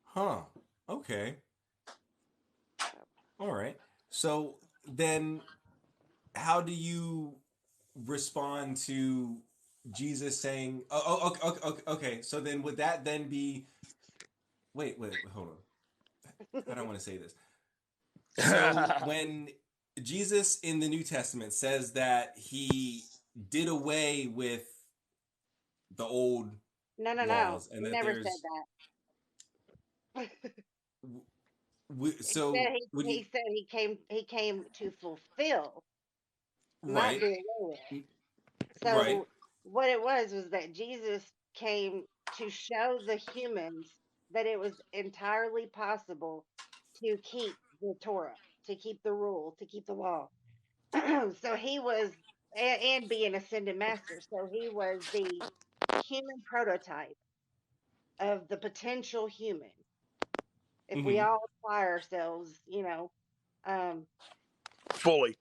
Huh. Okay. All right. So then how do you respond to Jesus saying, okay. So then would that then be? Wait, hold on. I don't want to say this. So when Jesus in the New Testament says that he did away with the old No, no, no. laws and He that never said there's that. He so said would you he said he came to fulfill, not right do away with. right So what it was that Jesus came to show the humans that it was entirely possible to keep the Torah, to keep the rule, to keep the law. So he was, and be an ascended master. So he was the human prototype of the potential human. If we mm-hmm. all apply ourselves, um, Fully.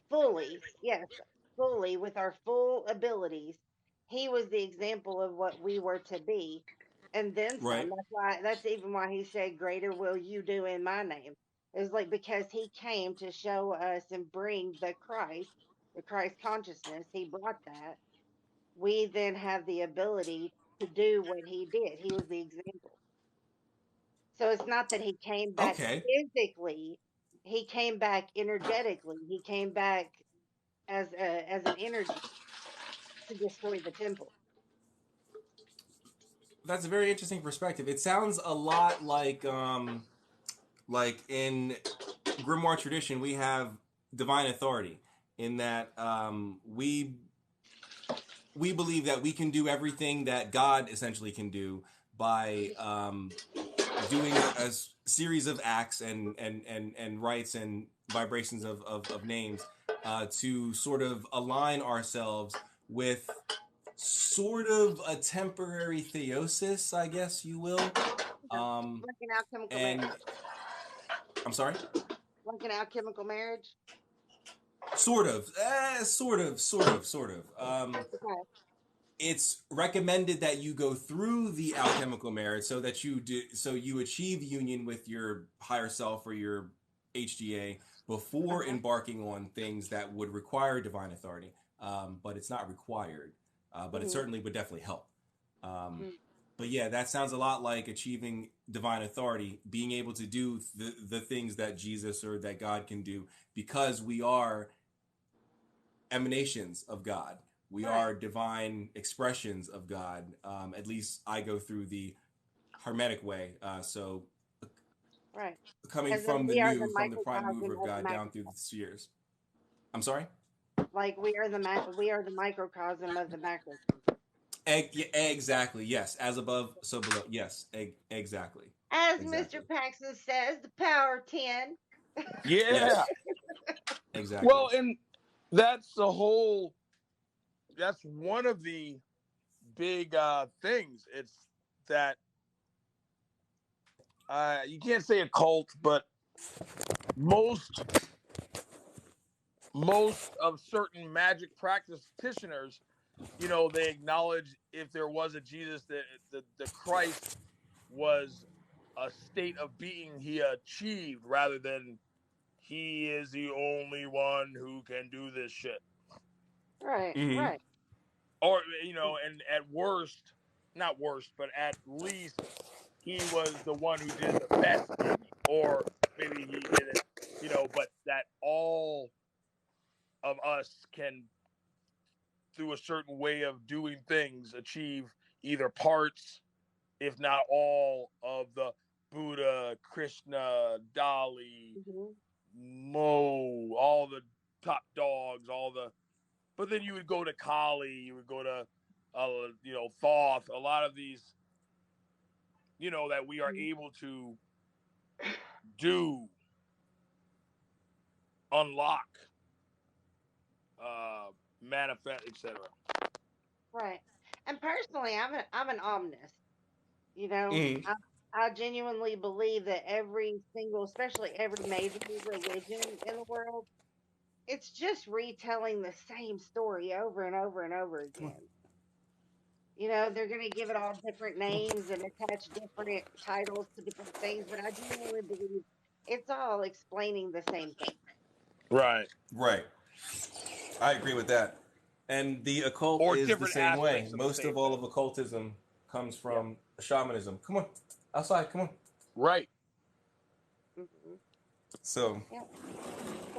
fully, yes, fully with our full abilities, he was the example of what we were to be, and then some. Right. That's even why he said, "Greater will you do in my name." It's like because he came to show us and bring the Christ consciousness. He brought that. We then have the ability to do what he did. He was the example. So it's not that he came back Okay. physically, he came back energetically. He came back as an energy to destroy the temple. That's a very interesting perspective. It sounds a lot like in grimoire tradition we have divine authority in that we believe that we can do everything that God essentially can do by doing a series of acts and rites and vibrations of names to sort of align ourselves with sort of a temporary theosis, I guess you will. Like an alchemical And marriage. I'm sorry. Like an alchemical marriage. Sort of. Okay. It's recommended that you go through the alchemical marriage so you achieve union with your higher self or your HGA before Uh-huh. embarking on things that would require divine authority. But it's not required. But it Hmm. certainly would definitely help. Um, Hmm. but yeah, that sounds a lot like achieving divine authority, being able to do the things that Jesus or that God can do because we are emanations of God. We Right. are divine expressions of God. At least I go through the Hermetic way. So Right. coming As in, from the we are the new, from the prime mover microcosm of of the God down macro. through the spheres. I'm sorry. Like we are the microcosm of the macrocosm. Exactly. Yes. As above, so below. Yes. Exactly. As Mr. Exactly. Paxton says, the power 10. Yeah. Yes. Exactly. Well, and that's the whole. That's one of the big things. It's that you can't say a cult, but most most of certain magic practitioners, they acknowledge if there was a Jesus, that the Christ was a state of being he achieved rather than he is the only one who can do this shit. Right. Mm-hmm. Right. Or, and at worst, not worst, but at least he was the one who did the best thing. Or maybe he did it, but that all of us can, through a certain way of doing things, achieve either parts, if not all, of the Buddha, Krishna, Dali, Hmm. Mo, all the top dogs, all the. But then you would go to Kali, you would go to, Thoth, a lot of these, that we are able to do, unlock, manifest, etc. Right. And personally, I'm an omnist. You know, Mm-hmm. I genuinely believe that every single, especially every major religion in the world, it's just retelling the same story over and over and over Come on. again. You know, they're going to give it all different Come on. names and attach different titles to different things, but I genuinely believe it's all explaining the same thing. Right. Right. I agree with that. And the occult or is the different same way. aspects of the Most same of all thing. of occultism comes Yeah. from shamanism. Come on, outside. Come on. Right. Mhm. So Yep.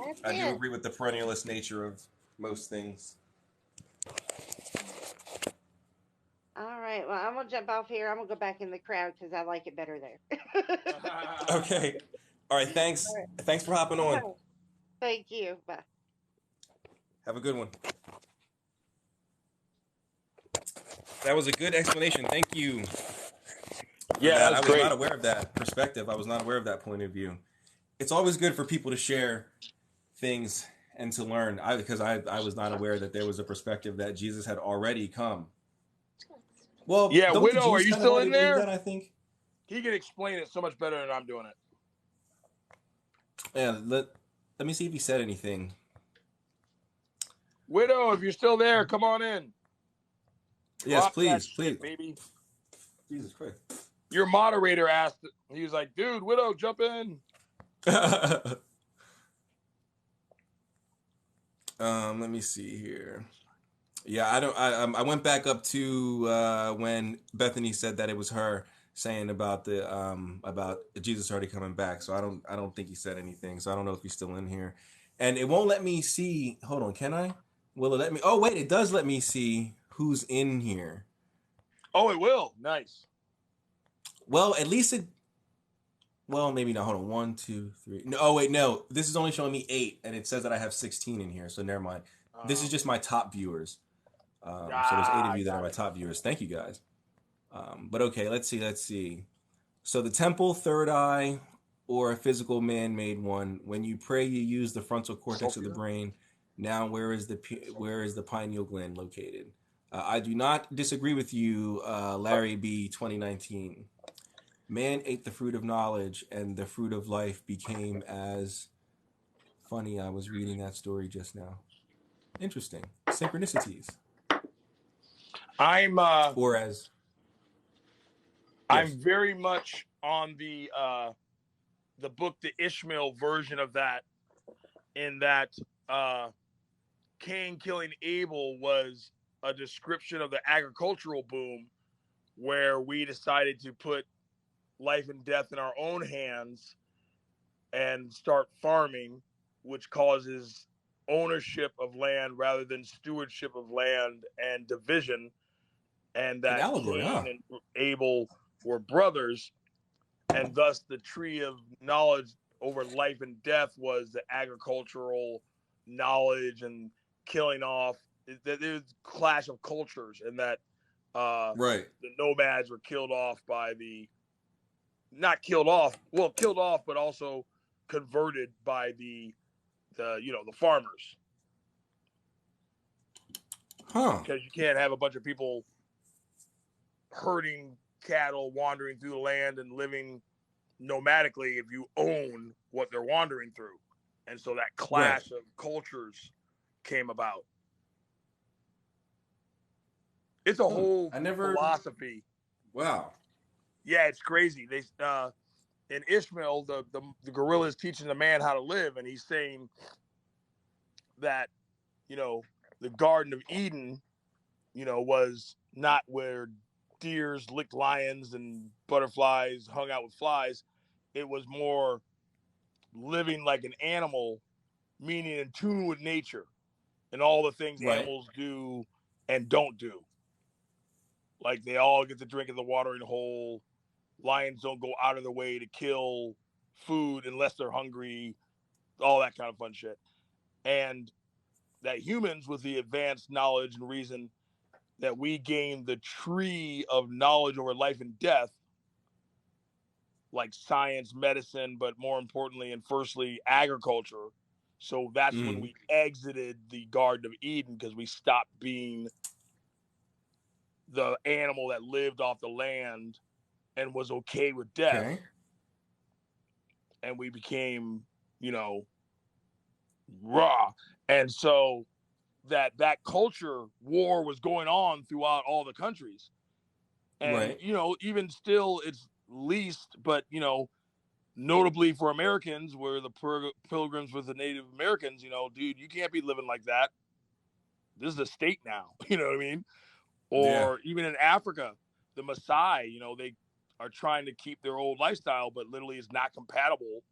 That's I do it. agree with the perennialist nature of most things. All right. Well, I'm gonna jump off here. I'm gonna go back in the crowd because I like it better there. Okay. All right. All Thanks. right. Thanks for hopping on. Thank you. Bye. Have a good one. That was a good explanation. Thank you for Yeah, that. that's I was not great. aware of that perspective. I was not aware of that point of view. It's always good for people to share things and to learn. Because I was not aware that there was a perspective that Jesus had already come. Well, Yeah, don't the Widow, are Jews you kind of still already in believe there? that? I think. He can explain it so much better than I'm doing it. Yeah. Let me see if he said anything. Widow, if you're still there, come on in. Yes, Drop that please, please. shit, baby. Jesus Christ. Your moderator asked. He was like, "Dude, Widow, jump in." Let me see here. Yeah, I don't. I went back up to when Bethany said that it was her saying about Jesus already coming back. So I don't think he said anything. So I don't know if he's still in here, and it won't let me see. Hold on, can I? Will it let me? Oh wait, it does let me see who's in here. Oh, it will. Nice. Well, at least it. Well, maybe not. Hold on. 1, 2, 3. No, oh wait, no. This is only showing me 8, and it says that I have 16 in here. So never mind. This is just my top viewers. So there's 8 of you that are got my it. top viewers. Thank you guys. But okay, let's see. So the temple, third eye, or a physical man-made one. When you pray, you use the frontal cortex of the brain. Now, where is the pineal gland located? I do not disagree with you, Larry B. 2019. Man ate the fruit of knowledge, and the fruit of life became as funny. I was reading that story just now. Interesting. Synchronicities. I'm Or as I'm yes. very much on the book the Ishmael version of that, in that Cain killing Abel was a description of the agricultural boom, where we decided to put life and death in our own hands and start farming, which causes ownership of land rather than stewardship of land and division, and An that allegory, huh? Cain and Abel were brothers, and thus the tree of knowledge over life and death was the agricultural knowledge and killing off. There's a clash of cultures, and that Right. the nomads were killed off by the not killed off, well, killed off, but also converted by the farmers, Huh. because you can't have a bunch of people herding cattle, wandering through the land and living nomadically if you own what they're wandering through. And so that Right. clash of cultures came about. It's a whole I never. philosophy. Wow. Yeah, it's crazy. They in Ishmael, the gorilla is teaching the man how to live, and he's saying that, the Garden of Eden, was not where deers licked lions and butterflies hung out with flies. It was more living like an animal, meaning in tune with nature and all the things Right. animals do and don't do. Like they all get to drink at the watering hole. Lions don't go out of their way to kill food unless they're hungry, all that kind of fun shit. And that humans, with the advanced knowledge and reason that we gain the tree of knowledge over life and death, like science, medicine, but more importantly and firstly, agriculture. So that's when we exited the Garden of Eden, because we stopped being the animal that lived off the land and was okay with death. Okay. And we became, raw. And so that culture war was going on throughout all the countries. And, Right. even still it's least, but, notably for Americans, where the pilgrims with the Native Americans, dude, you can't be living like that. this is a state now. You know what I mean? Yeah. Or even in Africa, the Maasai, you know, they are trying to keep their old lifestyle, but literally is not compatible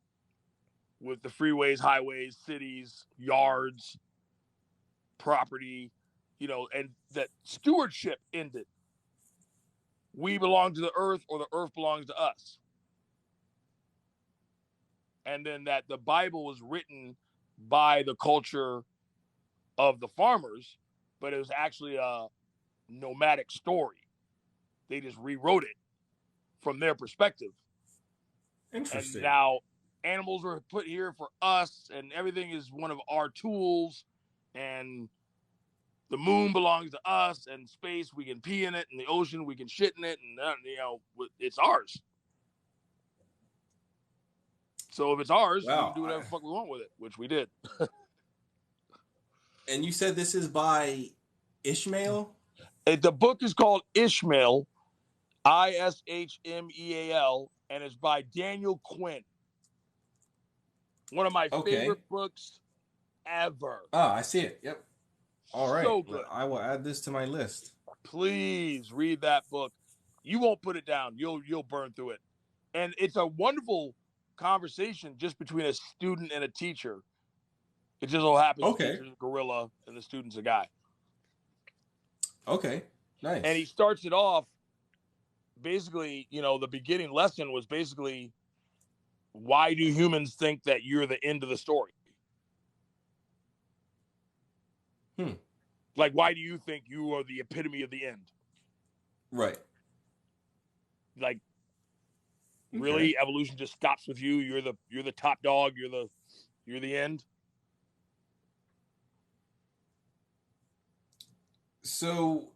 with the freeways, highways, cities, yards, property, you know, and that stewardship ended. We belong to the earth, or the earth belongs to us. And then that the Bible was written by the culture of the farmers, but it was actually a nomadic story. They just rewrote it from their perspective. Interesting. And now animals were put here for us, and everything is one of our tools, and the moon belongs to us, and space, we can pee in it, and the ocean, we can shit in it, and you know, it's ours. So if it's ours, we can do whatever the fuck we want with it, which we did. And you said this is by Ishmael? The book is called Ishmael, Ishmeal, and it's by Daniel Quinn. One of my favorite books ever. Oh, I see it. Yep. All right. So good. I will add this to my list. Please read that book. You won't put it down. You'll burn through it. And it's a wonderful conversation just between a student and a teacher. It just so happens the teacher's a gorilla and the student's a guy. Okay. Nice. And he starts it off basically, you know, the beginning lesson was basically, why do humans think that you're the end of the story? Like, why do you think you are the epitome of the end? Right. Like, really, evolution just stops with you. You're the top dog. You're the end. So,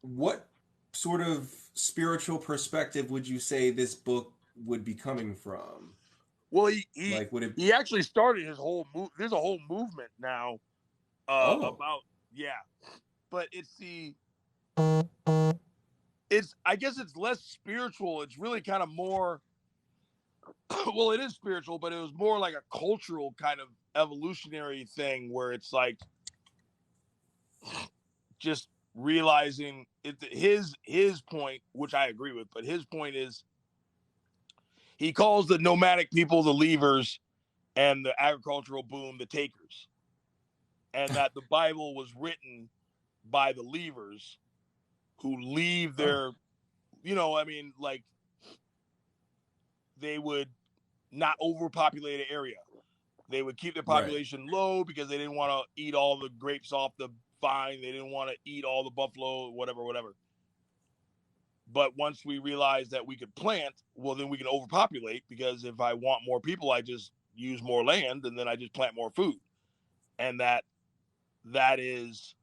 what sort of spiritual perspective would you say this book would be coming from? Well, he actually started his whole there's a whole movement now about but I guess it's less spiritual. It's really kind of more well, it is spiritual, but it was more like a cultural kind of evolutionary thing where it's like just realizing his point, which I agree with, but his point is he calls the nomadic people the leavers and the agricultural boom the takers. And that the Bible was written by the leavers who leave their, you know, I mean, like they would not overpopulate an area. They would keep their population low because they didn't want to eat all the grapes off the vine. They didn't want to eat all the buffalo, whatever. But once we realized that we could plant, well, then we can overpopulate, because if I want more people, I just use more land and then I just plant more food. And that is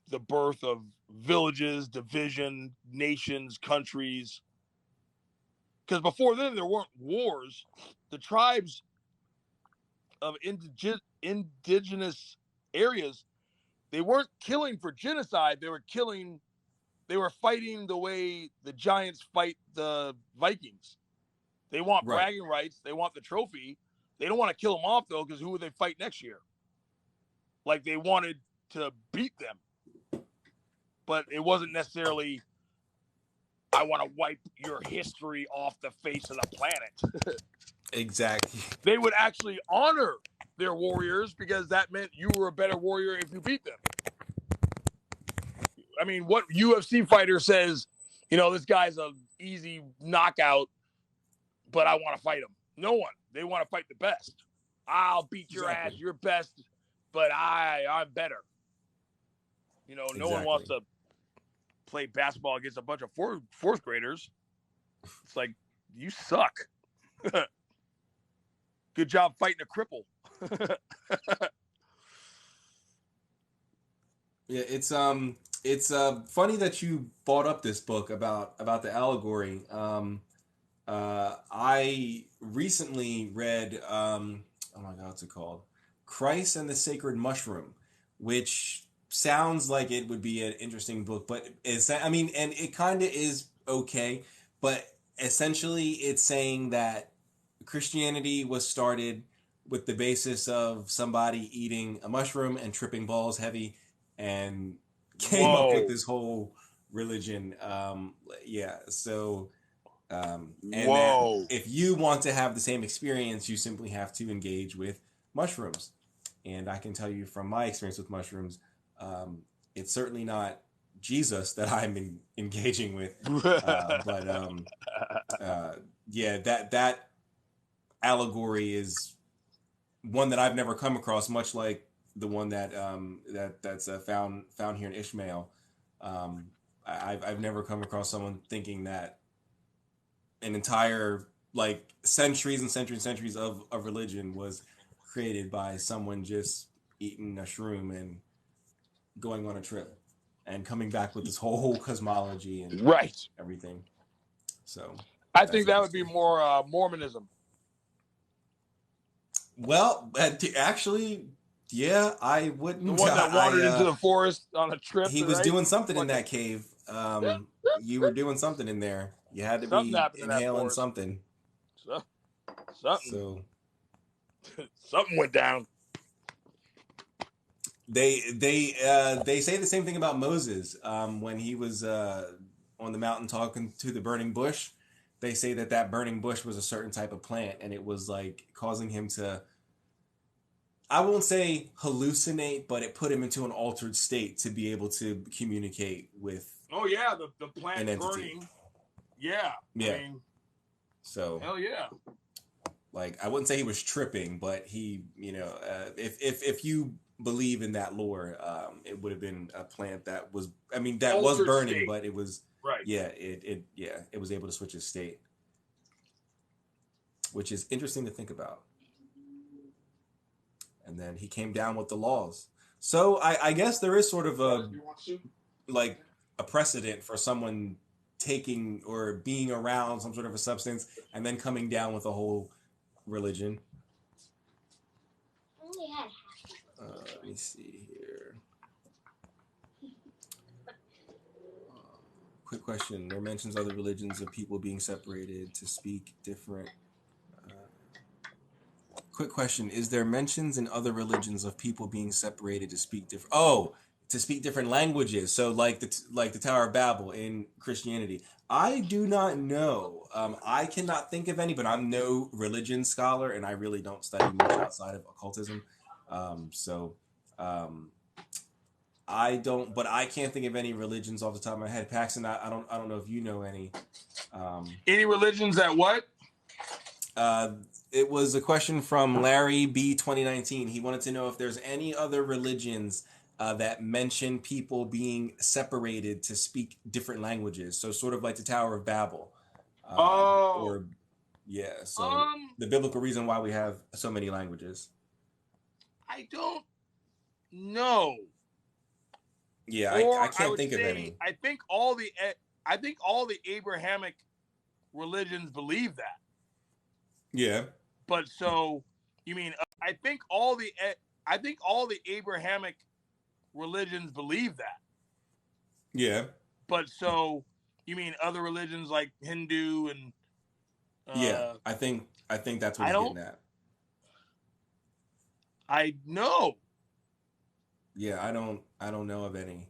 the birth of villages, division, nations, countries. Because before then, there weren't wars. The tribes of indigenous areas, they weren't killing for genocide. They were fighting the way the giants fight the Vikings. They want bragging rights. They want the trophy. They don't want to kill them off, though, because who would they fight next year? Like, they wanted to beat them. But it wasn't necessarily, I want to wipe your history off the face of the planet. Exactly. They would actually honor their warriors, because that meant you were a better warrior if you beat them. I mean, what UFC fighter says, you know, this guy's an easy knockout, but I want to fight him? No one. They want to fight the best. I'll beat your ass. You're best, but I'm better. You know, no one wants to play basketball against a bunch of fourth graders. It's like, you suck. Good job fighting a cripple. Yeah, it's funny that you brought up this book about the allegory. I recently read oh my God, what's it called? Christ and the Sacred Mushroom, which sounds like it would be an interesting book, but and it kind of is okay, but essentially it's saying that Christianity was started with the basis of somebody eating a mushroom and tripping balls heavy, and came up with Whoa. this whole religion. Yeah, so and that Whoa. if you want to have the same experience, you simply have to engage with mushrooms. And I can tell you from my experience with mushrooms, it's certainly not Jesus that I'm engaging with, but yeah, that allegory is one that I've never come across, much like the one that that's found here in Ishmael. I've never come across someone thinking that an entire like centuries and centuries and centuries of religion was created by someone just eating a shroom and going on a trip and coming back with this whole cosmology and Right. everything. So I think that would be more Mormonism. Well, actually, yeah, I wouldn't. The one that wandered into the forest on a trip. He was right? doing something in that cave. You were doing something in there. You had to Something be happened in that inhaling forest. something. Something. So something went down. they say the same thing about Moses when he was on the mountain talking to the burning bush. They say that burning bush was a certain type of plant, and it was like causing him to, I won't say hallucinate, but it put him into an altered state to be able to communicate with. Oh yeah, the plant an entity. burning. Yeah. Yeah. I mean, so hell yeah. Like I wouldn't say he was tripping, but he, if you believe in that lore, it would have been a plant that was, that Altered was burning, state. but it was Right. yeah, it was able to switch its state, which is interesting to think about. And then he came down with the laws. So I guess there is sort of a precedent for someone taking or being around some sort of a substance and then coming down with a whole religion. Let me see here. Quick question. There mentions other religions of people being separated to speak different. Quick question. Is there mentions in other religions of people being separated to speak different? Oh, to speak different languages. So like the Tower of Babel in Christianity. I do not know. I cannot think of any, but I'm no religion scholar, and I really don't study much outside of occultism. I don't, but I can't think of any religions off the top of my head. Paxton, I don't know if you know any. Any religions that what? It was a question from Larry B 2019. He wanted to know if there's any other religions that mention people being separated to speak different languages. So sort of like the Tower of Babel. So the biblical reason why we have so many languages. I don't know. Yeah, I can't think of any. I think all the Abrahamic religions believe that. Yeah. But so you mean I think all the Abrahamic religions believe that. Yeah. But so you mean other religions like Hindu and yeah, I think that's what you're getting at. I know. Yeah, I don't know of any.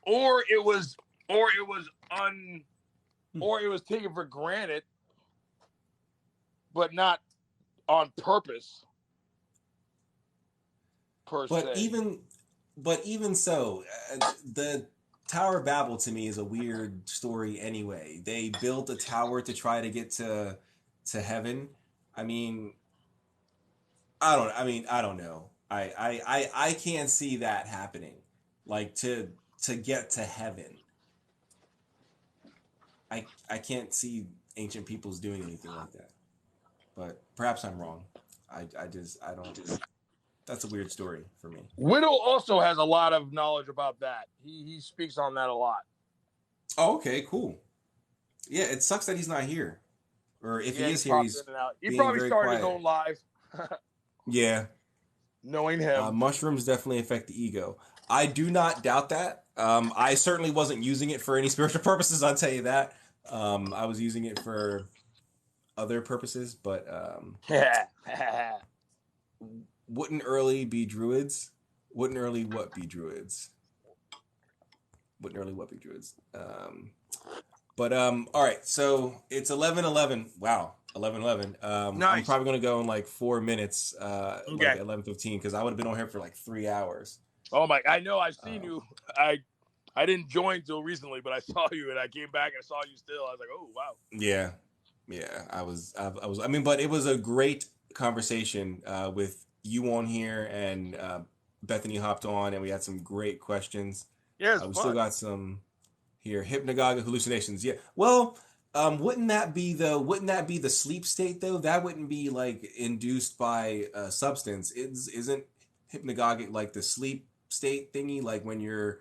Or it was taken for granted, but not on purpose. But even so, the Tower of Babel to me is a weird story anyway. They built a tower to try to get to heaven. I don't know. I can't see that happening. Like to get to heaven. I can't see ancient peoples doing anything like that. But perhaps I'm wrong. I don't. That's a weird story for me. Whittle also has a lot of knowledge about that. He speaks on that a lot. Oh, okay, cool. Yeah, it sucks that he's not here. Or if he is here, he probably started his own live. Yeah. Knowing him. Mushrooms definitely affect the ego. I do not doubt that. I certainly wasn't using it for any spiritual purposes, I'll tell you that. I was using it for other purposes, but wouldn't early be druids? Wouldn't early what be druids? Wouldn't early what be druids? All right, so it's 11:11. Wow, 11:11. I'm Nice. probably gonna go in like 4 minutes, Okay. like 11:15, because I would have been on here for like 3 hours. Oh my! I know. I've seen you. I didn't join till recently, but I saw you, and I came back and I saw you still. I was like, oh wow. Yeah, I was. I mean, but it was a great conversation with you on here, and Bethany hopped on, and we had some great questions. Yeah, it's We fun. still got some here. Hypnagogic hallucinations. Yeah. Well, wouldn't that be the sleep state though? That wouldn't be like induced by a substance. Isn't hypnagogic like the sleep state thingy? Like when you're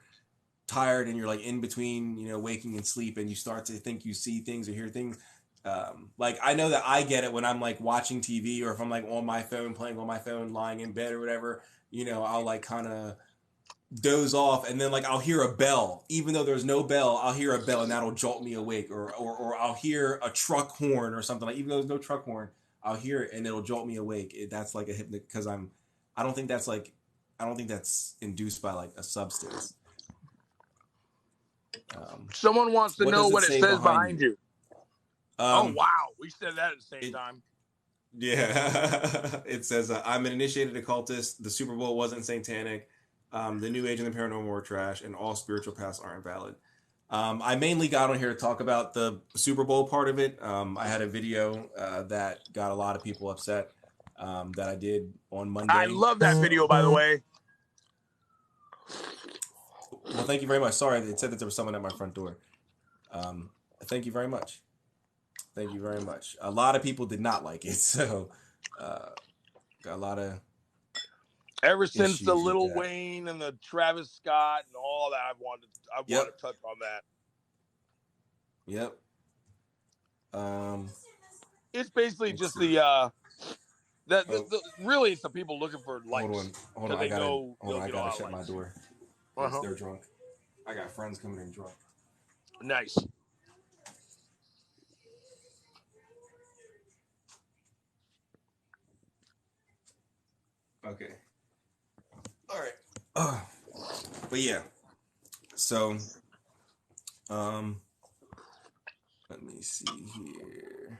tired and you're like in between, waking and sleep, and you start to think you see things or hear things. Like I know that I get it when I'm like watching TV, or if I'm like on my phone, playing on my phone, lying in bed or whatever. I'll like kind of doze off, and then like I'll hear a bell, even though there's no bell. I'll hear a bell, and that'll jolt me awake, or I'll hear a truck horn or something, like even though there's no truck horn, I'll hear it and it'll jolt me awake. That's like a hypnotic, because I don't think that's induced by like a substance. Someone wants to know what it says behind you. Oh wow, we said that at the same time. Yeah, it says I'm an initiated occultist. The Super Bowl wasn't satanic. The New Age and the paranormal were trash, and all spiritual paths aren't valid. I mainly got on here to talk about the Super Bowl part of it. I had a video that got a lot of people upset that I did on Monday. I love that video, by the way. Well, thank you very much. Sorry, it said that there was someone at my front door. Thank you very much. Thank you very much. A lot of people did not like it, so got a lot of. Ever since the Lil Wayne and the Travis Scott and all that, I want to touch on that. Yep. It's basically just really it's the people looking for likes. Hold on. I gotta shut my door. They're drunk. I got friends coming in drunk. Nice. Okay. All right. But yeah. So, let me see here.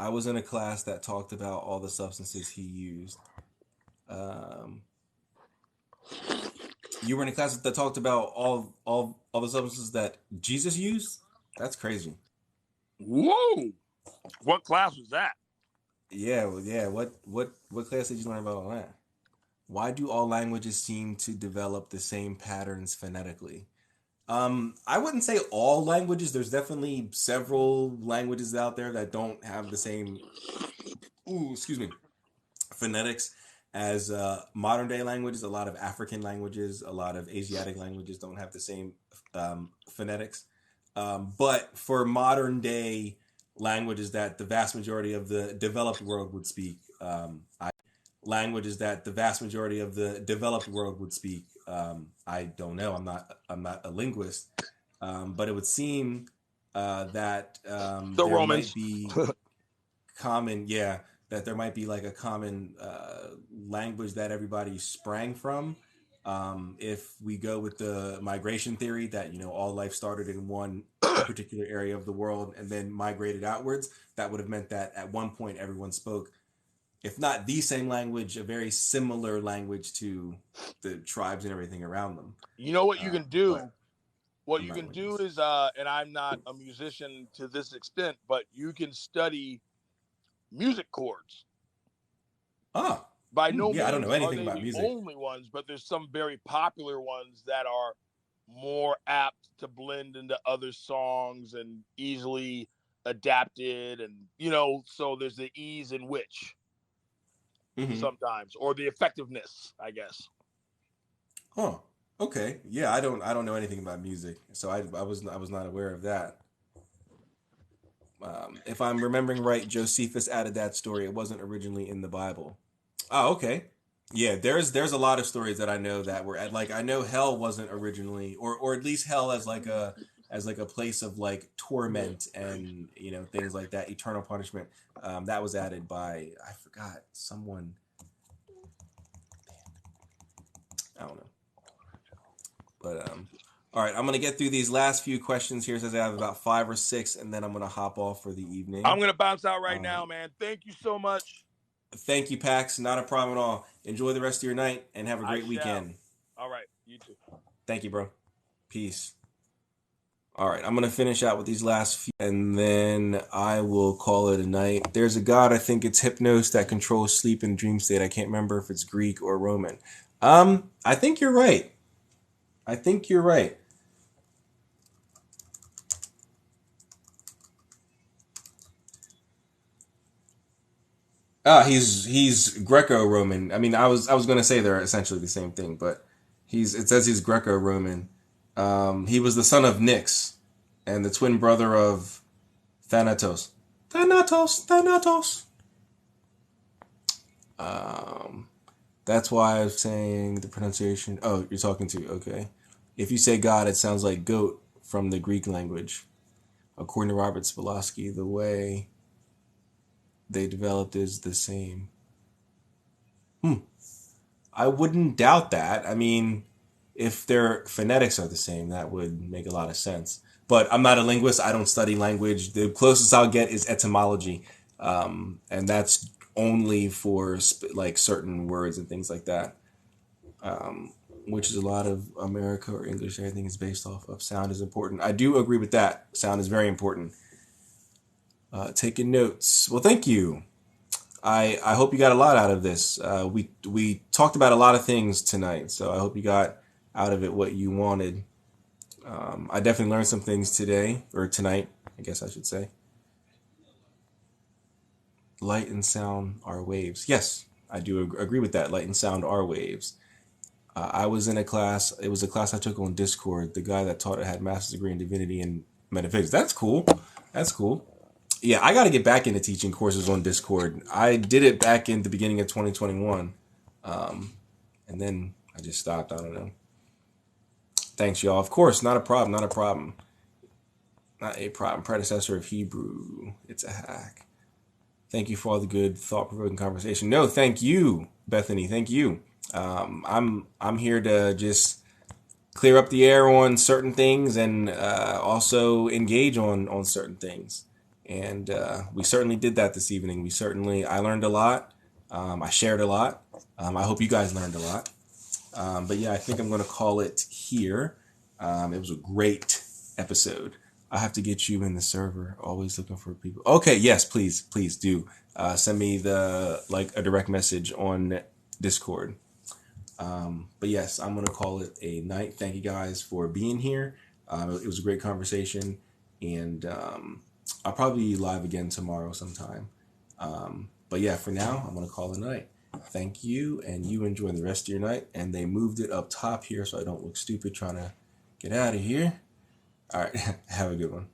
I was in a class that talked about all the substances he used. You were in a class that talked about all the substances that Jesus used? That's crazy. Whoa! What class was that? Yeah, well, yeah. What class did you learn about all that? Why do all languages seem to develop the same patterns phonetically? I wouldn't say all languages. There's definitely several languages out there that don't have the same, phonetics as modern day languages. A lot of African languages, a lot of Asiatic languages don't have the same phonetics. But for modern day languages that the vast majority of the developed world would speak, I don't know. I'm not a linguist, but it would seem that the Romans might be common. Yeah, that there might be like a common language that everybody sprang from. If we go with the migration theory that all life started in one particular area of the world and then migrated outwards, that would have meant that at one point everyone spoke, if not the same language, a very similar language to the tribes and everything around them. You know what you can do? What you can do is, and I'm not a musician to this extent, but you can study music chords. By no means I don't know anything are about the music. only ones, but there's some very popular ones that are more apt to blend into other songs and easily adapted, and so there's the ease in which sometimes, or the effectiveness, I guess. Huh. Okay. Yeah, I don't know anything about music, so I was not aware of that. If I'm remembering right, Josephus added that story. It wasn't originally in the Bible. Oh, okay. Yeah, there's a lot of stories that I know that were at, like, I know hell wasn't originally, or at least hell as like a place of like torment and things like that, eternal punishment. That was added by, I forgot, someone. I don't know. But all right, I'm gonna get through these last few questions here. Says I have about 5 or 6, and then I'm gonna hop off for the evening. I'm gonna bounce out right now, man. Thank you so much. Thank you, Pax. Not a problem at all. Enjoy the rest of your night and have a great weekend. All right, you too. Thank you, bro. Peace. All right, I'm going to finish out with these last few, and then I will call it a night. There's a god, I think it's Hypnos, that controls sleep and dream state. I can't remember if it's Greek or Roman. I think you're right. I think you're right. He's Greco-Roman. I mean, I was going to say they're essentially the same thing, but it says he's Greco-Roman. He was the son of Nyx and the twin brother of Thanatos. Thanatos. That's why I was saying the pronunciation. Oh, you're talking to, okay. If you say God, it sounds like goat from the Greek language. According to Robert Spolosky, the way they developed is the same. I wouldn't doubt that. I mean, if their phonetics are the same, that would make a lot of sense. But I'm not a linguist. I don't study language. The closest I'll get is etymology. And that's only for like certain words and things like that. Which is a lot of America or English. Everything is based off of sound is important. I do agree with that. Sound is very important. Taking notes. Well, thank you. I hope you got a lot out of this. We talked about a lot of things tonight, so I hope you got out of it what you wanted. I definitely learned some things today, or tonight, I guess I should say. Light and sound are waves. Yes, I do agree with that. Light and sound are waves. I was in a class, it was a class I took on Discord. The guy that taught it had a master's degree in divinity and metaphysics. That's cool. That's cool. Yeah, I got to get back into teaching courses on Discord. I did it back in the beginning of 2021. And then I just stopped. I don't know. Thanks, y'all. Of course, not a problem. Not a problem. Not a problem. Predecessor of Hebrew. It's a hack. Thank you for all the good, thought-provoking conversation. No, thank you, Bethany. Thank you. I'm here to just clear up the air on certain things and also engage on certain things. And we certainly did that this evening. I learned a lot. I shared a lot. I hope you guys learned a lot. But yeah, I think I'm going to call it here. It was a great episode. I have to get you in the server. Always looking for people. Okay, yes, please do. Send me a direct message on Discord. But yes, I'm going to call it a night. Thank you guys for being here. It was a great conversation. And I'll probably be live again tomorrow sometime. But yeah, for now, I'm going to call it a night. Thank you, and you enjoy the rest of your night. And they moved it up top here so I don't look stupid trying to get out of here. All right, have a good one.